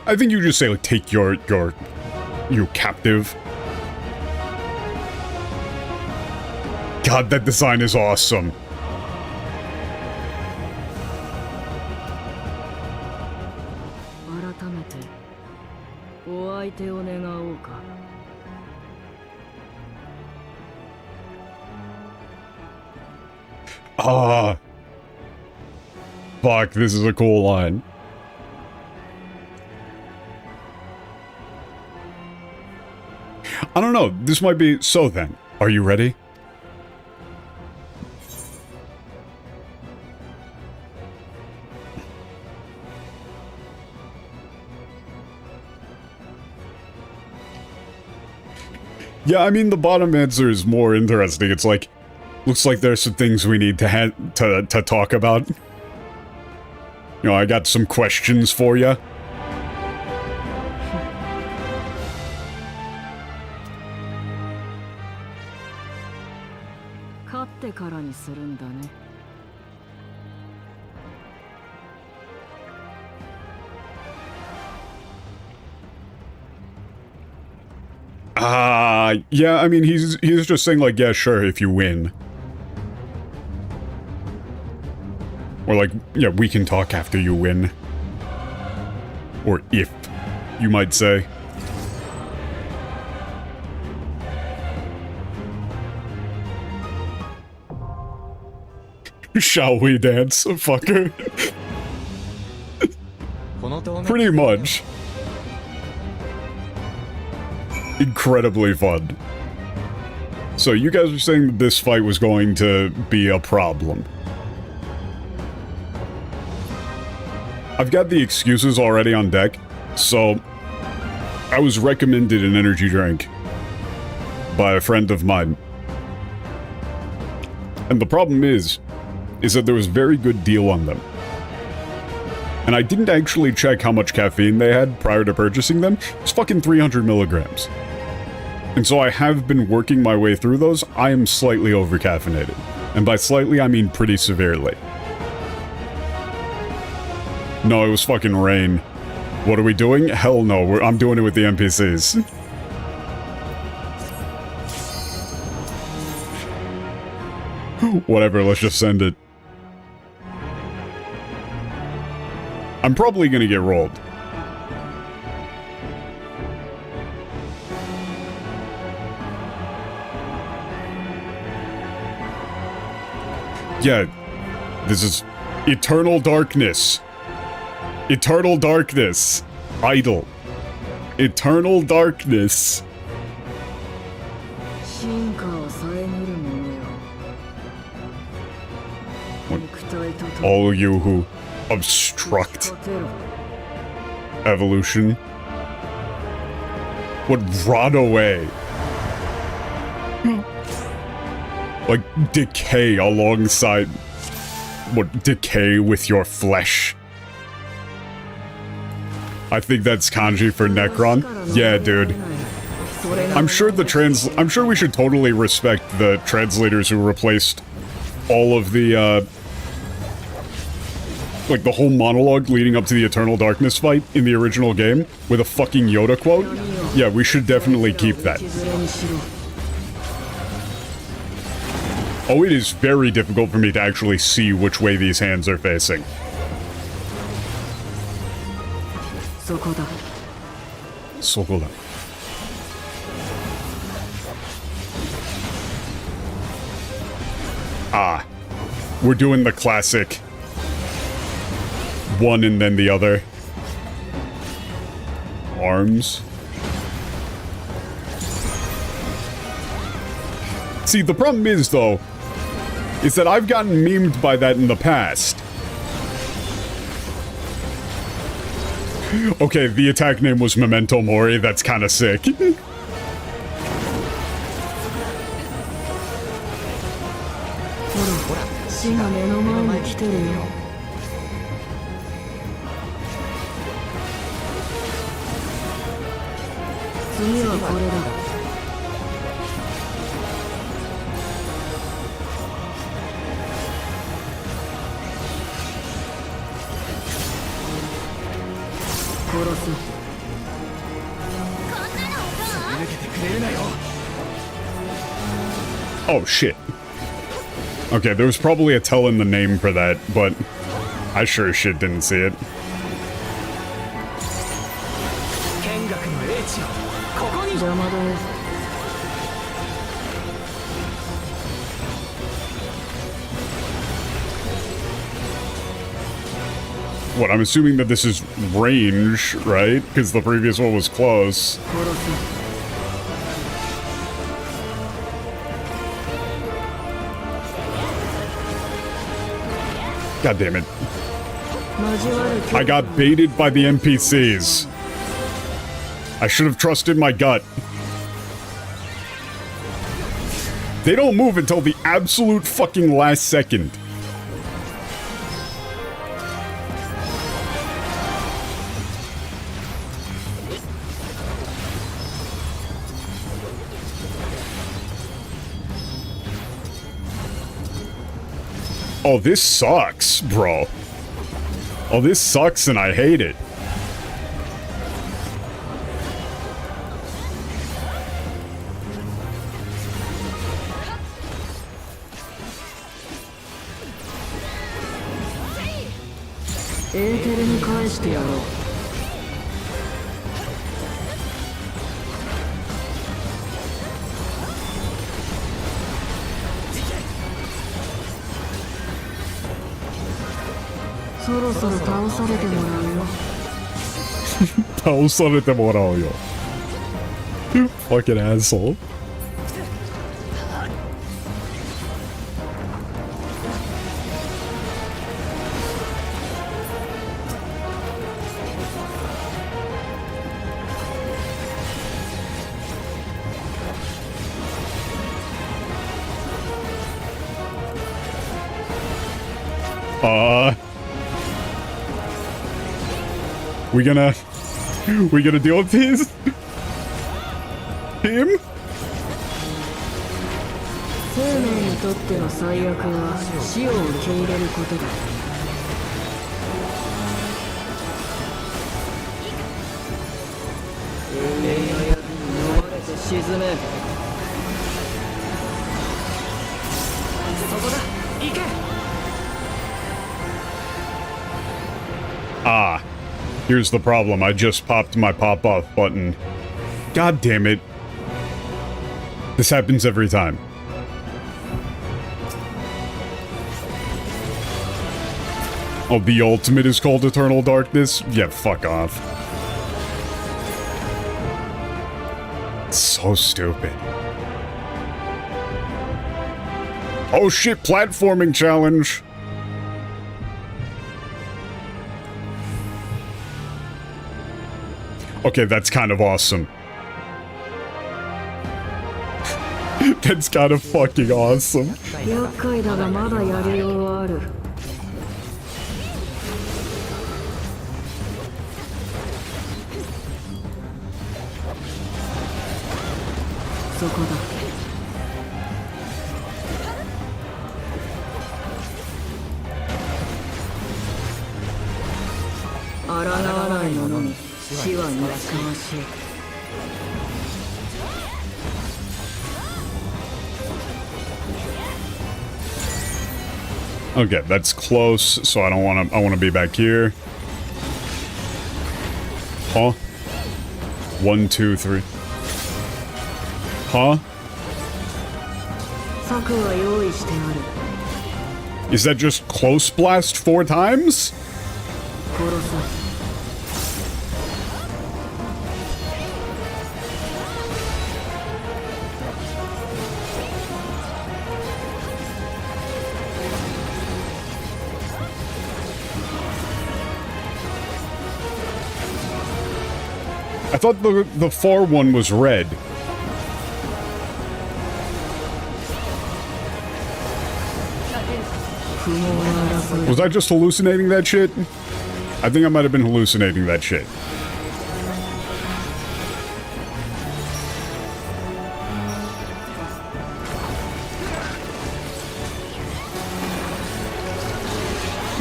I think you just say, like, take you captive. God, that design is awesome. Ah. Fuck, this is a cool line. I don't know, this might be... So then, are you ready? Yeah, I mean, the bottom answer is more interesting. It's like, looks like there's some things we need to talk about. You know, I got some questions for you. Yeah, I mean, he's just saying, like, yeah, sure, if you win. Or like, yeah, we can talk after you win. Or if, you might say. Shall we dance, fucker? Pretty much. Incredibly fun. So you guys were saying that this fight was going to be a problem. I've got the excuses already on deck, so I was recommended an energy drink by a friend of mine. And the problem is that there was a very good deal on them. And I didn't actually check how much caffeine they had prior to purchasing them. It's fucking 300 milligrams. And so I have been working my way through those. I am slightly over-caffeinated. And by slightly, I mean pretty severely. No, it was fucking rain. What are we doing? Hell no, I'm doing it with the NPCs. Whatever, let's just send it. I'm probably gonna get rolled. Yeah, this is Eternal Darkness. Eternal Darkness. Idle. Eternal Darkness. All you who obstruct evolution would rot away. Like, decay alongside... What, decay with your flesh? I think that's kanji for Necron. Yeah, dude. I'm sure we should totally respect the translators who replaced all of the, like, the whole monologue leading up to the Eternal Darkness fight in the original game with a fucking Yoda quote. Yeah, we should definitely keep that. Oh, it is very difficult for me to actually see which way these hands are facing. Sokoda. Ah. We're doing the classic. One and then the other. Arms. See, the problem is, though, is that I've gotten memed by that in the past. Okay, the attack name was Memento Mori, that's kinda sick. Oh, shit. Okay, there was probably a tell in the name for that, but I sure as shit didn't see it. What, I'm assuming that this is range, right? Because the previous one was close. God damn it. I got baited by the NPCs. I should have trusted my gut. They don't move until the absolute fucking last second. Oh, this sucks, bro. Oh, this sucks and I hate it. You fucking asshole. We gonna deal with this? Him? Ah. Here's the problem, I just popped my pop-off button. God damn it. This happens every time. Oh, the ultimate is called Eternal Darkness? Yeah, fuck off. So stupid. Oh shit, platforming challenge! Okay, that's kind of awesome. That's kind of fucking awesome. 厄介だがまだやりようはある。そこだ。抗わない者に死は似つかましい。Okay, that's close, so I don't want to. I want to be back here. Huh? 1, 2, 3. Huh? 策は用意してある。 Is that just close blast 4 times? 殺さ。 I thought the far one was red. Was I just hallucinating that shit? I think I might have been hallucinating that shit.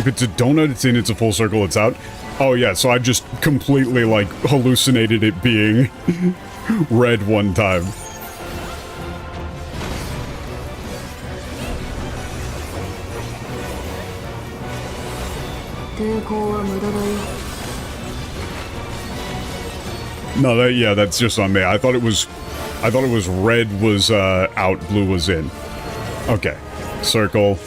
If it's a donut, it's in, it's a full circle, it's out. Oh yeah, so I just completely, like, hallucinated it being red one time. No, yeah, that's just on me. I thought it was red was out, blue was in. Okay. Circle.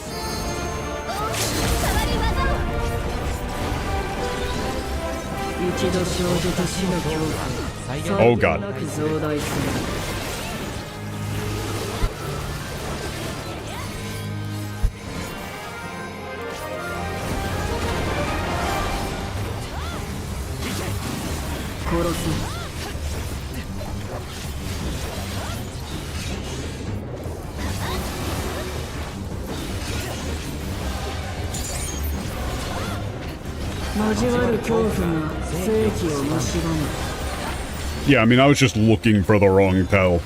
Oh god. Yeah, I mean, I was just looking for the wrong tell.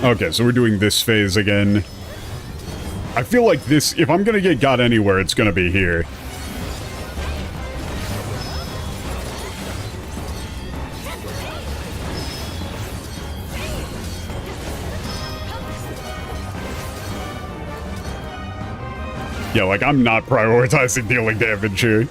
Okay, so we're doing this phase again. I feel like this, if I'm gonna get got anywhere, it's gonna be here. Yeah, like, I'm not prioritizing dealing damage here.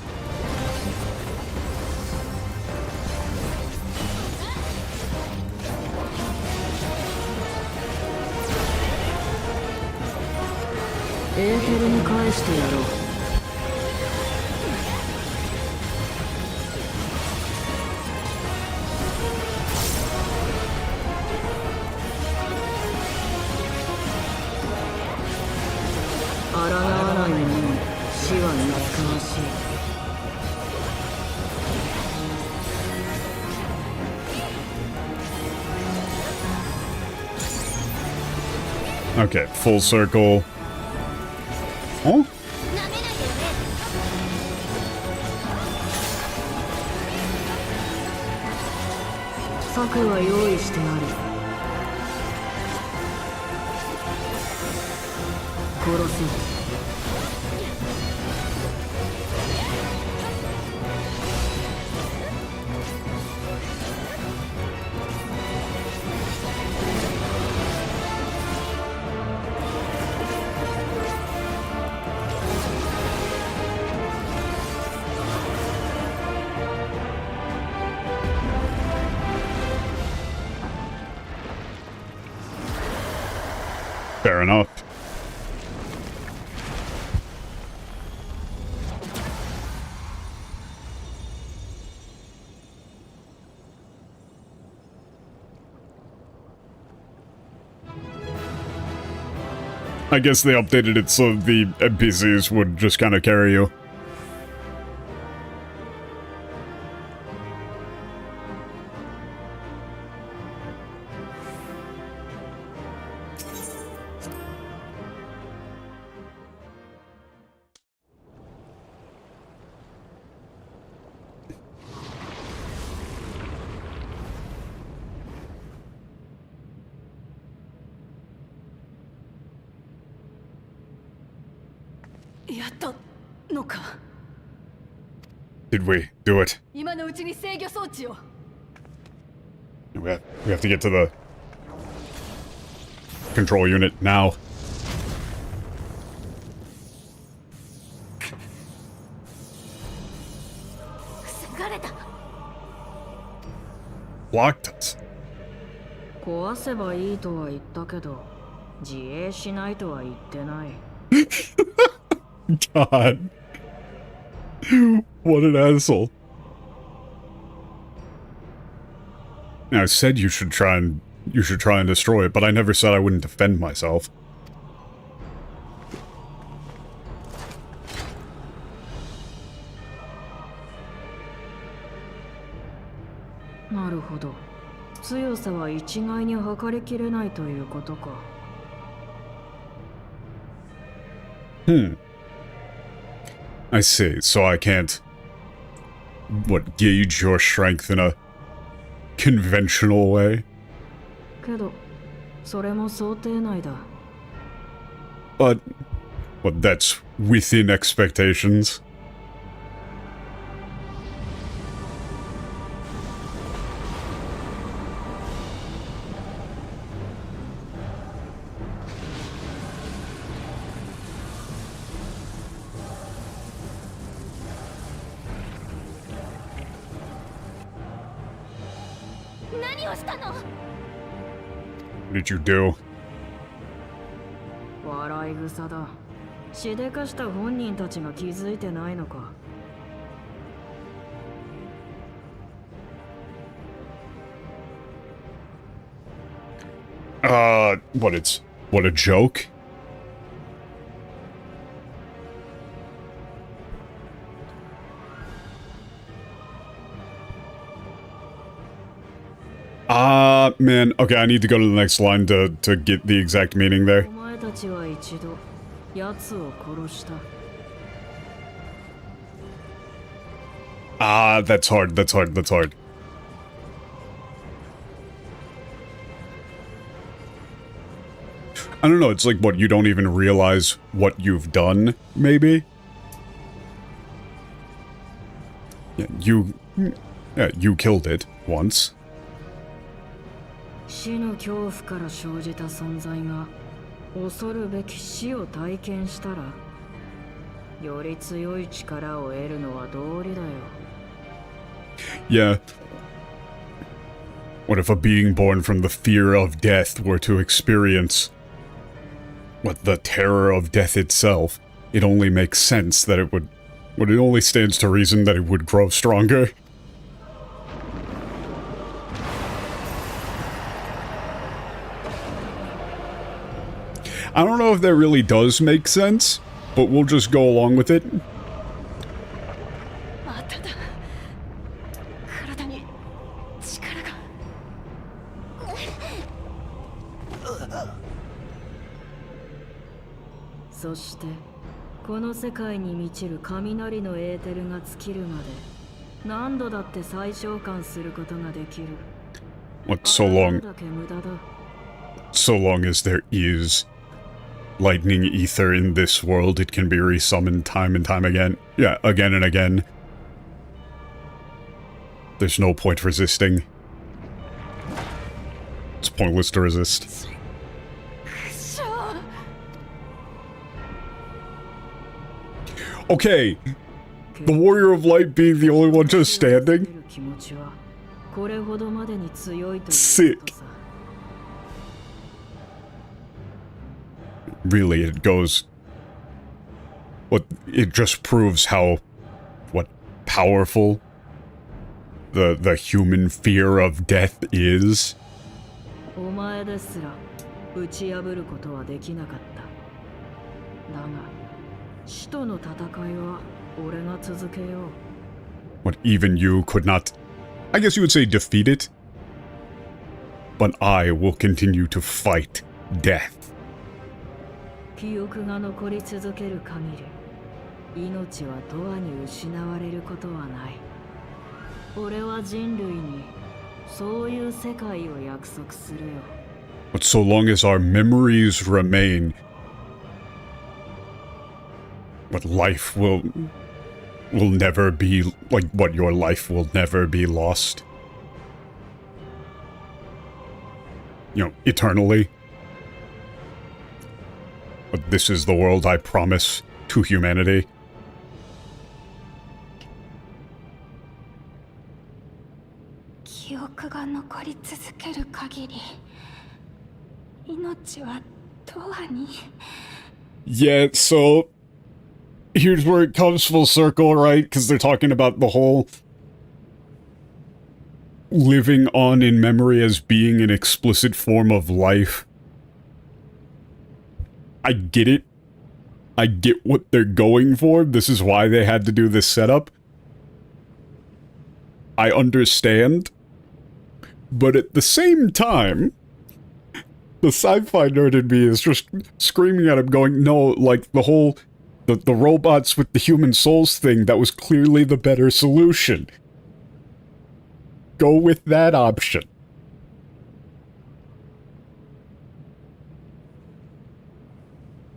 Okay, full circle. Huh? Fair enough. I guess they updated it so the NPCs would just kind of carry you. やったのか。 Did we do it? 今のうちに制御装置を。 We have to get to the control unit now. 防がれた。 Blocked us. 壊せばいいとは言ったけど、自衛しないとは言ってない。God. What an asshole. I said you should try and destroy it, but I never said I wouldn't defend myself. なるほど。強さは一概に測りきれないということか。I see. So I can't, gauge your strength in a conventional way? けど、それも想定内だ。But that's within expectations. What did you do? 笑い草だ。しでかした本人たちが気づいてないのか。What a joke? Man, okay, I need to go to the next line to get the exact meaning there. お前たちは一度奴を殺した。That's hard. I don't know, it's like, what, you don't even realize what you've done, maybe? Yeah, you killed it once. 死の恐怖から生じた存在が恐るべき死を体験したら、より強い力を得るのは道理だよ。Yeah. What if a being born from the fear of death were to experience the terror of death itself? It only makes sense that it would... it only stands to reason that it would grow stronger. I don't know if that really does make sense, but we'll just go along with it. まただ。体に力が。そしてこの世界に満ちる雷のエーテルが尽きるまで何度だって再召喚することができる。So long as there is lightning ether in this world, it can be resummoned time and time again. Yeah, again and again. There's no point resisting. It's pointless to resist. Okay, the Warrior of Light being the only one just standing? Sick. Really, it goes... it just proves how... powerful the human fear of death is. お前ですら打ち破ることはできなかった。だが、死との戦いは俺が続けよう。Even you could not... I guess you would say defeat it. But I will continue to fight death. 記憶が残り続ける限り、命は永遠に失われることはない。俺は人類にそういう世界を約束するよ。But so long as our memories remain, But life will never be, like, what your life will never be lost. You know, eternally. But this is the world I promise to humanity. 記憶が残り続ける限り、命は永遠に。 Yeah, so here's where it comes full circle, right? Because they're talking about the whole living on in memory as being an explicit form of life. I get it. I get what they're going for. This is why they had to do this setup. I understand. But at the same time, the sci-fi nerd in me is just screaming at him going, no, like, the whole... The robots with the human souls thing, that was clearly the better solution. Go with that option.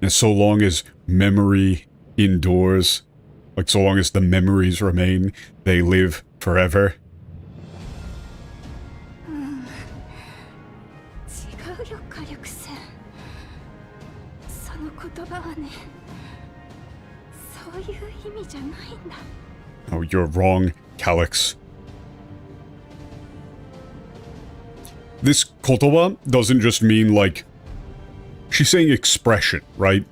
And so long as memory endures, like so long as the memories remain, they live forever. 違うよ、火力戦。その言葉はね、そういう意味じゃないんだ。 Oh, you're wrong, Calyx. This kotoba doesn't just mean, like... She's saying expression, right?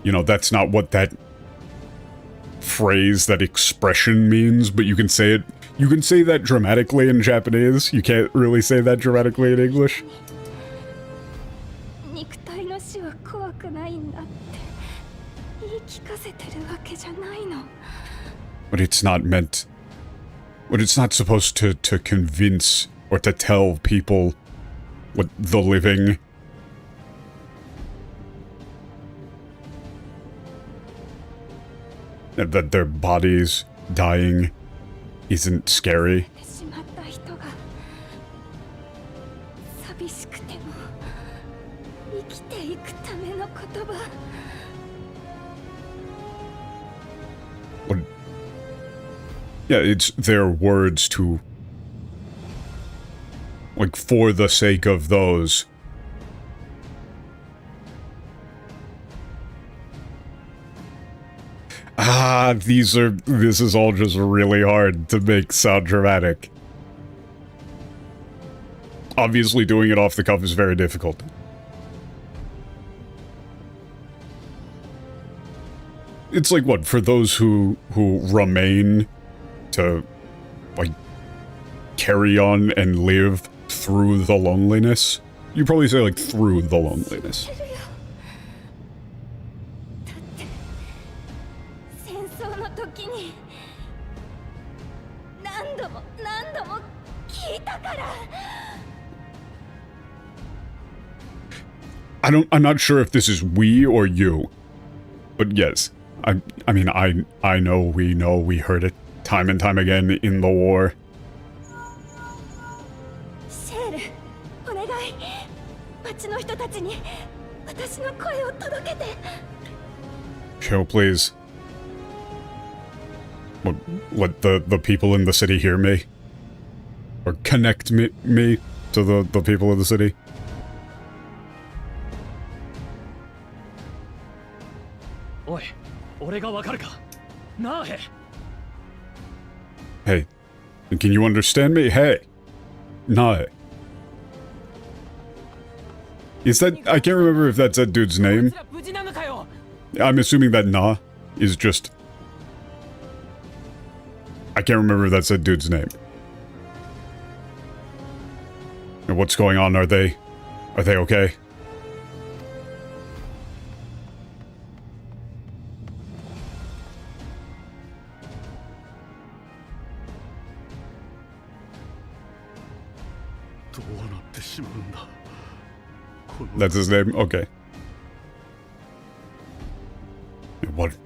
You know, that's not what that phrase, that expression means, but you can say it... You can say that dramatically in Japanese. You can't really say that dramatically in English. 肉体の死は怖くないんだって言い聞かせてるわけじゃないの。 But it's not meant... But it's not supposed to convince or to tell people what the living... that their bodies dying isn't scary. しまった人が寂しくても生きていくための言葉。 What? Yeah, it's their words to... Like, for the sake of those. This is all just really hard to make sound dramatic. Obviously, doing it off the cuff is very difficult. It's like, what, for those who remain to, like, carry on and live through the loneliness? You probably say, like, through the loneliness. 戦争の時に何度も何度も聞いたから。 I'm not sure if this is we or you, but yes, I mean, I know, we heard it time and time again in the war. シェール、お願い。町の人たちに私の声を届けて。 Cheryl, please. Let the people in the city hear me. Or connect me to the people of the city. Oi, 俺がわかるか? Nae. Hey, can you understand me? Hey. Nae. Is that... I can't remember if that's that dude's name. I'm assuming that Na is just... I can't remember if that's that dude's name. And what's going on? Are they okay? That's his name? Okay. What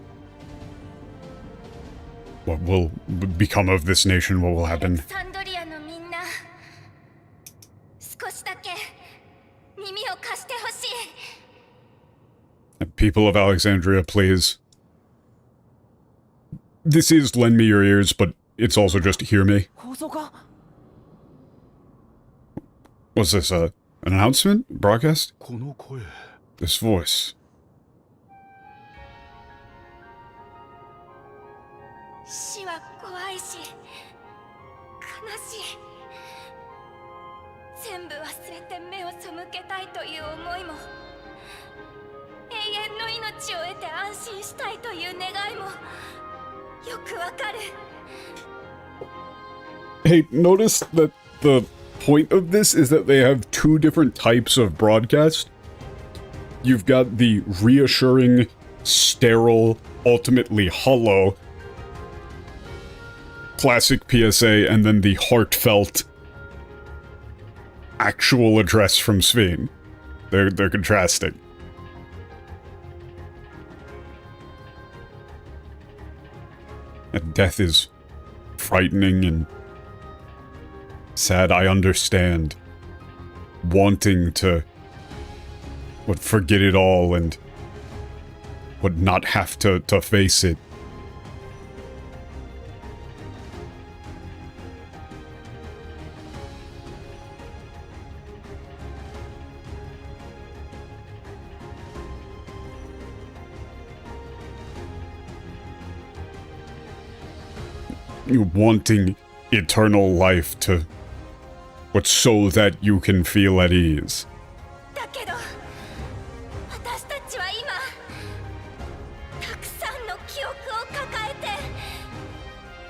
will become of this nation? What will happen? サンドリアのみんな、少しだけ耳を貸してほしい。 People of Alexandria, please. this is lend me your ears, but it's also just hear me. 放送か Was this an announcement? Broadcast? この声 This voice. 死は怖いし悲しい。全部忘れて目を背けたいという思いも、永遠の命を得て安心したいという願いもよくわかる。 Hey, notice that the point of this is that they have two different types of broadcast. You've got the reassuring, sterile, ultimately hollow classic PSA, and then the heartfelt actual address from Sveen. They're contrasting. And death is frightening and sad, I understand. Wanting to forget it all and would not have to face it. You wanting eternal life to so that you can feel at ease. だけど私たちは今たくさんの記憶を抱えて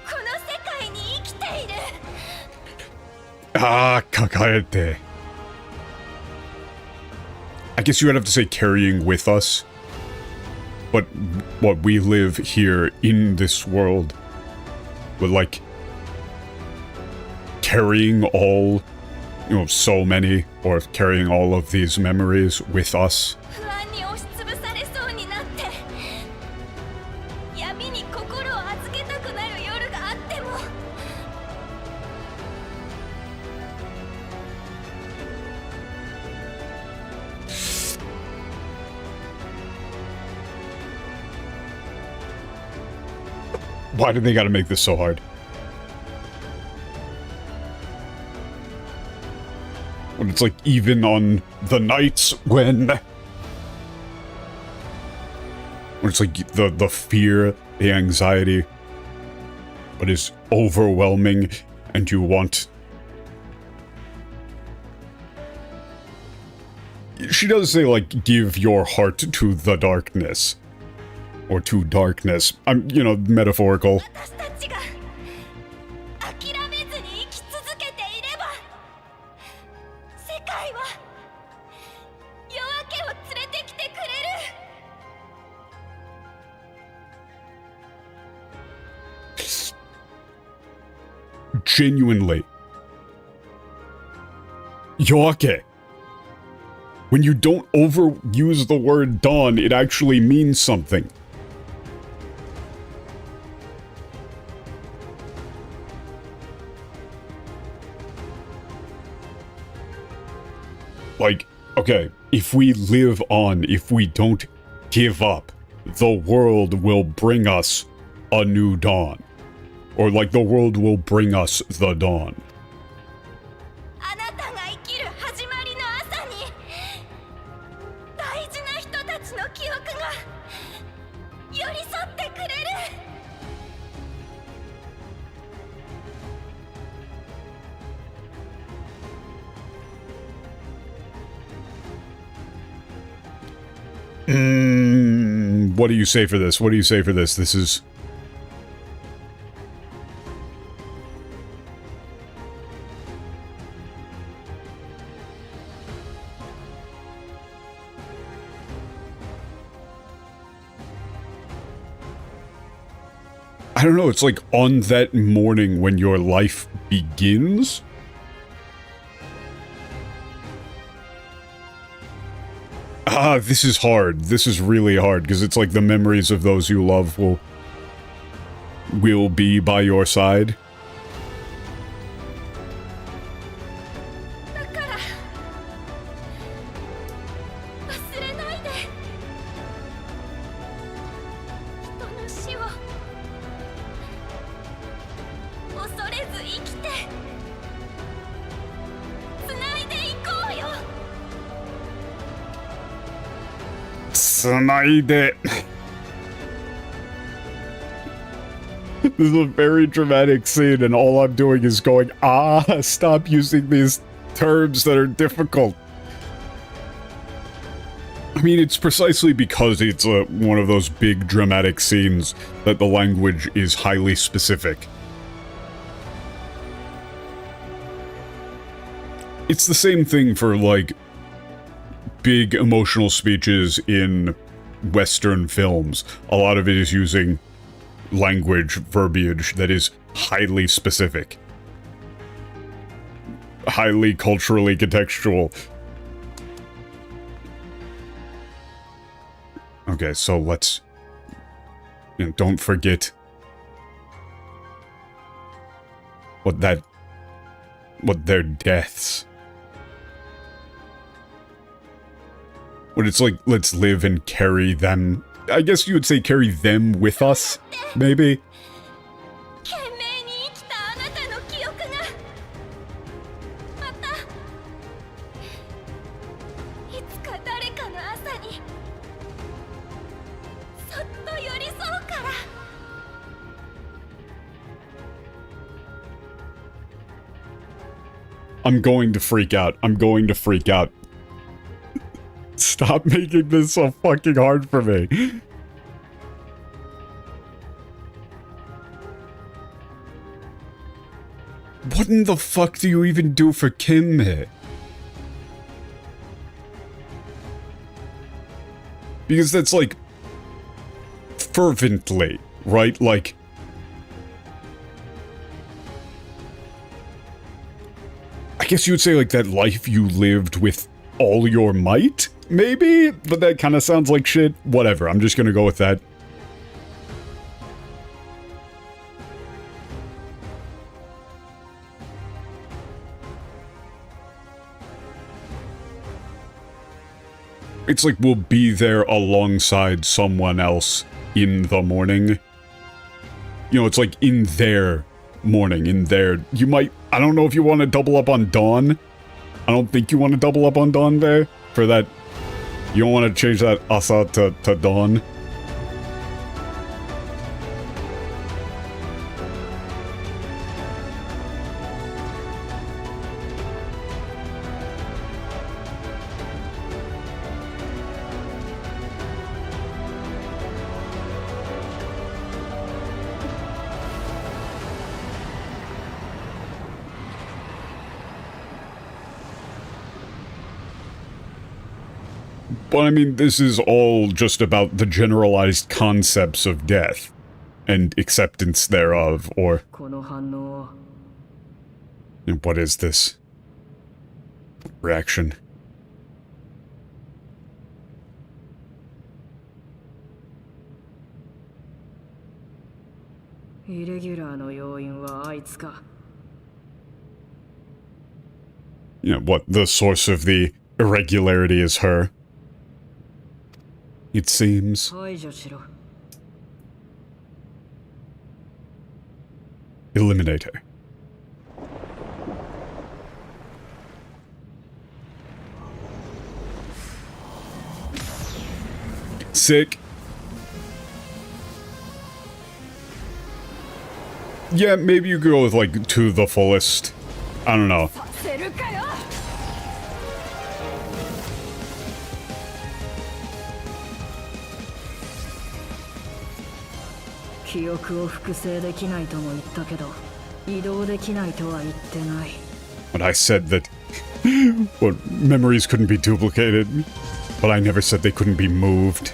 この世界に生きている。Ah, kakaete. I guess you would have to say carrying with us. But what we live here in this world with like carrying all, so many, or carrying all of these memories with us. 不安に押しつぶされそうになって闇に心を預けたくなる夜があっても Why do they gotta make this so hard? When it's like, even on the nights when it's like the fear, the anxiety, but is overwhelming and you want... She does say, like, give your heart to the darkness. Or to darkness. I'm, metaphorical. 私たちが諦めずに生き続けていれば世界は夜明けを連れてきてくれる。 Genuinely. Yoake. When you don't overuse the word dawn, it actually means something. Like, okay, if we live on, if we don't give up, the world will bring us a new dawn. Or like the world will bring us the dawn. あなたが生きる始まりの朝に大事な人たちの記憶が寄り添ってくれる。 What do you say for this? What do you say for this? This is... I don't know, it's like on that morning when your life begins? Ah, this is hard. This is really hard, because it's like the memories of those you love will be by your side. だから忘れないで。人の死をず生きてつないでいこうよ。繋いで This is a very dramatic scene, and all I'm doing is going, stop using these terms that are difficult. I mean, it's precisely because it's one of those big dramatic scenes that the language is highly specific. It's the same thing for, like, big emotional speeches in Western films. A lot of it is using language, verbiage that is highly specific. Highly culturally contextual. Okay, so let's... don't forget... what their deaths... When it's like, let's live and carry them... I guess you would say carry them with us, maybe? 懸命に生きたあなたの記憶がまたいつか誰かの朝にそっと寄り添うから。I'm going to freak out. I'm going to freak out. Stop making this so fucking hard for me. What in the fuck do you even do for Kim here? Because that's like... fervently, right? Like... I guess you would say like that life you lived with all your might? Maybe? But that kind of sounds like shit. Whatever, I'm just gonna go with that. It's like we'll be there alongside someone else in the morning. You know, it's like in their morning, in their... You might... I don't know if you want to double up on Dawn. I don't think you want to double up on Dawn there. For that... You don't want to change that Asa to Dawn. But I mean, this is all just about the generalized concepts of death, and acceptance thereof, or... And what is this? Reaction. Yeah, what, the source of the irregularity is her? It seems. Eliminate her. Sick. Yeah, maybe you go with, like, to the fullest. I don't know. But I said that well, memories couldn't be duplicated, but I never said they couldn't be moved.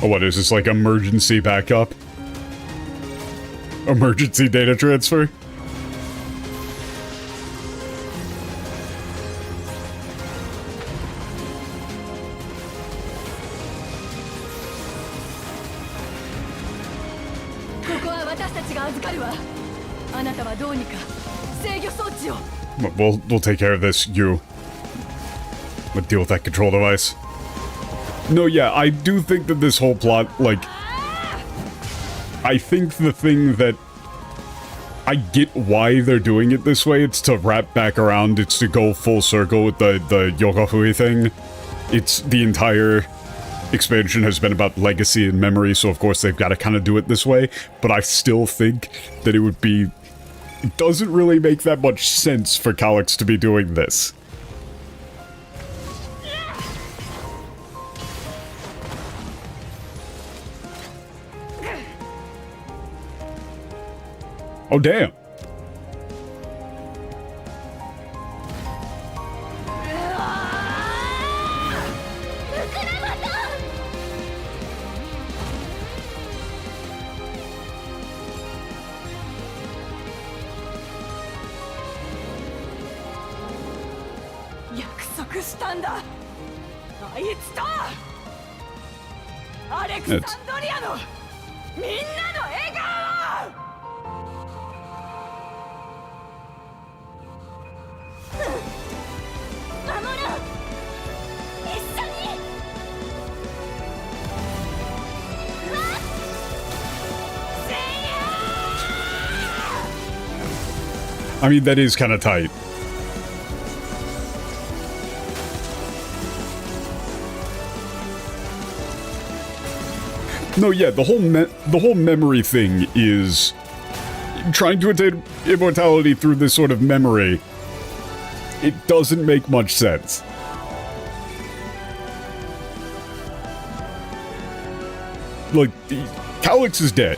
Oh, what is this, like emergency backup? Emergency data transfer? We'll take care of this, you. We'll deal with that control device. No, yeah, I do think that this whole plot, like... I think the thing that... I get why they're doing it this way, it's to wrap back around, it's to go full circle with the Yokofui thing. It's the entire expansion has been about legacy and memory, so of course they've got to kind of do it this way, but I still think that it would be... It doesn't really make that much sense for Calyx to be doing this. Oh, damn. I mean, that is kind of tight. No, yeah, the whole memory thing is trying to attain immortality through this sort of memory. It doesn't make much sense. Like, Calyx is dead.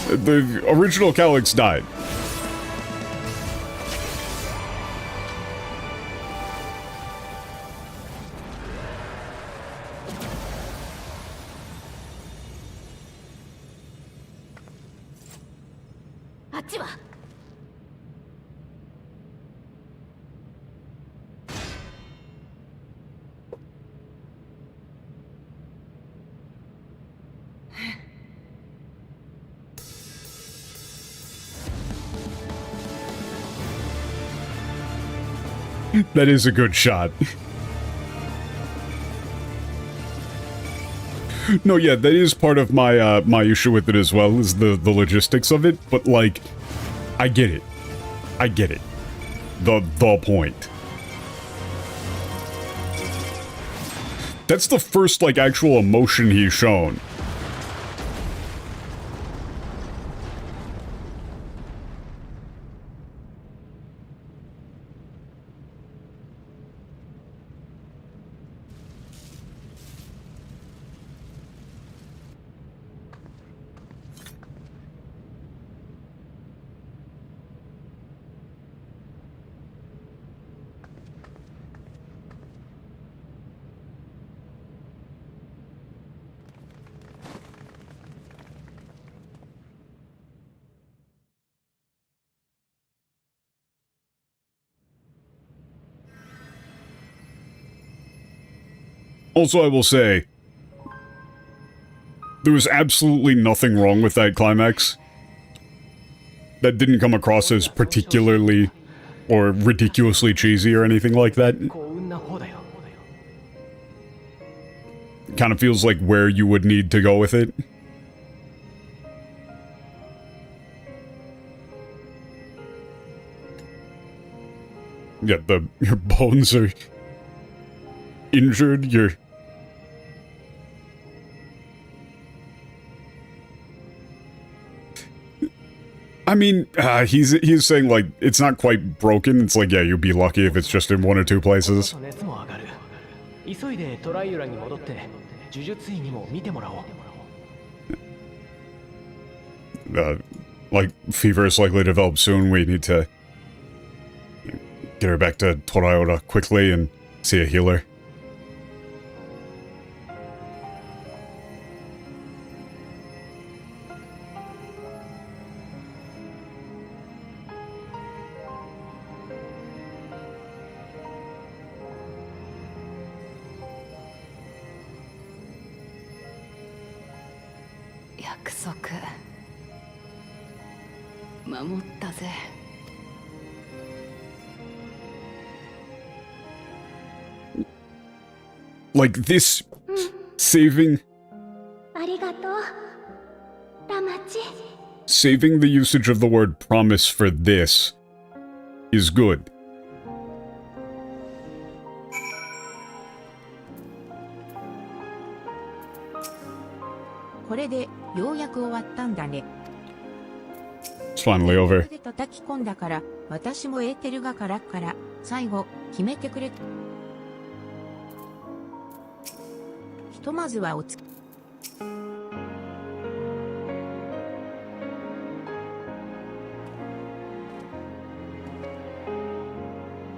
The original Calyx died. That is a good shot. No, yeah, that is part of my my issue with it as well, is the logistics of it, but like, I get it. I get it. The point. That's the first, like, actual emotion he's shown. Also, I will say, there was absolutely nothing wrong with that climax. That didn't come across as particularly or ridiculously cheesy or anything like that. Kind of feels like where you would need to go with it. Yeah, your bones are injured, I mean, he's saying, like, it's not quite broken. It's like, yeah, you'd be lucky if it's just in one or two places. Like, fever is likely to develop soon. We need to get her back to Toraiora quickly and see a healer. like this saving ありがとうラマチ saving the usage of the word promise for this is good. これでようやく終わったんだね。 It's finally over. で叩き込んだから私もエーテルがから最後決めてくれ。ひとまずはおつ。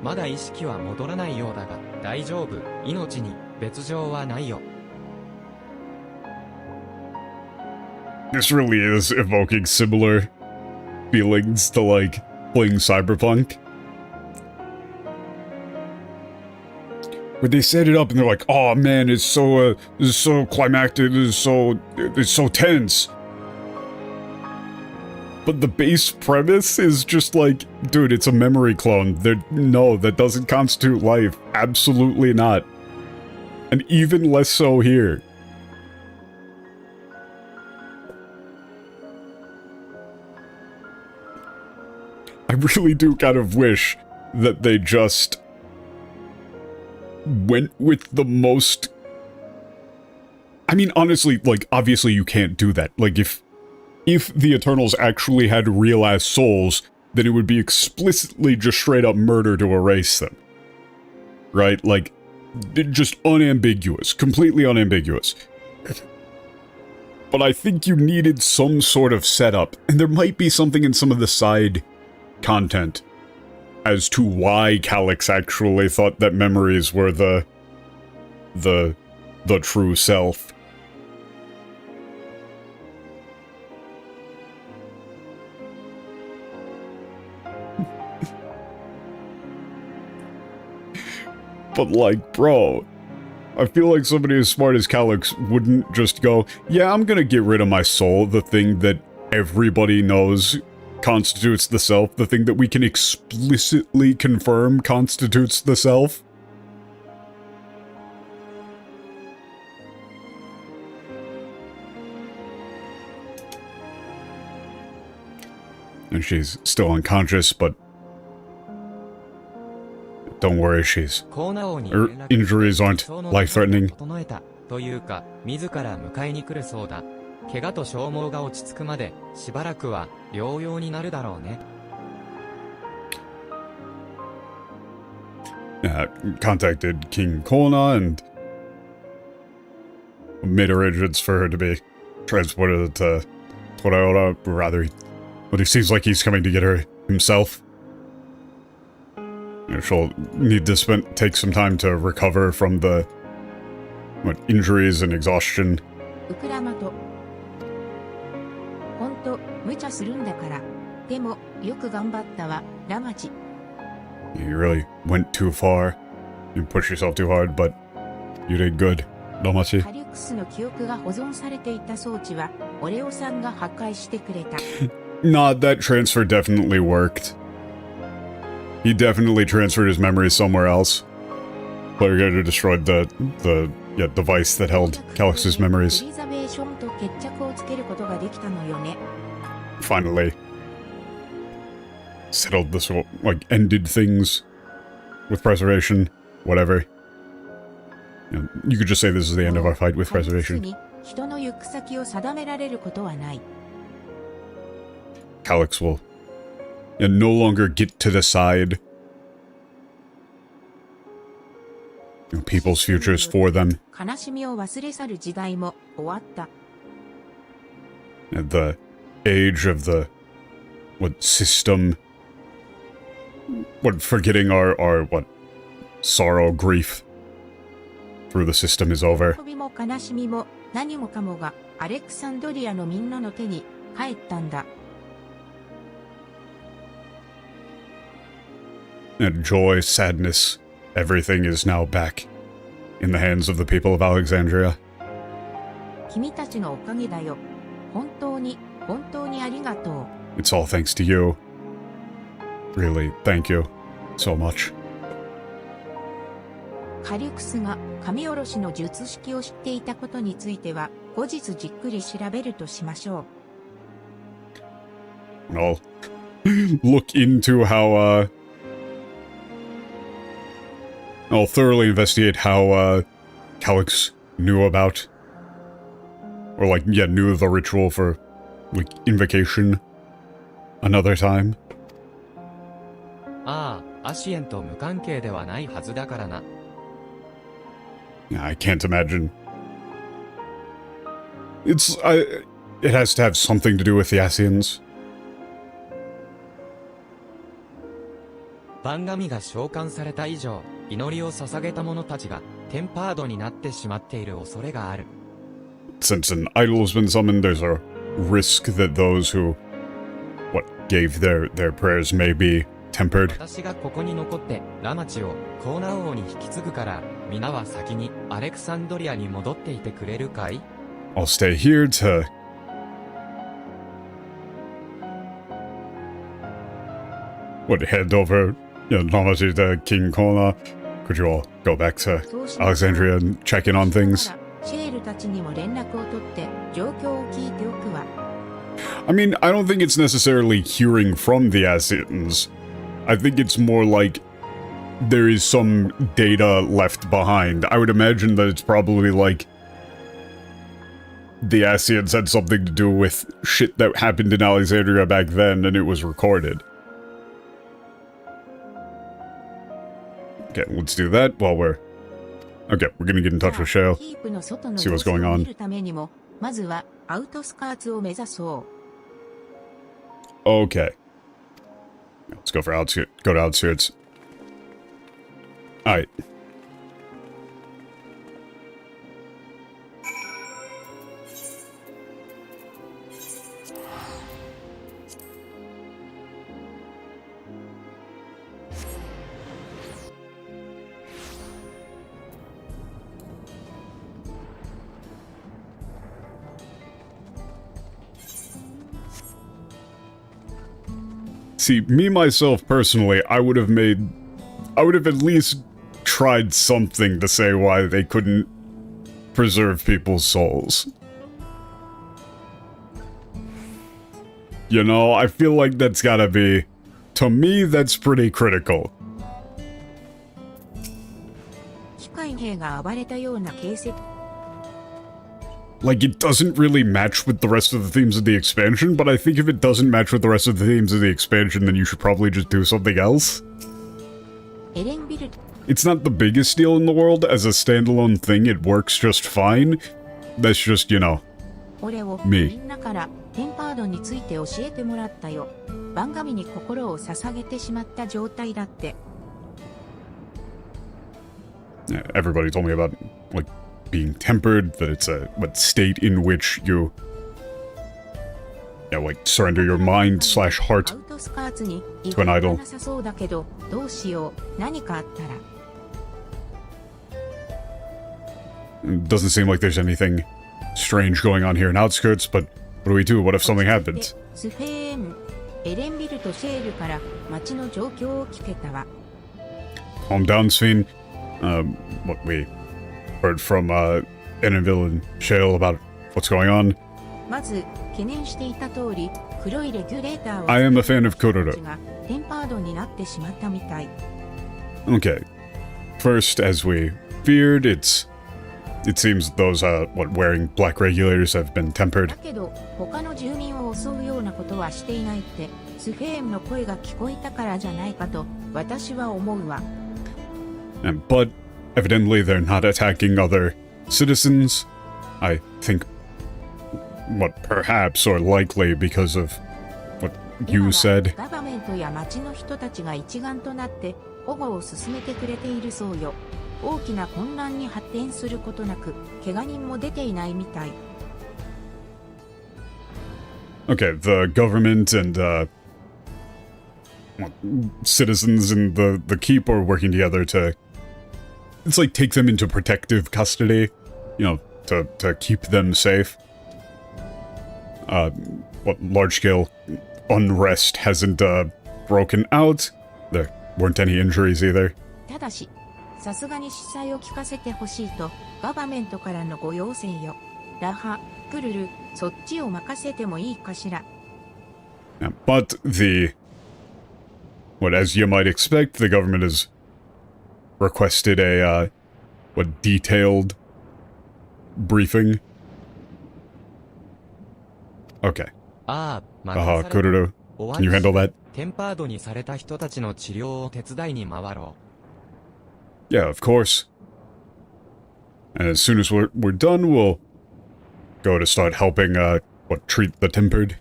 まだ意識は戻らないようだが大丈夫。命に別状はないよ。 This really is evoking similar feelings to, like, playing Cyberpunk. Where they set it up and they're like, oh man, it's so, this is so climactic, it's so tense. But the base premise is just like, dude, it's a memory clone. No, that doesn't constitute life. Absolutely not. And even less so here. I really do kind of wish that they just went with the most... I mean, honestly, like, obviously you can't do that. Like, if the Eternals actually had real-ass souls, then it would be explicitly just straight-up murder to erase them. Right? Like, just unambiguous. Completely unambiguous. But I think you needed some sort of setup, and there might be something in some of the side content as to why Calyx actually thought that memories were the true self. But like, bro, I feel like somebody as smart as Calyx wouldn't just go, yeah, I'm gonna get rid of my soul, the thing that everybody knows constitutes the self, the thing that we can explicitly confirm constitutes the self. And she's still unconscious, but don't worry, her injuries aren't life-threatening. というか、自ら迎えに来るそうだ。怪我と消耗が落ち着くまでしばらくは療養になるだろうね。Contacted King Kona and made arrangements for her to be transported to Toraora, rather, but he seems like he's coming to get her himself. She'll need to take some time to recover from the injuries and exhaustion. ウクラマとほんと無茶するんだから。でもよく頑張ったわ、ラマチ。 You really went too far. You pushed yourself too hard, but you did good, Ramachi. カリュクスの記憶が保存されていた装置はオレオさんが破壊してくれた。Nah, that transfer definitely worked. He definitely transferred his memories somewhere else. Player Gator destroyed the device that held Calyx's memories. Finally. Settled this, like, ended things with preservation, whatever. You could just say this is the end of our fight with preservation. Calyx will no longer get to decide people's futures for them. The age of the system, forgetting our sorrow, grief through the system is over. And joy, sadness, everything is now back in the hands of the people of Alexandria. It's all thanks to you. Really, thank you so much. カリュクスが神下ろしの術式を知っていたことについては、後日じっくり調べるとしましょう。I'll look into how, I'll thoroughly investigate how, Calyx knew about, or like, yeah, knew the ritual for, like, invocation another time. ああ、アシエンと無関係ではないはずだからな。I can't imagine. It has to have something to do with the Asians. 番神が召喚された以上、祈りを捧げた者たちがテンパードになってしまっている恐れがある。Since an idol has been summoned, there's a risk that those who, gave their prayers may be tempered. 私がここに残ってラマチをコーナ王に引き継ぐから、皆は先にアレクサンドリアに戻っていてくれるかい？ I'll stay here to... head over, Namaji to King Kona. Could you all go back to Alexandria and check in on things? シェールたちにも連絡を取って状況を聞いておくわ。I mean, I don't think it's necessarily hearing from the Asians. I think it's more like there is some data left behind. I would imagine that it's probably like the Asians had something to do with shit that happened in Alexandria back then and it was recorded. Okay, let's do that while we're... Okay, we're gonna get in touch with Shale. See what's going on. まずはアウトスカーツを目指そう。 Okay. Let's go for outskirts. Go to outskirts. Alright. See, me, myself, personally, I would have at least tried something to say why they couldn't preserve people's souls. You know, I feel like that's gotta be... To me, that's pretty critical. 機械兵が暴れたような形跡。 Like, it doesn't really match with the rest of the themes of the expansion, but I think if it doesn't match with the rest of the themes of the expansion, then you should probably just do something else. It's not the biggest deal in the world. As a standalone thing, it works just fine. That's just, you know, 俺を me. みんなからテンパードについて教えてもらったよ。番神に心を捧げてしまった状態だって。 Yeah, everybody told me about, like, being tempered, that it's a state in which you surrender your mind / heart to an idol. そうだけどどうしよう。何かあったら。 It doesn't seem like there's anything strange going on here in outskirts, but what do we do? What if something happens? スフェーン、エレンビルとシェールから町の状況を聞けたわ。 Calm down, Sven. What we heard from Enenville and Shale about what's going on. まず懸念していた通り、黒いレギュレーターを I am a fan of Kororo. がテンパードになってしまったみたい。 Okay. First, as we feared, it seems those wearing black regulators have been tempered. だけど他の住民を襲うようなことはしていないってスフェーンの声が聞こえたからじゃないかと私は思うわ。 But evidently they're not attacking other citizens. I think perhaps or likely because of what you said. ガバメントや町の人たちが一丸となって保護を進めてくれているそうよ。大きな混乱に発展することなく、怪我人も出ていないみたい。 Okay, the government and citizens in the keep are working together to, it's like, take them into protective custody, you know, to keep them safe. Large-scale unrest hasn't broken out. There weren't any injuries either. ただし、さすがに司祭を聞かせてほしいと、ガバメントからのご要請よ。ラハ、プルル、そっちを任せてもいいかしら。But as you might expect, the government has requested a, detailed briefing. Okay. ああ、任された。 Kururu, 終わ can you り handle that? テンパードにされた人たちの治療を手伝いに回ろ Yeah, of course. And as soon as we're done, we'll go to start helping, treat the tempered.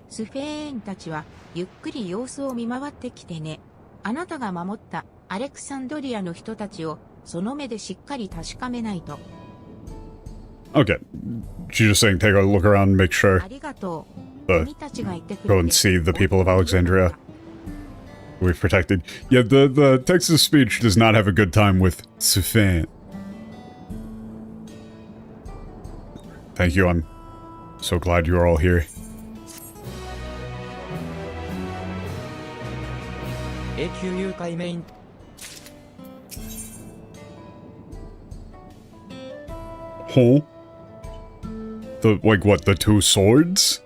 スフェーンたちは、ゆっくり様子を見回ってきてね。あなたが守ったアレクサンドリアの人たちを、その目でしっかり確かめないと。Okay. She's just saying take a look around and make sure. ありがとう。 Uh, 君たちが言ってくれて Go and see the people of Alexandria we've protected. Yeah, the text-to speech does not have a good time with Sufan. Thank you, I'm so glad you're all here. 永久誘拐メイン Huh? The two swords?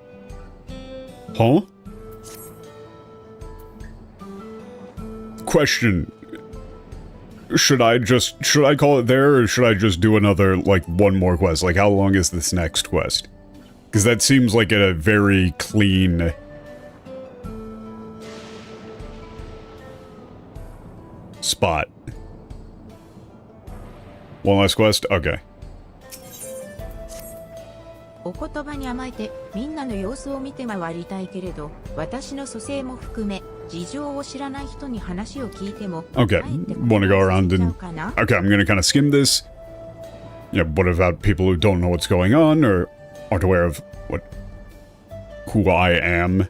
Huh? Question. Should I call it there, or should I just do another, one more quest? Like, how long is this next quest? Because that seems like a very clean... spot. One last quest? Okay. お言葉に甘えてみんなの様子を見て回りたいけれど、私の蘇生も含め事情を知らない人に話を聞いても Okay, want to go around and... Okay, I'm gonna kind of skim this. Yeah, what about people who don't know what's going on, or aren't aware of who I am?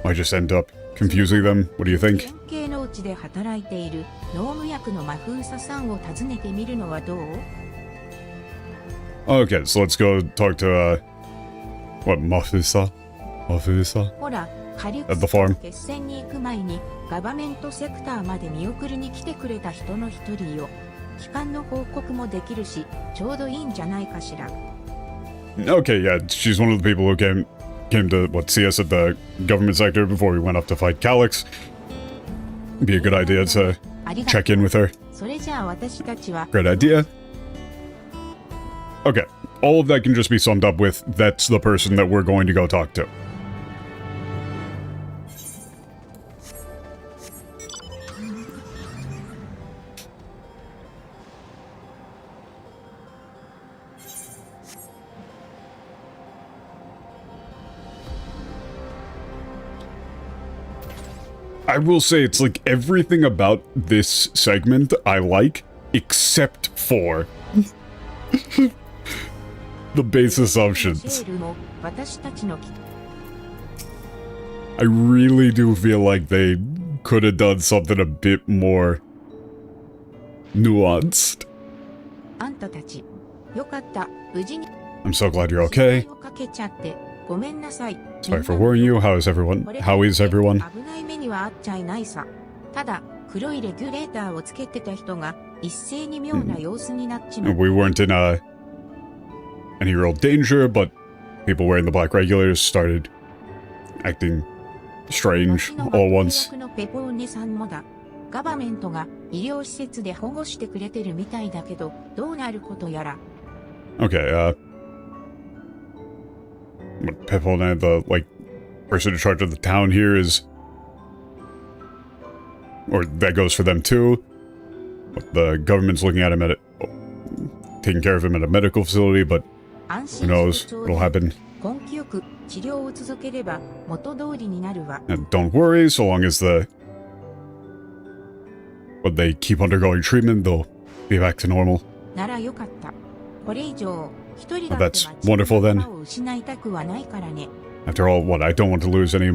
I just end up confusing them. What do you think? 県警のうちで働いている農務役のマフーサさんを訪ねてみるのはどう？ Okay, so let's go talk to, Mafusa? Mafusa? ほら、カリュ At ク the ス farm. 決戦に行く前にガバメントセクターまで見送りに来てくれた人の一人よ。帰還の報告もできるし、ちょうどいいんじゃないかしら。 Okay, yeah, she's one of the people who came to, see us at the government sector before we went up to fight Calyx. Be a good idea to ありがとう。 check in with her. それじゃあ私たちは Great idea. Okay, all of that can just be summed up with, that's the person that we're going to go talk to. I will say it's like everything about this segment I like, except for the base シ assumptions. ェールも私たちの I really do feel like they could have done something a bit more nuanced. あんたたちよかった無事に I'm so glad you're okay. をかけちゃってごめんなさい Sorry for worrying you. How is everyone? How is everyone? 危ない目にはあっちゃいないさ。ただ黒いレギュレーターをつけてた人が一斉に妙な様子になっちまう。 We weren't in any real danger, but people wearing the black regulators started acting strange all once. のペポーネさんもだ。ガバメントが医療施設で保護してくれてるみたいだけど、どうなることやら。 Okay, Pepone, the, person in charge of the town here is... Or that goes for them too. The government's looking at him taking care of him at a medical facility, but who knows what'll happen. 根気よく治療を続ければ元通りになるわ。 And don't worry, so long as they keep undergoing treatment, they'll be back to normal. ならよかった。これ以上一人だ Well, って that's wonderful then. を失いたくはないからね。 After all, I don't want to lose any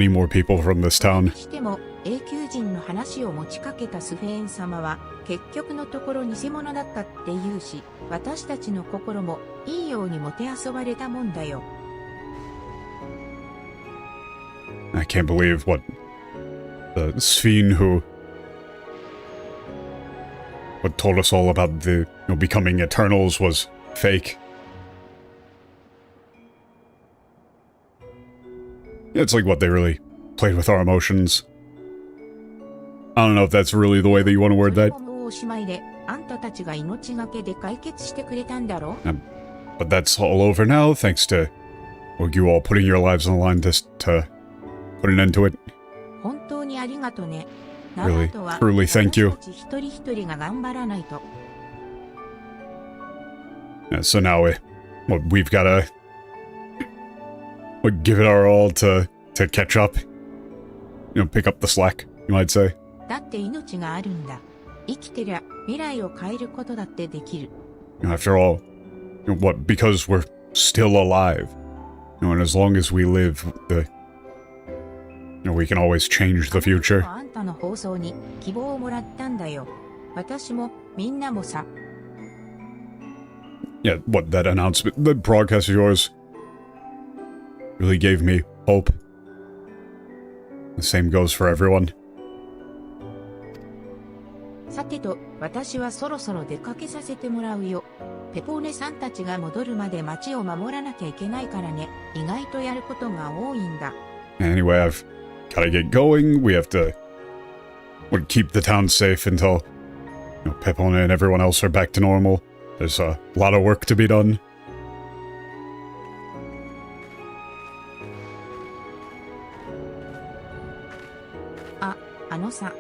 more people from this town. しても永久人の話を持ちかけたスフェーン様は結局のところ偽物だったって言うし、私たちの心もいいようにもてあそばれたもんだよ。 I can't believe the Sphene who what told us all about the, becoming Eternals was fake. It's like what they really played with our emotions. I don't know if that's really the way that you want to word that. But that's all over now, thanks to you all putting your lives on the line to put an end to it. Really, truly thank you. Yeah, so now we've got to give it our all to catch up. Pick up the slack, you might say. After all, because we're still alive. And as long as we live, we can always change the future. Yeah, that announcement, the broadcast of yours really gave me hope. The same goes for everyone. さてと、私はそろそろ出かけさせてもらうよ。ペポーネさんたちが戻るまで街を守らなきゃいけないからね。意外とやることが多いんだ。Anyway, I've gotta get going. We have to keep the town safe until Pepone and everyone else are back to normal. There's a lot of work to be done. あのさ、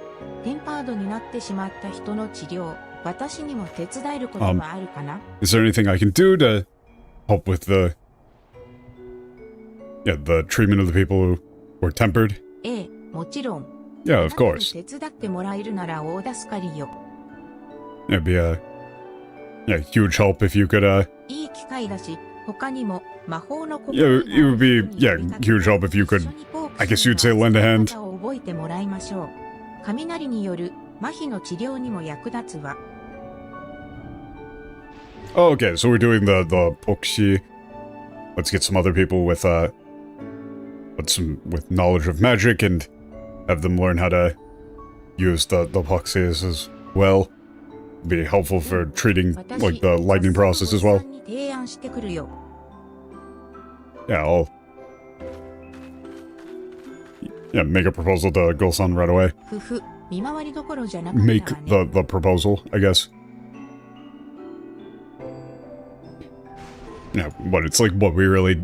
テンパードになってしまった人の治療、私にも手伝えることはあるかな？ Is there anything I can do to help with the treatment of the people who were tempered? ええ、もちろん。Yeah, of course. 手伝ってもらえるなら大助かりよ。It'd be a huge help if you could いい機会だし、他にも魔法の Yeah, it would be huge help if you could, I guess you'd say, lend a hand. 覚えてもらいましょう。雷による麻痺の治療にも役立つわ。Oh, okay, so we're doing the Pokshi. Let's get some other people with knowledge of magic and have them learn how to use the Poxies as well. Be helpful for treating the lightning process as well. Yeah, I'll make a proposal to Gulsan right away. Make the proposal, I guess. Yeah, but it's like what we really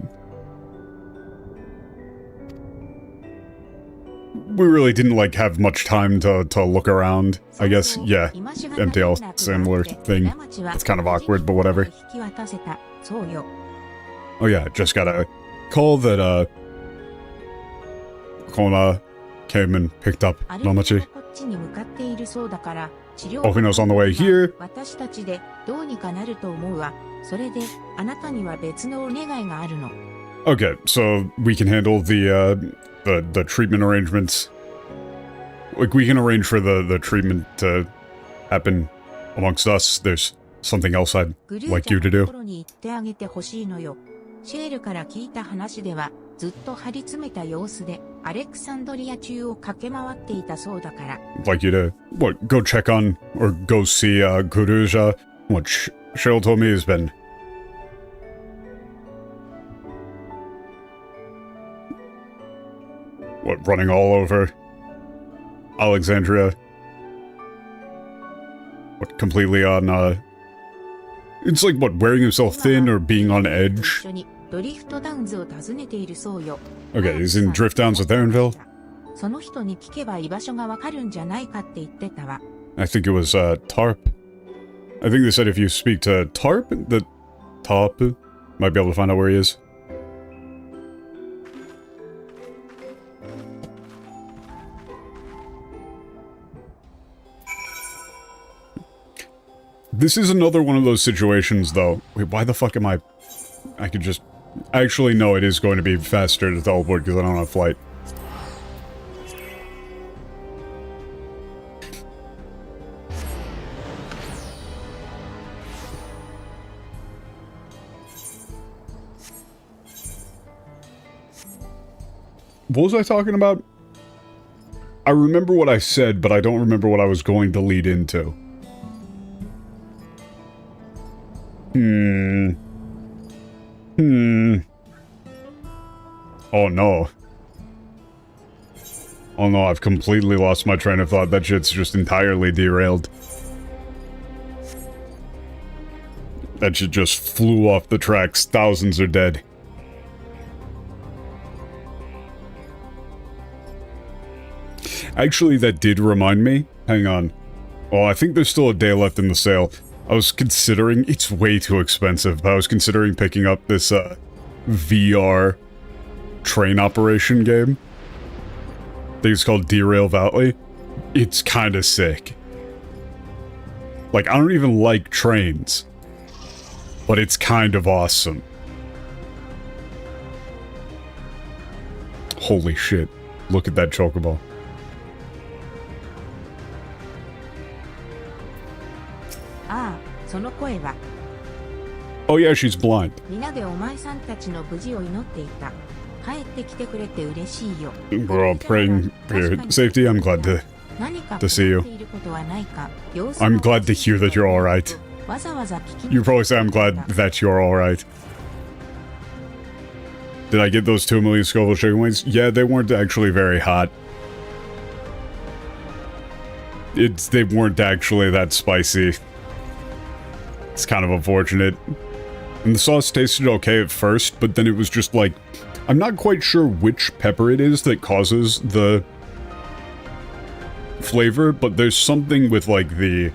didn't have much time to look around. I guess, yeah. MTL, similar thing. It's kind of awkward, but whatever. Oh yeah, just got a call that Kona came and picked up Namachi. Ofino's on the way here. Okay, so we can handle the treatment arrangements. We can arrange for the treatment to happen amongst us. There's something else I'd like you to do. シェールから聞いた話では、ずっと張り詰めた様子で、アレクサンドリア中を駆け回っていたそうだから。Like you to, go check on, or go see, Guruja? What Cheryl told me has been... running all over Alexandria? Completely on, it's like, wearing himself thin or being on edge? Okay, he's in Drift Downs with Aaronville? I think it was, Tarp. I think they said if you speak to Tarp, the Tarp might be able to find out where he is. This is another one of those situations, though. Wait, why the fuck am I could just... Actually, no, it is going to be faster to teleport because I don't have flight. What was I talking about? I remember what I said, but I don't remember what I was going to lead into. Oh no. Oh no, I've completely lost my train of thought. That shit's just entirely derailed. That shit just flew off the tracks. Thousands are dead. Actually, that did remind me. Hang on. Oh, I think there's still a day left in the sale. I was considering... It's way too expensive, but I was considering picking up this, VR train operation game. I think it's called Derail Valley. It's kinda sick. Like, I don't even like trains. But it's kind of awesome. Holy shit. Look at that chocobo. Ah, その声は Oh yeah, she's blind. 皆でお前さんたちの無事を祈っていた。帰ってきてくれて嬉しいよ。 We're all praying for your safety. I'm glad to see you. I'm glad to hear that you're alright. You probably say I'm glad that you're alright. Did I get those 2 million Scoville chicken wings? Yeah, they weren't actually very hot. They weren't actually that spicy. It's kind of unfortunate. And the sauce tasted okay at first, but then it was just like... I'm not quite sure which pepper it is that causes the flavor, but there's something with, like, the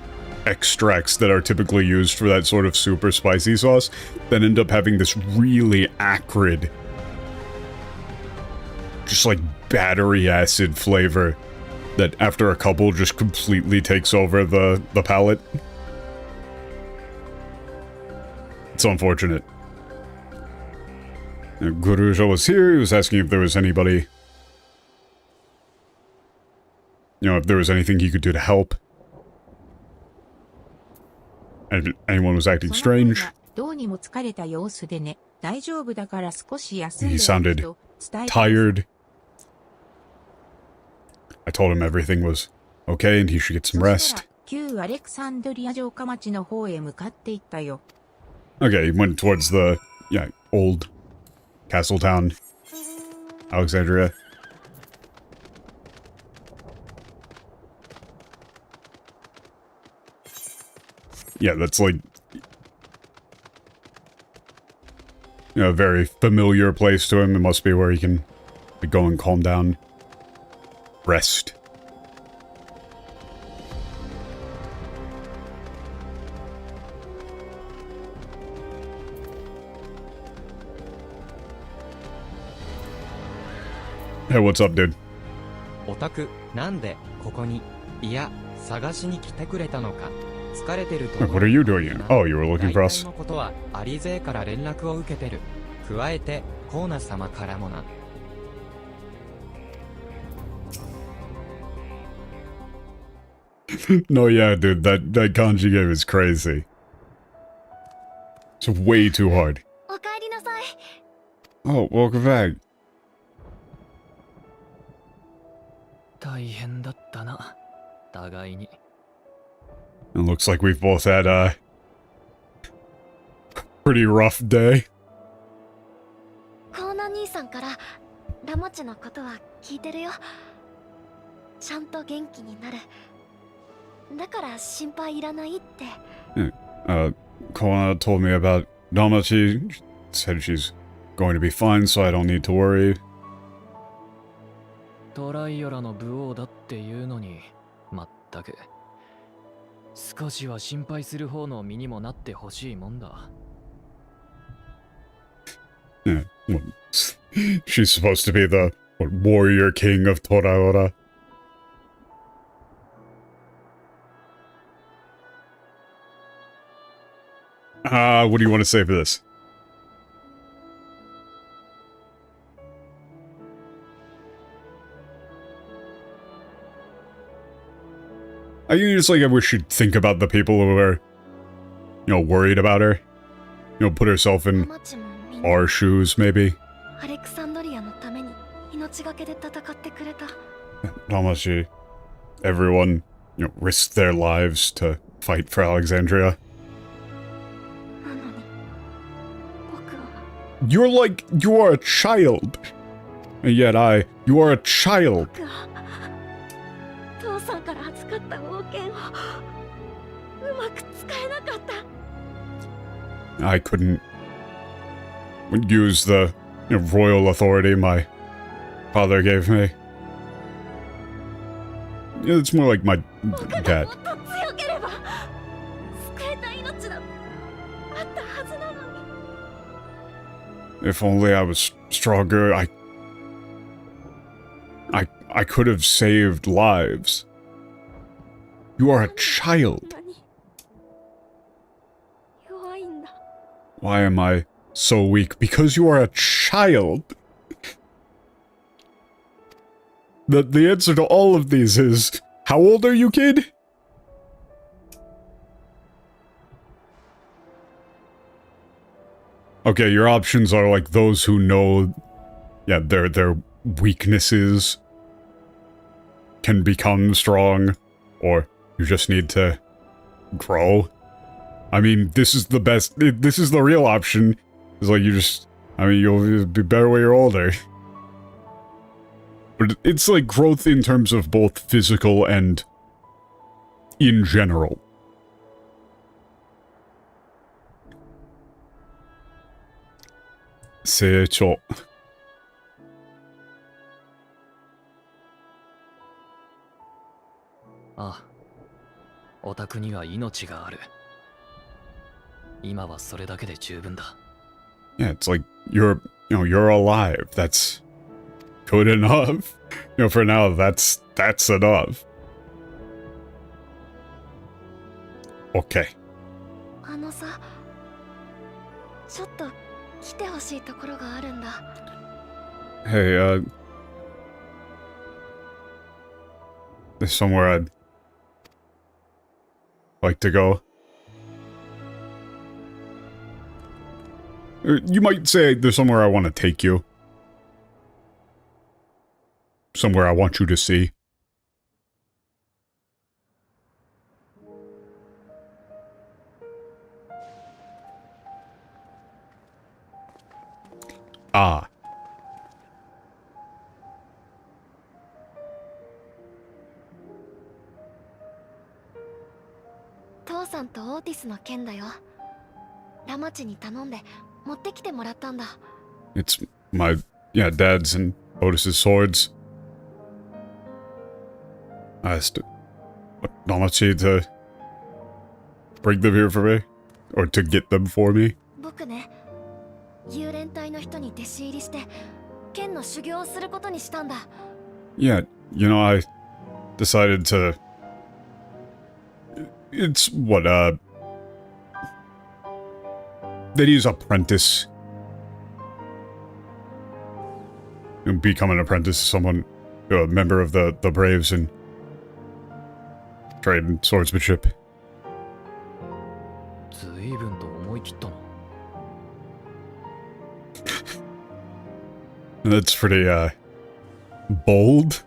extracts that are typically used for that sort of super spicy sauce that end up having this really acrid, just, like, battery acid flavor that after a couple just completely takes over the palate. It's unfortunate. Now, Guruja was here, he was asking if there was anybody... You know, if there was anything he could do to help. And if anyone was acting strange. He sounded tired. I told him everything was okay and he should get some rest. Okay, he went towards the, yeah, old castle town, Alexandria. Yeah, that's like, you know, a very familiar place to him. It must be where he can go and calm down, rest. Hey, what's up, dude? オタク、なんでここに、いや、探しに来てくれたのか。疲れてると。What are you doing here? Oh, you were looking for us. のことはアリ勢から連絡を受けてる。加えて、コーナ様からもな。No, yeah, dude, that kanji game is crazy. It's way too hard. おかえりなさい。 Oh, welcome back. 大変だったな、互いに。It looks like we've both had a pretty rough day. コーナ兄さんからラモチのことは聞いてるよ。ちゃんと元気になる。だから心配いらないって。Kona told me about Damachi. Said she's going to be fine, so I don't need to worry. トライオラの武王だっていうのに、まったく。少しは心配する方の身にもなってほしいもんだ。Yeah, well, she's supposed to be the warrior king of Toraora. What do you want to say for this? I just like I wish she'd think about the people who are, you know, worried about her. You know, put herself in our shoes, maybe. How much everyone, you know, risked their lives to fight for Alexandria. You're like, you are a child. And yet you are a child. 僕は父さんから預かった王権をうまく使えなかった。 I couldn't use the royal authority my father gave me. It's more like my 僕が dad. もっと強ければ救えた命だってあったはずなのに。 If only I was stronger, I could have saved lives. You are a child. 何弱いんだ。 Why am I so weak? Because you are a child. The answer to all of these is, how old are you, kid? Okay, your options are like those who know, yeah, their weaknesses can become strong, or you just need to grow. I mean, this is the best, this is the real option. It's like you just, I mean, you'll be better when you're older. But it's like growth in terms of both physical and in general. Seicho. ああ、お宅には命がある。今はそれだけで十分だ。 Yeah, it's like you're alive. That's good enough. For now, that's enough. Okay. あのさ、ちょっと来てほしいところがあるんだ。 Hey, there's somewhere I'd like to go. You might say there's somewhere I want to take you. Somewhere I want you to see. Ah. 父さんとオーティスの件だよ。ラマチに頼んで持ってきてもらったんだ。 It's my, yeah, dad's and Otis's swords. I asked Namachi to bring them here for me. Or to get them for me. 僕ね、幽連隊の人に弟子入りして剣の修行をすることにしたんだ。 Yeah, I decided to... It's what, that he's apprentice. Become an apprentice to someone, a member of the Braves and trade and swordsmanship. 随分と思い切ったな。 That's pretty, bold?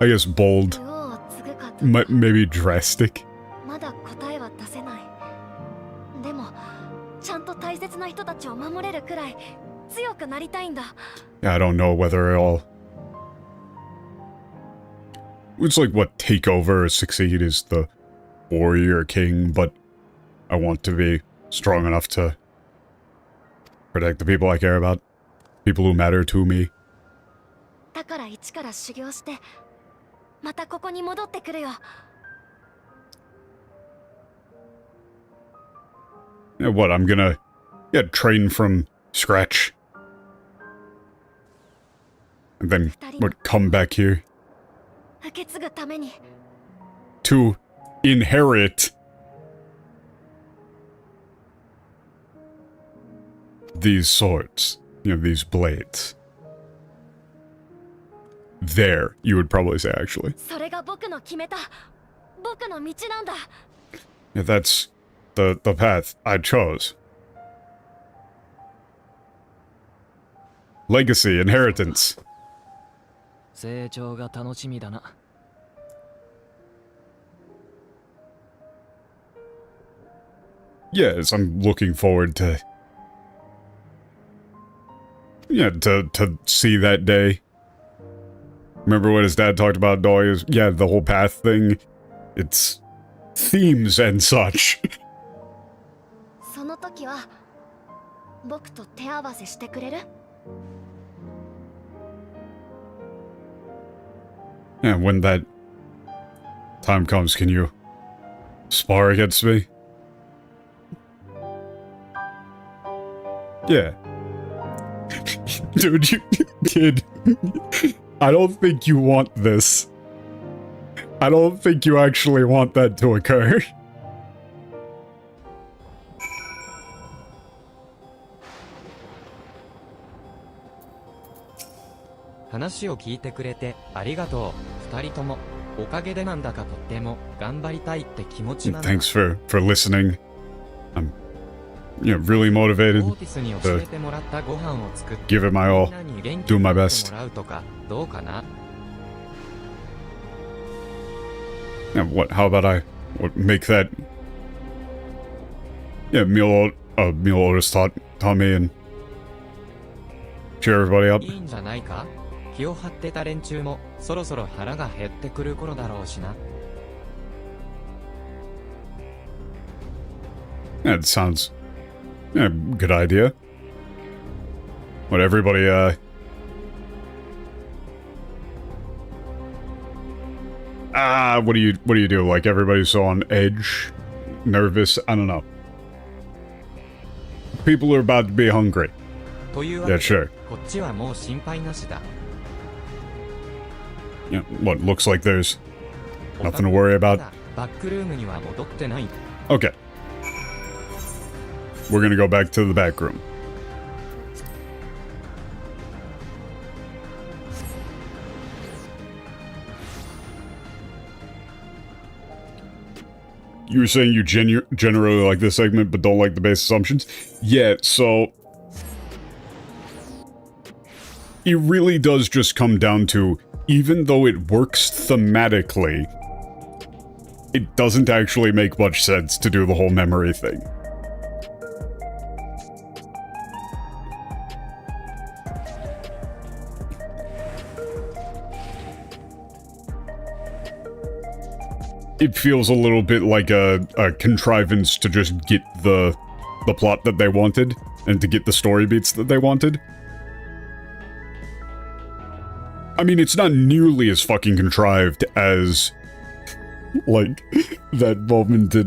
I guess bold. 王を継ぐかと Maybe drastic. まだ答えは出せない。でもちゃんと大切な人たちを守れるくらい強くなりたいんだ。 Yeah, I don't know whether it'll... It's like what take over or succeed is the warrior king, but I want to be strong enough to protect the people I care about. People who matter to me. だから一から修行してまたここに戻ってくるよ。 Yeah, what, I'm gonna... Yeah, train from scratch. And then, what, come back here 受け継ぐために to inherit these swords. These blades. There, you would probably say, actually. それが僕の決めた僕の道なんだ。 Yeah, that's the path I chose. Legacy, inheritance. 成長が楽しみだな。 Yes, I'm looking forward to yeah, to see that day. Remember what his dad talked about, Doy? Yeah, the whole path thing. It's themes and such. その時は僕と手合わせしてくれる？ Yeah, when that time comes, can you spar against me? Yeah. Dude, you kid. I don't think you want this. I don't think you actually want that to occur. 話を聞いてくれてありがとう。二人ともおかげでなんだかとっても頑張りたいって気持ちなんだ。 Thanks for listening. I'm, really motivated オーティスに教 to えてもらったご飯を作って give it my all. みんなに元気 Do に my なって best. もらうとかどうかな。 Yeah, what? How about I make that? Yeah, meal orders taught me and cheer everybody up. いいんじゃないか。気を張ってた連中もそろそろ腹が減ってくる頃だろうしな。 That sounds, yeah, good idea. What everybody what do you do? Like everybody's so on edge, nervous. I don't know. People are about to be hungry. というわ Yeah, け sure. でこっちはもう心配なしだ。 Yeah, what looks like there's nothing to worry about. バックルームには戻ってない。 Okay. We're gonna go back to the back room. You were saying you generally like this segment, but don't like the base assumptions? Yeah, so... It really does just come down to, even though it works thematically, it doesn't actually make much sense to do the whole memory thing. It feels a little bit like a contrivance to just get the plot that they wanted, and to get the story beats that they wanted. I mean, it's not nearly as fucking contrived as, like, that moment in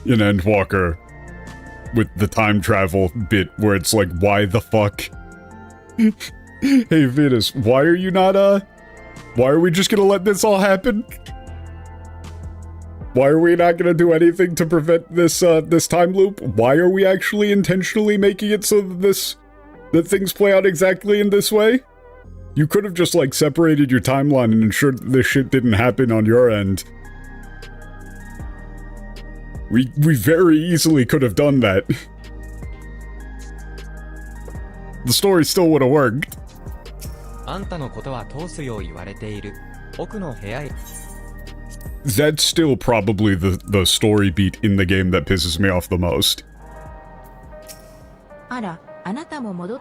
Endwalker with the time travel bit where it's like, why the fuck? Hey, Venus, why are you not, why are we just gonna let this all happen? Why are we not gonna do anything to prevent this, this time loop? Why are we actually intentionally making it so that things play out exactly in this way? You could have just, like, separated your timeline and ensured that this shit didn't happen on your end. We very easily could have done that. The story still would have worked. あんたのことは通すよう言われている。奥の部屋へ。 That's still probably the story beat in the game that pisses me off the most. あら、あなたも戻っ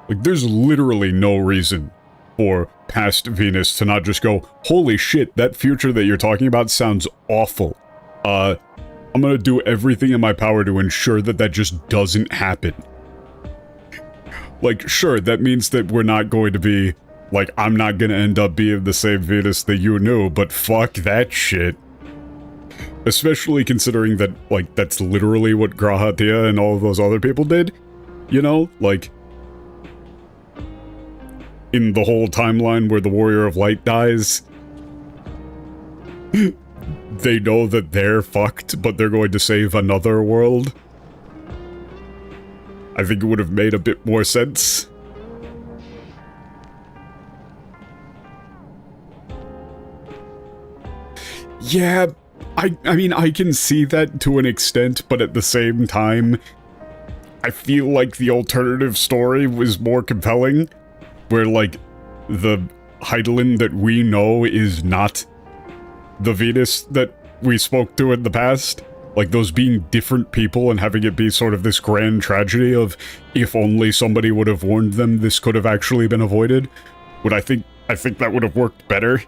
Like, there's literally no reason for past Venus to not just go, holy shit, that future that you're talking about sounds awful. I'm gonna do everything in my power to ensure that that just doesn't happen. Like, sure, that means that we're not going to be, like, I'm not gonna end up being the same Venus that you knew, but fuck that shit. Especially considering that, like, that's literally what Grahatia and all of those other people did. You know, like, in the whole timeline where the Warrior of Light dies, they know that they're fucked, but they're going to save another world. I think it would have made a bit more sense. Yeah, I mean, I can see that to an extent, but at the same time, I feel like the alternative story was more compelling, where, like, the Heidelin that we know is not the Venus that we spoke to in the past. Like, those being different people and having it be sort of this grand tragedy of, if only somebody would have warned them, this could have actually been avoided. I think that would have worked better.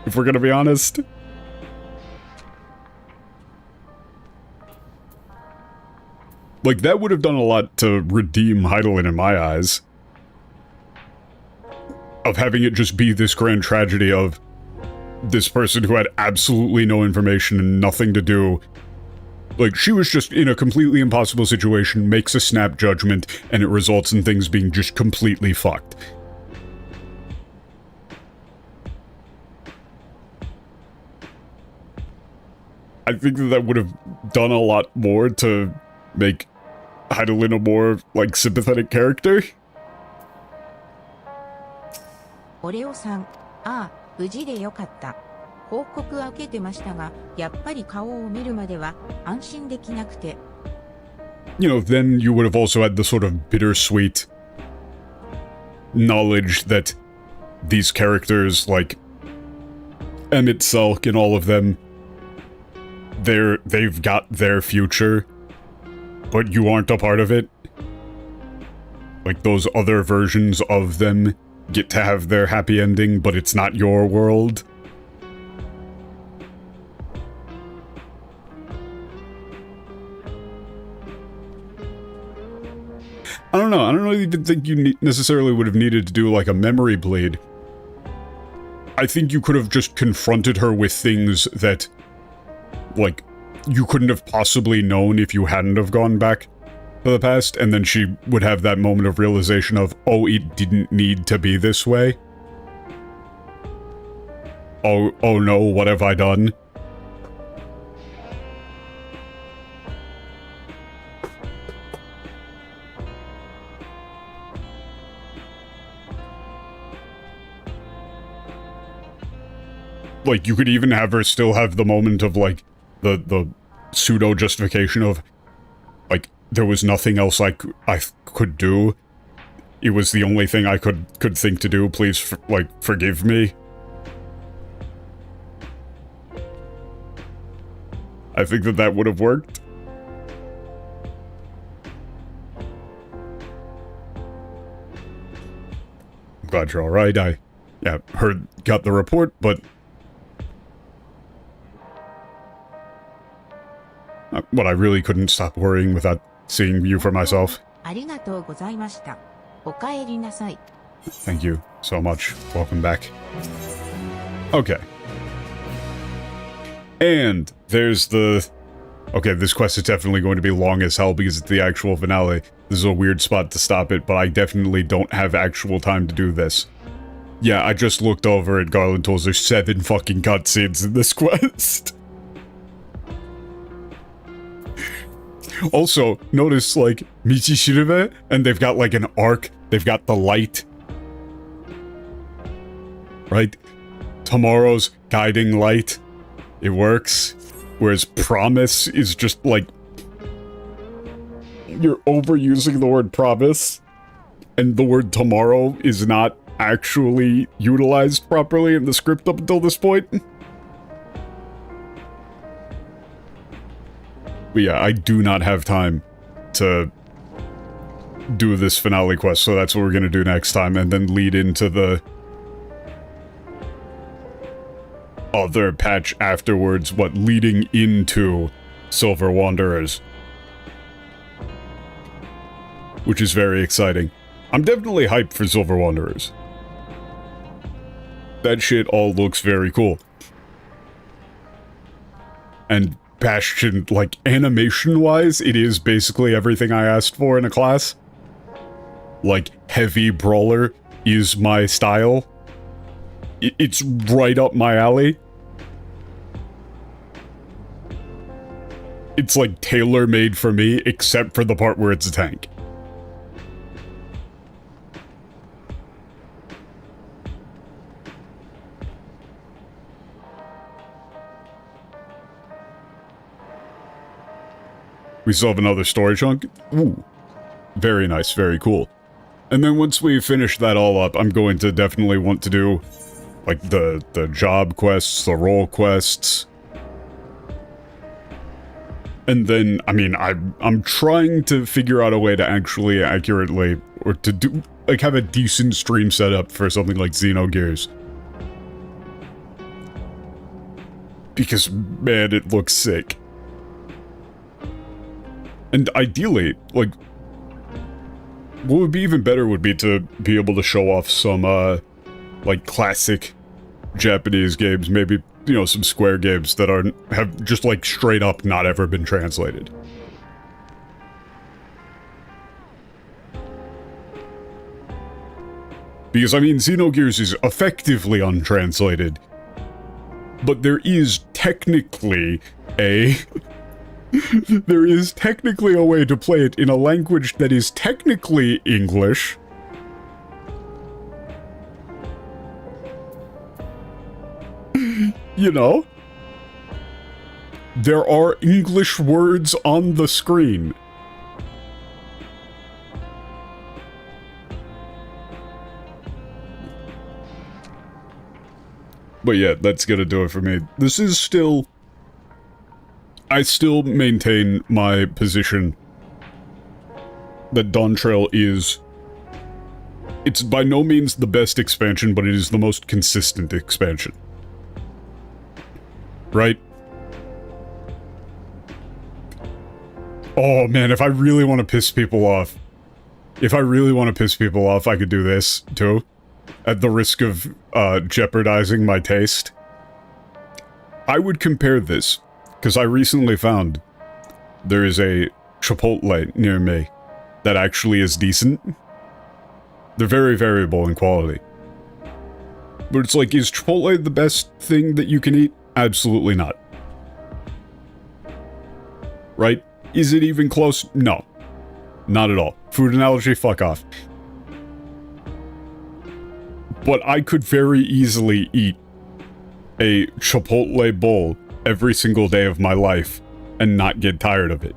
If we're gonna be honest. Like, that would have done a lot to redeem Heidelin in my eyes. Of having it just be this grand tragedy of this person who had absolutely no information and nothing to do. Like, she was just in a completely impossible situation, makes a snap judgment, and it results in things being just completely fucked. I think that would have done a lot more to make Heidelin a more, like, sympathetic character. オレオさん、ああ、無事でよかった。報告は受けてましたが、やっぱり顔を見るまでは安心できなくて。You know, then you would have also had the sort of bittersweet knowledge that these characters, like Emmett Selk and all of them, they've got their future, but you aren't a part of it. Like, those other versions of them get to have their happy ending, but it's not your world. I don't know. I don't even think you necessarily would have needed to do, like, a memory bleed. I think you could have just confronted her with things that, like, you couldn't have possibly known if you hadn't have gone back to the past, and then she would have that moment of realization of, oh, it didn't need to be this way. Oh no, what have I done? Like, you could even have her still have the moment of, like, the pseudo-justification of, like, there was nothing else I could do. It was the only thing I could think to do. Please, forgive me. I think that would have worked. I'm glad you're alright. Got the report, but... But I really couldn't stop worrying without seeing you for myself. ありがとうございました。お帰りなさい。Thank you so much. Welcome back. Okay. And there's the... Okay, this quest is definitely going to be long as hell because it's the actual finale. This is a weird spot to stop it, but I definitely don't have actual time to do this. Yeah, I just looked over at Garland Tools. There's 7 fucking cutscenes in this quest. Also, notice, like, Michishirube, and they've got, like, an arc. They've got the light. Right? Tomorrow's guiding light. It works. Whereas promise is just, like... You're overusing the word promise. And the word tomorrow is not actually utilized properly in the script up until this point. But yeah, I do not have time to do this finale quest, so that's what we're gonna do next time, and then lead into the other patch afterwards, leading into Silver Wanderers. Which is very exciting. I'm definitely hyped for Silver Wanderers. That shit all looks very cool. And Bastion, like, animation-wise, it is basically everything I asked for in a class. Like, heavy brawler is my style. It's right up my alley. It's, like, tailor-made for me, except for the part where it's a tank. We still have another story chunk. Ooh. Very nice, very cool. And then once we finish that all up, I'm going to definitely want to do, like, the job quests, the role quests. And then, I mean, I'm trying to figure out a way to actually accurately, or to do, like, have a decent stream setup for something like Xenogears. Because, man, it looks sick. And ideally, like, what would be even better would be to be able to show off some, like, classic Japanese games, maybe, you know, some Square games that have just, like, straight up not ever been translated. Because, I mean, Xenogears is effectively untranslated, but there is technically a... there is technically a way to play it in a language that is technically English. You know? There are English words on the screen. But yeah, that's gonna do it for me. This is still... I still maintain my position that Dawn Trail is... It's by no means the best expansion, but it is the most consistent expansion. Right? Oh man, if I really want to piss people off... If I really want to piss people off, I could do this, too. At the risk of, jeopardizing my taste. I would compare this, because I recently found there is a Chipotle near me that actually is decent. They're very variable in quality. But it's like, is Chipotle the best thing that you can eat? Absolutely not. Right? Is it even close? No. Not at all. Food analogy, fuck off. But I could very easily eat a Chipotle bowl every single day of my life and not get tired of it.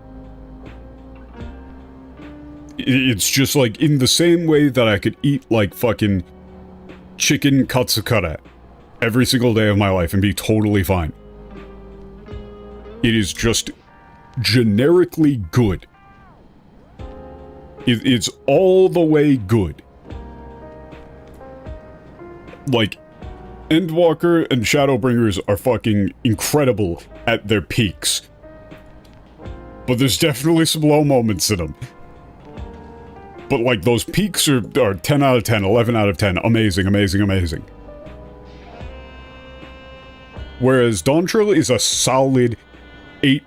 It's just like, in the same way that I could eat, like, fucking chicken katsukara every single day of my life and be totally fine. It is just generically good. It's all the way good. Like, Endwalker and Shadowbringers are fucking incredible at their peaks. But there's definitely some low moments in them. But, like, those peaks are 10 out of 10, 11 out of 10. Amazing, amazing, amazing. Whereas Dawn Trail is a solid 8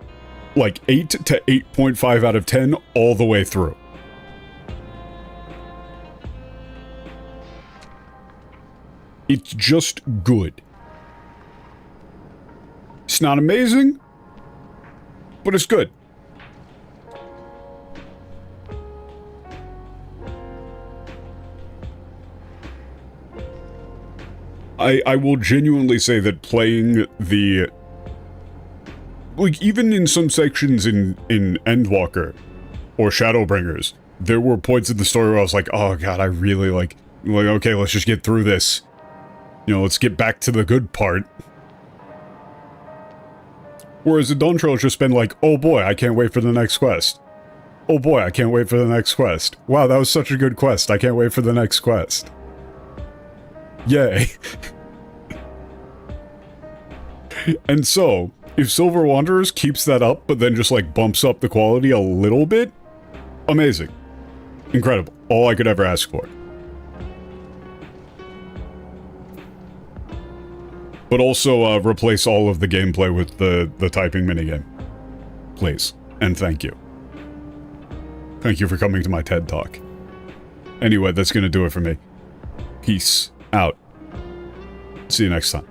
to 8.5 out of 10 all the way through. It's just good. It's not amazing, but it's good. I will genuinely say that playing the... Like, even in some sections in Endwalker or Shadowbringers, there were points in the story where I was like, oh god, I really like, okay, let's just get through this. You know, let's get back to the good part. Whereas in Dawn Trail, it's just been like, oh boy, I can't wait for the next quest. Oh boy, I can't wait for the next quest. Wow, that was such a good quest. I can't wait for the next quest. Yay. And so, if Silver Wanderers keeps that up, but then just like bumps up the quality a little bit, amazing. Incredible. All I could ever ask for. But also, replace all of the gameplay with the typing minigame. Please. And thank you. Thank you for coming to my TED Talk. Anyway, that's gonna do it for me. Peace out. See you next time.